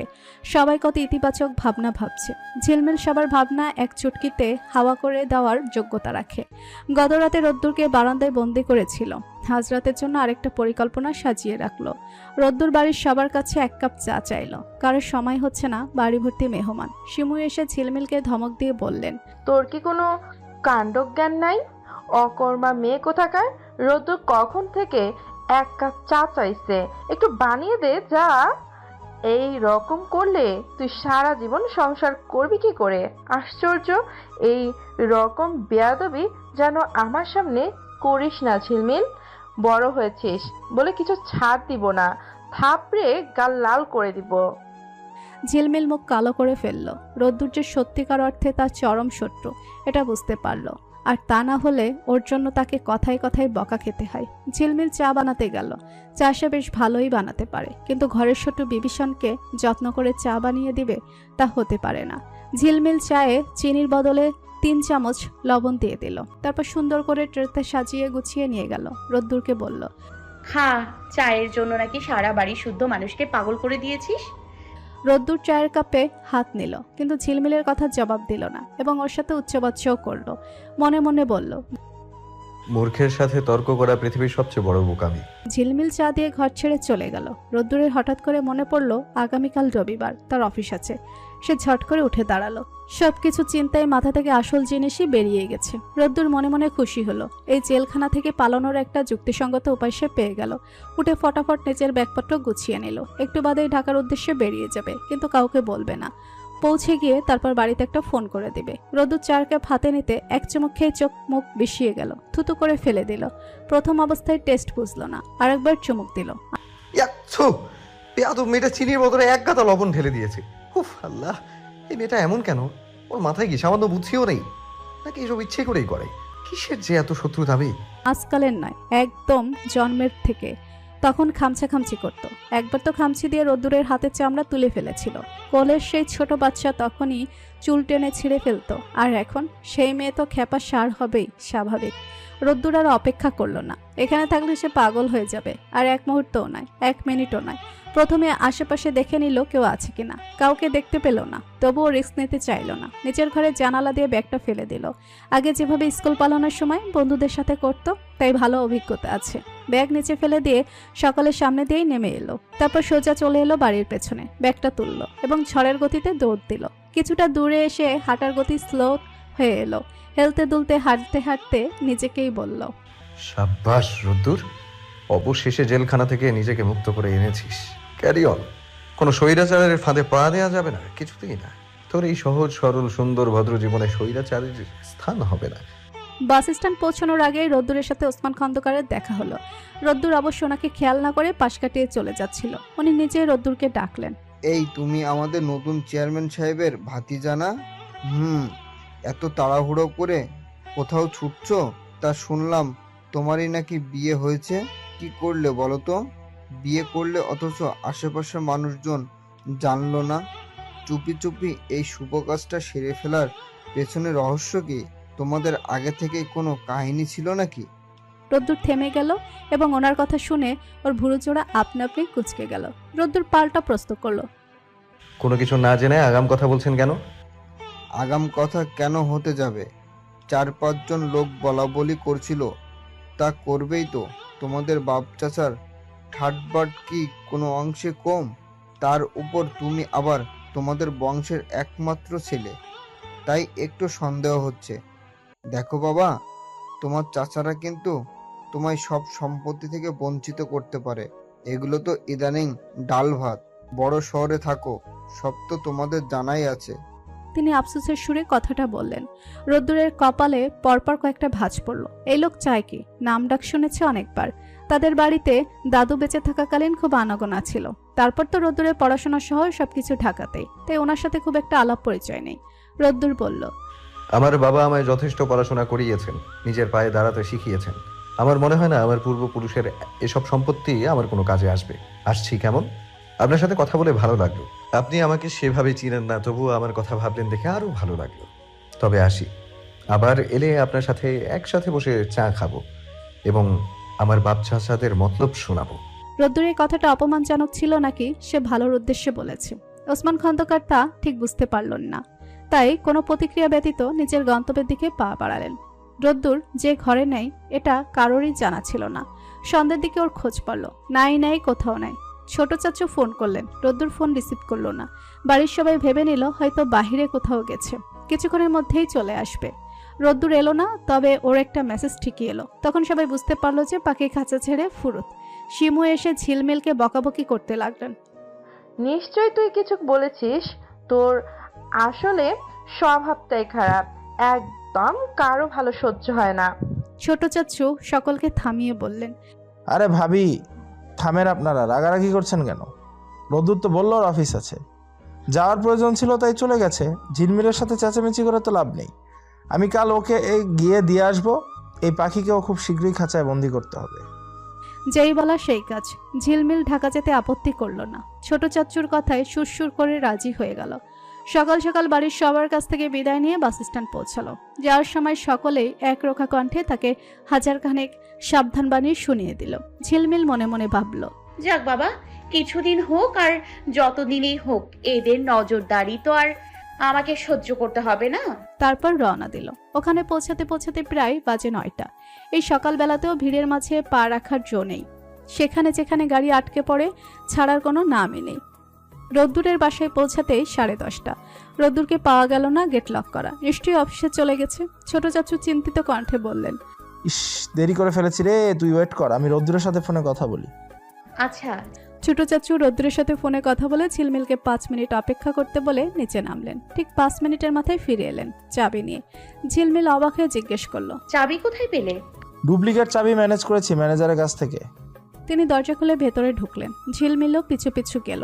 সবাই কত ইতিবাচক ভাবনা ভাবছে। ঝিলমিল সবার ভাবনা এক চুটকিতে হাওয়া করে দেওয়ার যোগ্যতা রাখে। গতরাতে রোদ্দুরকে বারান্দায় বন্দি করেছিল, আজ রাতের জন্য আরেকটা পরিকল্পনা সাজিয়ে রাখলো। রোদ্দুর বাড়ির সবার কাছে এক কাপ চা চাইলো। কারোর সময় হচ্ছে না, বাড়ি ভর্তি মেহমান। শিমু এসে ঝিলমিলকে ধমক দিয়ে বললেন, তোর কি কোনো কাণ্ডজ্ঞান নাই? অকর্মা মেয়ে কোথাকার। রোদ্দুর কখন থেকে এক কাপ চা চাইছে, একটু বানিয়ে দে যা। এই রকম করলে তুই সারা জীবন সংসার করবি কি করে? আশ্চর্য, এই রকম বেয়াদবি যেন আমার সামনে করিস না ঝিলমিল। বড় হয়েছিস বলে কিছু ছাড় দিব না, থাপড়ে গাল লাল করে দিব। ঝিলমিল মুখ কালো করে ফেলল। রোদ্দুর যে সত্যিকার অর্থে তার চরম শত্রু এটা বুঝতে পারল, আর তা না হলে ওর জন্য তাকে কথায় কথায় বকা খেতে হয়। ঝিলমিল চা বানাতে গেল। চা সে বেশ ভালোই বানাতে পারে, কিন্তু ঘরের ছোট বিভীষণকে যত্ন করে চা বানিয়ে দিবে তা হতে পারে না। ঝিলমিল চায়ে চিনির বদলে 3 চামচ লবণ দিয়ে দিল, তারপর সুন্দর করে ট্রেতে সাজিয়ে গুছিয়ে নিয়ে গেল। রোদ্দুরকে বলল, খা, চায়ের জন্য নাকি সারা বাড়ি শুদ্ধ মানুষকে পাগল করে দিয়েছিস। রোদ্দুর চায়ের কাপে হাত নিল, কিন্তু ঝিলমিলের কথা জবাব দিল না এবং ওর সাথে উচ্চবাচ্যও করলো। মনে মনে বলল, মূর্খের সাথে তর্ক করা পৃথিবীর সবচেয়ে বড় বোকামি। ঝিলমিল চা দিয়ে ঘর ছেড়ে চলে গেল। রোদ্দুরের হঠাৎ করে মনে পড়ল আগামীকাল রবিবার, তার অফিস আছে। সে ঝট করে উঠে দাঁড়ালো। সবকিছু চিন্তায় মাথা থেকে আসল জিনিসই বেরিয়ে গেছে। রোদ্দুর মনে মনে খুশি হলো। এই জেলখানা থেকে পালানোর একটা যুক্তিসঙ্গত উপায় সে পেয়ে গেল। উঠে ফটাফট নিজের ব্যাগপত্র গুছিয়ে নিল। একটু বাদেই ঢাকার উদ্দেশ্যে বেরিয়ে যাবে, কিন্তু কাউকে বলবে না। পৌঁছে গিয়ে তারপর বাড়িতে একটা ফোন করে দিবে। রোদ্দুর 4 কাপ হাতে নিতে এক চুমুক খেয়ে চোখ মুখ বিষিয়ে গেল, থুতু করে ফেলে দিল। প্রথম অবস্থায় টেস্ট বুঝলো না, আরেকবার চুমুক দিল। মেয়েটা চিনির বদলে 1 গাদা লবণ ঢেলে দিয়েছে। উফ আল্লাহ, এই মেয়েটা এমন কেন? ওর মাথায় কি সামান্য বুদ্ধিও নেই, নাকি এসব ইচ্ছে করেই করে? কিসের যে এত শত্রু দাবি? আজকালের নয়, একদম জন্মের থেকে। তখন খামছি করত। একবার তো খামছি দিয়ে রোদ্দুরের হাতের চামড়া তুলে ফেলেছিল। কোলের সেই ছোট বাচ্চা তখনই চুল টেনে ছিঁড়ে ফেলতো, আর এখন সেই মেয়ে তো খেপা সার হবেই, স্বাভাবিক। রোদ্দুর আর অপেক্ষা করলো না। এখানে থাকলে সে পাগল হয়ে যাবে, আর 1 মুহূর্তও নয়, 1 মিনিটও নয়। প্রথমে আশেপাশে দেখে নিল কেউ আছে কিনা। কাউকে দেখতে পেল না, তবুও রিস্ক নিতে চাইল না। নিজের ঘরে জানালা দিয়ে ব্যাগটা ফেলে দিল। আগে যেভাবে স্কুল পালানোর সময় বন্ধুদের সাথে করত, তাই ভালো অভিজ্ঞতা আছে। ব্যাগ নিচে ফেলে দিয়ে সকালের সামনে দিয়েই নেমে এলো। তারপর সোজা চলে এলো বাড়ির পেছনে, ব্যাগটা তুললো এবং ঝড়ের গতিতে দৌড় দিল। কিছুটা দূরে এসে হাঁটার গতি স্লো হয়ে এলো। হেলতে দুলতে হাঁটতে হাঁটতে নিজেকেই বলল, সাব্বাস রোদ্দুর, অবশেষে জেলখানা থেকে নিজেকে মুক্ত করে এনেছিস। Carry on. কোনো স্বৈরাচারের ফাঁদে পা দেওয়া যাবে না, কিছুতেই না। তোর এই সহজ সরল সুন্দর ভদ্র জীবনে স্বৈরাচারের স্থান হবে না। বাস স্ট্যান্ড পৌঁছানোর আগে রোদ্দুরের সাথে ওসমান খন্দকারের দেখা হলো। রোদ্দুর অবশ্য ওনাকে খেয়াল না করে পাশ কাটিয়ে চলে যাচ্ছিল। উনি নিজে রোদ্দুরকে ডাকলেন। এই তুমি আমাদের নতুন চেয়ারম্যান সাহেবের ভাতিজা না? এত তাড়াহুড়ো করে কোথাও ছুটছো? তা শুনলাম তোমারই নাকি বিয়ে হয়েছে। কি করলে বলো তো? বিয়ে করলে অথচ আশেপাশের মানুষজন জানলো না। চুপি চুপি এই শুভ কাজটা সেরে ফেলার পেছনে রহস্য কি? তোমাদের আগে থেকে কোনো কাহিনী ছিল নাকি? রোদ্দুর থেমে গেল এবং ওনার কথা শুনে ওর ভুরু জোড়া আপনা আপনি কুঁচকে গেল। রোদ্দুর পাল্টা প্রশ্ন করলো। কোনো কিছু না জেনে আগাম কথা বলছেন কেন? আগাম কথা কেন হতে যাবে? 4-5 জন লোক বলা বলি করছিল, তা করবেই তো। তোমাদের বাপ চাচার ঠাটবাট কি কোনো অংশে কম? তার উপর তুমি আবার তোমাদের বংশের একমাত্র ছেলে, তাই একটু সন্দেহ হচ্ছে। দেখো বাবা, তোমার চাচারা কিন্তু তোমায় সব সম্পত্তি থেকে বঞ্চিত করতে পারে। এগুলো তো ইদানিং ডাল ভাত। বড় শহরে থাকো, সব তো তোমাদের জানাই আছে। তিনি আফসোসের সুরে কথাটা বললেন। রোদ্দুরের কপালে পরপর কয়েকটা ভাঁজ পড়ল। এই লোক চায় কি? নাম ডাক শুনেছে অনেকবার। তাদের বাড়িতে দাদু বেঁচে থাকাকালীন খুব আনাগোনা ছিল। তারপর তো রোদ্দুরের পড়াশোনা সহ সবকিছু ঢাকাতেই, তাই ওনার সাথে খুব একটা আলাপ পরিচয় নেই। রোদ্দুর বলল, আমার বাবা আমায় যথেষ্ট পড়াশোনা করিয়েছেন, নিজের পায়ে দাঁড়াতে শিখিয়েছেন। আমার মনে হয় না আমার পূর্বপুরুষের এসব সম্পত্তি আমার কোনো কাজে আসবে। আসছি কেমন? আপনার সাথে কথা বলে ভালো লাগলো। আপনি আমাকে সেভাবে চিনেন না, তবুও আমার কথা ভাবলেন দেখে আরো ভালো লাগলো। তবে আসি, আবার এলে আপনার সাথে একসাথে বসে চা খাবো এবং আমার বাপ চাচাদের মতলব শোনাবো। রোদ্দুরের কথাটা অপমানজনক ছিল নাকি সে ভালোর উদ্দেশ্যে বলেছে, ওসমান খন্দকার তা ঠিক বুঝতে পারলেন না। তাই কোনো প্রতিক্রিয়া ব্যতীত নিজের গন্তব্যের দিকে পা বাড়ালেন। রোদ্দুর যে ঘরে নেই এটা কারোরই জানা ছিল না। সন্ধ্যের দিকে ওর খোঁজ পড়ল, নাই কোথাও নাই। ছোট চাচু ফোন করলেন, রোদ্দুর ফোন রিসিভ করলো না। বাড়ির সবাই ভেবে নিল হয়তো বাহিরে কোথাও গেছে, কিছুক্ষণের মধ্যেই চলে আসবে। রোদ্দুর এলো না, তবে ওর একটা মেসেজ ঠিকই এলো। তখন সবাই বুঝতে পারলো যে পাখি খাঁচা ছেড়ে ফুরুত। শিমু এসে ঝিলমিলকে বকাবকি করতে লাগলেন। নিশ্চয় তুই কিছু বলেছিস। তোর আসলে স্বভাবটাই খারাপ, একদম কারো ভালো সহ্য হয় না। ছোট চাচু সকলকে থামিয়ে বললেন, আরে ভাবি, থামেন আপনারা, রাগারাগি করছেন কেন? রোদ্দুর তো বললো ওর অফিস আছে, যাওয়ার প্রয়োজন ছিল তাই চলে গেছে। ঝিলমিলের সাথে চেঁচামেচি করে তো লাভ নেই। আমি কাল ওকে গিয়ে দিয়ে আসবো। এই পাখিকেও খুব শীঘ্রই খাঁচায় বন্দি করতে হবে। যেই বলা সেই কাজ। ঝিলমিল ঢাকা যেতে আপত্তি করল না। ছোট চাচুর কথায় সুরসুর করে রাজি হয়ে গেল। সকাল সকাল বাড়ির সবার কাছ থেকে বিদায় নিয়ে বাস স্ট্যান্ড পৌঁছালো। যাওয়ার সময় সকলেই একরোখা কণ্ঠে তাকে হাজারখানেক সাবধান বাণী শুনিয়ে দিল। ঝিলমিল মনে মনে ভাবল, যাক বাবা, কিছুদিন হোক আর যতদিনই হোক, এদের নজরদারি তো আর আমাকে সহ্য করতে হবে না। তারপর রওনা দিল। ওখানে পৌঁছাতে পৌঁছাতে প্রায় বাজে 9টা। এই সকালবেলাতেও ভিড়ের মাঝে পা রাখার জো নেই। সেখানে যেখানে গাড়ি আটকে পড়ে ছাড়ার কোনো নামই নেই। রোদ্দুরের বাসায় পৌঁছাতে 10:30। রোদ্দুরকে পাওয়া গেল না, গেট লক করা। নিশ্চয়ই অফিসে চলে গেছে। ছোট চাচু চিন্তিত কণ্ঠে বললেন, ইস, দেরি করে ফেলেছি রে। তুই ওয়েট কর, আমি রোদ্দুরের সাথে ফোনে কথা বলি। আচ্ছা। ছোট চাচু রোদ্দুরের সাথে ফোনে কথা বলে ঝিলমিলকে 5 মিনিট অপেক্ষা করতে বলে নিচে নামলেন। ঠিক 5 মিনিটের মাথায় ফিরে এলেন চাবি নিয়ে। ঝিলমিল অবাক হয়ে জিজ্ঞেস করলো, চাবি কোথায় পেলে? ডুপ্লিকেট চাবি ম্যানেজ করেছি ম্যানেজারের কাছ থেকে। তিনি দরজা খুলে ভেতরে ঢুকলেন। ঝিলমিলও পিছু পিছু গেল।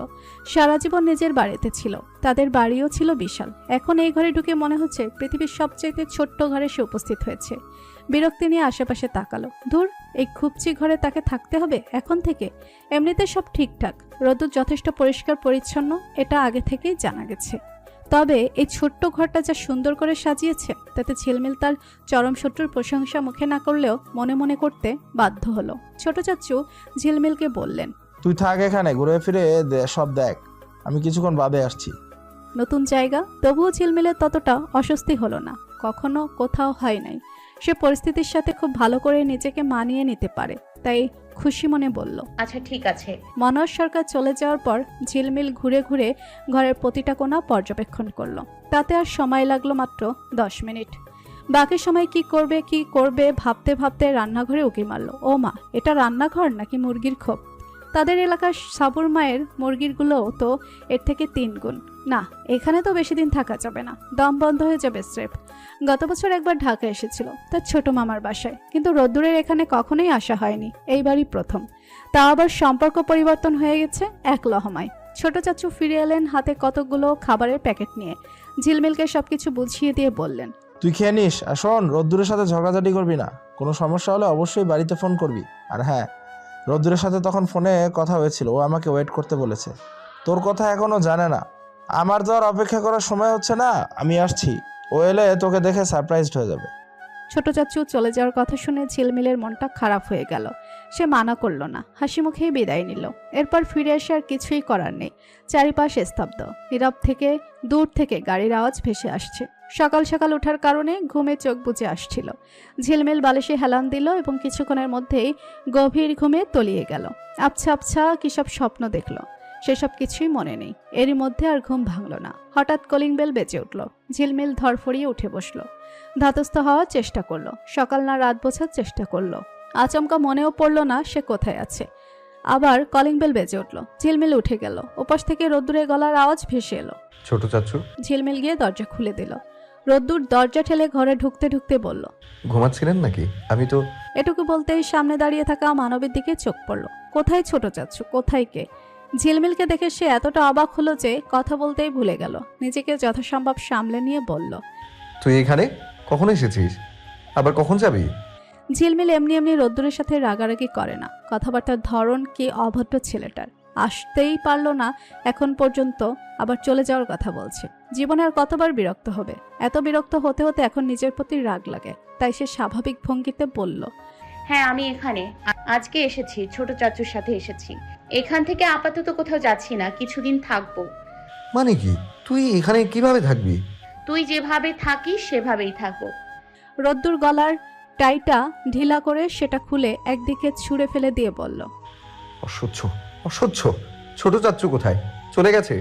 সারা জীবন নিজের বাড়িতে ছিল, তাদের বাড়িও ছিল বিশাল। এখন এই ঘরে ঢুকে মনে হচ্ছে পৃথিবীর সবচেয়ে ছোট্ট ঘরে সে উপস্থিত হয়েছে। বিরক্তি নিয়ে আশেপাশে তাকালো। ধুর, এই খুপচি ঘরে তাকে থাকতে হবে এখন থেকে? এমনিতে সব ঠিকঠাক, রোদ্দুর যথেষ্ট পরিষ্কার পরিচ্ছন্ন, এটা আগে থেকেই জানা গেছে। তবে এই ছোট্ট ঘরটা যা সুন্দর করে সাজিয়েছে, তাতে ঝিলমিল তার চরম শত্রুর প্রশংসা মুখে না করলেও মনে মনে করতে বাধ্য হলো। ছোট চাচু ঝিলমিলকে বললেন, তুই থাক এখানে, ঘুরে ফিরে সব দেখ, আমি কিছুক্ষণ বাদে আসছি। নতুন জায়গা, তবুও ঝিলমিলের ততটা অস্বস্তি হলো না। কখনো কোথাও হয় নাই। সে পরিস্থিতির সাথে খুব ভালো করে নিজেকে মানিয়ে নিতে পারে, তাই খুশি মনে বলল, আচ্ছা ঠিক আছে। মনোজ সরকার চলে যাওয়ার পর ঝিলমিল ঘুরে ঘুরে ঘরের প্রতিটা কোণা পর্যবেক্ষণ করলো। তাতে আর সময় লাগলো মাত্র 10 মিনিট। বাকি সময় কি করবে ভাবতে ভাবতে রান্নাঘরে উকি মারল। ও মা, এটা রান্নাঘর নাকি মুরগির খোপ? তাদের এলাকার সাবুর মায়ের মুরগিরগুলো তো এর থেকে 3 গুণ। না, এখানে তো বেশি দিন থাকা যাবে না, দম বন্ধ হয়ে যাবে স্রেফ। গত বছর একবার ঢাকা এসেছিল তার ছোট মামার বাসায়, কিন্তু রোদ্দুরের এখানে কখনোই আসা হয়নি, এইবারই প্রথম। তা আবার সম্পর্ক পরিবর্তন হয়ে গেছে এক লহমায়। ছোট চাচু ফিরে এলেন হাতে কতগুলো খাবারের প্যাকেট নিয়ে। ঝিলমিলকে সবকিছু বুঝিয়ে দিয়ে বললেন, তুই খেয়ে নিস। আর শোন, রোদ্দুরের সাথে ঝগড়াঝাটি করবি না, কোনো সমস্যা হলে অবশ্যই বাড়িতে ফোন করবি। আর হ্যাঁ, রোদ্দুরের সাথে তখন ফোনে কথা হয়েছিল, ও আমাকে ওয়েট করতে বলেছে। তোর কথা এখনো জানে না। আমার তো আর অপেক্ষা করার সময় হচ্ছে না, আমি আসছি। ও এলে তোকে দেখে সারপ্রাইজড হয়ে যাবে। ছোট চাচু চলে যাওয়ার কথা শুনে ঝিলমিলের মনটা খারাপ হয়ে গেল। সে মানা করল না, হাসি মুখেই বিদায় নিল। এরপর ফিরে এসে আর কিছুই করার নেই। চারিপাশ স্তব্ধ, নীরব থেকে দূর থেকে গাড়ির আওয়াজ ভেসে আসছে। সকাল সকাল ওঠার কারণে ঘুমে চোখ বুজে আসছিল। ঝিলমিল বালিশে হেলান দিল এবং কিছুক্ষণের মধ্যেই গভীর ঘুমে তলিয়ে গেল। আবছা আবছা কি সব স্বপ্ন দেখল, সেসব কিছুই মনে নেই। এরই মধ্যে আর ঘুম ভাঙল না। হঠাৎ কলিং বেল বেজে উঠল। ঝিলমিল ধরফড়িয়ে উঠে বসল। ধাতস্থ হওয়ার চেষ্টা করলো, সকাল না রাত বোঝার চেষ্টা করলো। আচমকা মনেও পড়ল না সে কোথায় আছে। আবার কলিং বেল বেজে উঠল। ঝিলমিল উঠে গেল। ওপাশ থেকে রোদ্দুরের গলার আওয়াজ ভেসে এলো। ছোট চাচু। ঝিলমিল গিয়ে দরজা খুলে দিল। রোদ্দুর দরজা ঠেলে ঘরে ঢুকতে ঢুকতে বলল, ঘুমাচ্ছিলেন নাকি? আমি তো। এটুকু বলতেই সামনে দাঁড়িয়ে থাকা মানবের দিকে চোখ পড়ল। কোথায় ছোট চাচু, কোথায় কে? ঝিলমিলকে দেখে সে এতটা অবাক হলো যে কথা বলতেই ভুলে গেল। নিজেকে যথাসম্ভব সামলে নিয়ে বলল, তুই এখানে কখন এসেছিস? আবার কখন যাবি? ঝিলমিল এমনি এমনি রোদ্দুরের সাথে রাগারাগি করে না। কথাবার্তার ধরন কি অভদ্র ছেলেটার। আসতেই পারল না এখন পর্যন্ত, আবার চলে যাওয়ার কথা বলছে। জীবনে আর কতবার বিরক্ত হবে? এত বিরক্ত হতে হতে এখন নিজের প্রতি রাগ লাগে। তাই সে স্বাভাবিক ভঙ্গিতে বলল, হ্যাঁ, আমি এখানে আজকে এসেছি, ছোট চাচুর সাথে এসেছি। এখান থেকে আপাতত কোথাও যাচ্ছি না, কিছুদিন থাকবো। মানে কি? তুই এখানে কিভাবে থাকবি? তুই যেভাবে থাকিস সেভাবেই থাকবো। রোদ্দুর গলার টাইটা ঢিলা করে সেটা খুলে একদিকে ছুঁড়ে ফেলে দিয়ে বলল, অসহ্য, অসহ্য। ছোট চাচু কোথায়? চলে গেছে?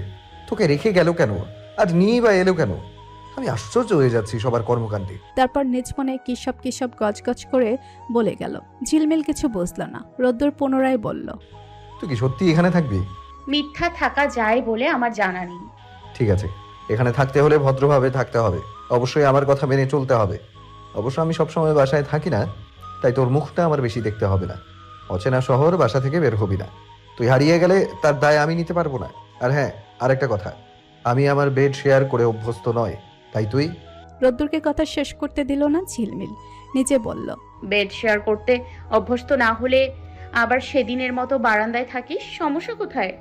তোকে রেখে গেল কেন? আর নিয়ে বা এলো কেন? আমি আশ্চর্য হয়ে যাচ্ছি সবার কর্মকাণ্ডে। তারপর নিজ মনে কিসব গজগজ করে বলে গেল। ঝিলমিল কিছু বুঝল না। রোদ্দুর পুনরায় বলল, তুই কি সত্যি এখানে থাকবি? মিথ্যা থাকা যায় বলে আমার জানা নেই। ঠিক আছে, এখানে থাকতে হলে ভদ্রভাবে থাকতে হবে, অবশ্যই আমার কথা মেনে চলতে হবে। অবশ্য আমি সবসময় বাসায় থাকি না, তাই তোর মুখটা আমার বেশি দেখতে হবে না। অচেনা শহর, বাসা থেকে বের হবি না। তুই হারিয়ে গেলে তার দায় আমি নিতে পারবো না। আর হ্যাঁ, আরেকটা কথা, আমি আমার বেড শেয়ার করে অভ্যস্ত নয়, তাই তুই। রোদ্দুরকে কথা শেষ করতে দিল না ঝিলমিল, নিজে বলল, বেড শেয়ার করতে অভ্যস্ত না হলে আবার সেদিনের মতো বারান্দায় থাকিস, সমস্যা কোথায়?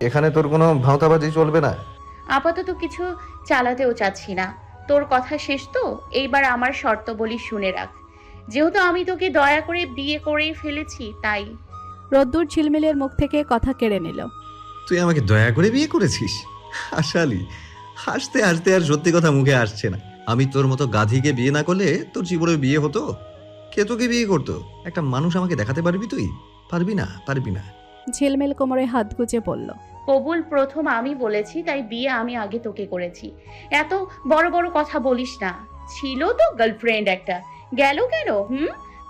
এখানে তোর কোনো ভাঁওতাবাজি চলবে না। আপাতত কিছু চালাতেও চাচ্ছি না। তোর কথা শেষ তো, এইবার আমার শর্ত বলি শুনে রাখ। যেহেতু আমি তোকে দয়া করে বিয়ে করেই ফেলেছি, তাই। রোদ্দুর ঝিলমিলের মুখ থেকে কথা কেড়ে নিল। তুই আমাকে দয়া করে বিয়ে করেছিস? হাসালি। হাসতে হাসতে আর সত্যি কথা মুখে আসছে না। আমি তোর মতো গাধীকে বিয়ে না করলে তোর জীবনে বিয়ে হতো? কে তোকে বিয়ে করতো? একটা মানুষ আমাকে দেখাতে পারবি তুই? পারবি না, পারবি না। ঝিলমিল কোমরে হাত গুজে বলল, কবুল প্রথম আমি বলেছি, তাই বিয়ে আমি আগে তোকে করেছি। এত বড় বড় কথা বলিস না। ছিল তো গার্লফ্রেন্ড একটা, গেল কেন?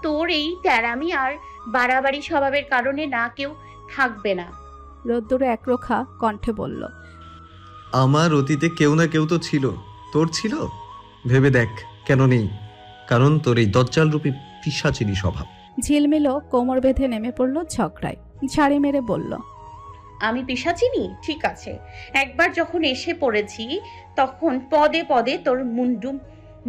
তোর এই তেরামি আর বাড়াবাড়ি স্বভাবের কারণে না কেউ থাকবে না। রোদ্দুর একরোখা কণ্ঠে বলল, আমার অতীতে কেউ না কেউ তো ছিল। তোর ছিল? ভেবে দেখ কেন নেই। কারণ তোর এই দজ্জালরূপী পিশাচিনী স্বভাব। ঝিলমিলও কোমর বেঁধে নেমে পড়ল ঝগড়ায়। ঝাড়ি মেরে বলল, আমি পিশাচিনী? ঠিক আছে, একবার যখন এসে পড়েছি তখন পদে পদে তোর মুন্ডু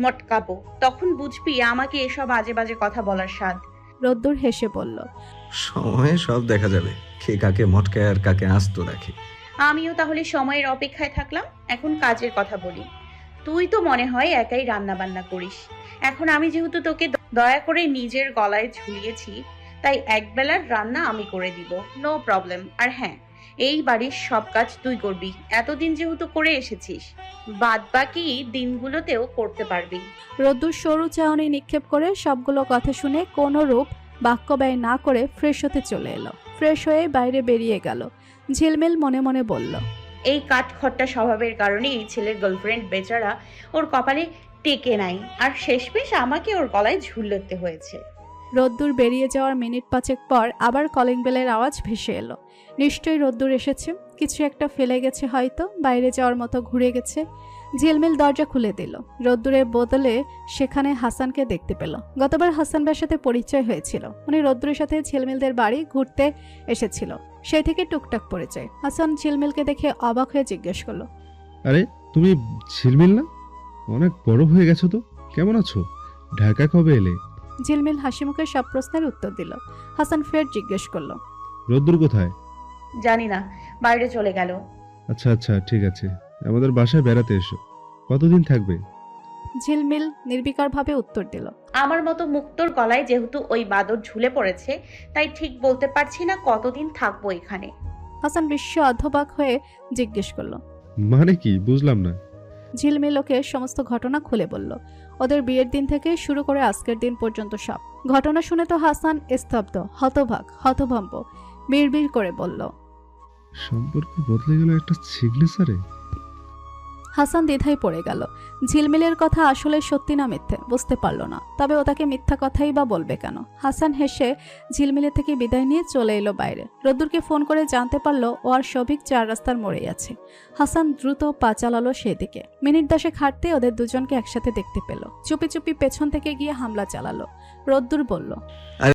মটকাবো, তখন বুঝবি আমাকে এসব আজে বাজে কথা বলার স্বাদ। রোদ্দুর হেসে বলল, সময়ে সব দেখা যাবে, কে কাকে মটকায় আর কাকে আস্ত রাখে। আমিও তাহলে সময়ের অপেক্ষায় থাকলাম। এখন কাজের কথা বলি। তুই তো মনে হয় একাই রান্না বান্না করিস। এখন আমি যেহেতু তোকে দয়া করে নিজের গলায় ঝুলিয়েছি, তাই একবেলার রান্না আমি করে দিব, নো প্রবলেম। আর হ্যাঁ, এই বাড়ির সব কাজ তুই করবি। এতদিন যেহেতু করে এসেছিস, বাদ বাকি দিনগুলোতেও করতে পারবি। রোদ্দুর সরু চাহনি নিক্ষেপ করে সবগুলো কথা শুনে কোনো রূপ বাক্য ব্যয় না করে ফ্রেশ হতে চলে এলো। ফ্রেশ হয়ে বাইরে বেরিয়ে গেল। ঝিলমিল মনে মনে বলল, এই কাঠখট্টা স্বভাবের কারণে এই ছেলের গার্লফ্রেন্ড বেচারা ওর কপালে টেকে নাই, আর শেষমেশ আমাকে ওর গলায় ঝুলতে হয়েছে। রোদ্দুর বেরিয়ে যাওয়ার মিনিট 5 পর আবার কলিং বেলের আওয়াজ ভেসে এলো। নিশ্চয়ই রোদ্দুর এসেছে, কিছু একটা ফেলে গেছে, হয়তো বাইরে যাওয়ার মতো ঘুরে গেছে। ঝিলমিল দরজা খুলে দিল। রোদ্দুরের বদলে সেখানে হাসানকে দেখতে পেল। গতবার হাসান ভাইয়ের সাথে পরিচয় হয়েছিল, উনি রোদ্দুরের সাথে ঝিলমিলদের বাড়ি ঘুরতে এসেছিল, সেই থেকে টুকটাক পরিচয়। হাসান ঝিলমিলকে দেখে অবাক হয়ে জিজ্ঞেস করলো, আরে তুমি ঝিলমিল না? অনেক বড় হয়ে গেছো তো। কেমন আছো? ঢাকা কবে এলে? ঝিলমিল হাসি মুখে সব প্রশ্নের উত্তর দিল। হাসান ফের জিজ্ঞেস করলো, রোদ্দুর কোথায়? জানি না, বাইরে চলে গেল। আচ্ছা আচ্ছা, ঠিক আছে, আমাদের বাসায় বেড়াতে এসো। কতদিন থাকবে? ঝিলমিল নির্বিকারভাবে উত্তর দিল, আমার মতো মুক্তোর গলায় যেহেতু ওই বাদর ঝুলে পড়েছে, তাই ঠিক বলতে পারছি না কতদিন থাকবো এখানে। হাসান বিশ্ব অধবাক হয়ে জিজ্ঞেস করলো, মানে কি বুঝলাম না। ঝিলমিল ওকে সমস্ত ঘটনা খুলে বলল, ওদের বিয়ের দিন থেকে শুরু করে আজকের দিন পর্যন্ত সব ঘটনা। শুনে তো হাসান স্তব্ধ, হতবাক, হতভম্ব, বিড়বিড় করে বলল, সম্পর্ক বদলে গেল একটা সিগনেচারে। হাসান দ্বিধায় পড়ে গেল। ঝিলমিলের কথা আসলে সত্যি না মিথ্যে বুঝতে পারল না, তবে ও তাকে মিথ্যা কথাই বা বলবে কেন। হাসান হেসে ঝিলমিলের থেকে বিদায় নিয়ে চলে এলো বাইরে। রোদ্দুরকে ফোন করে জানতে পারলো ও আর সবিক 4 রাস্তার মোড়ে আছে। হাসান দ্রুত পা চালালো সেদিকে। মিনিট 10 হাঁটতে ওদের দুজনকে একসাথে দেখতে পেল। চুপি চুপি পেছন থেকে গিয়ে হামলা চালালো। রোদ্দুর বলল,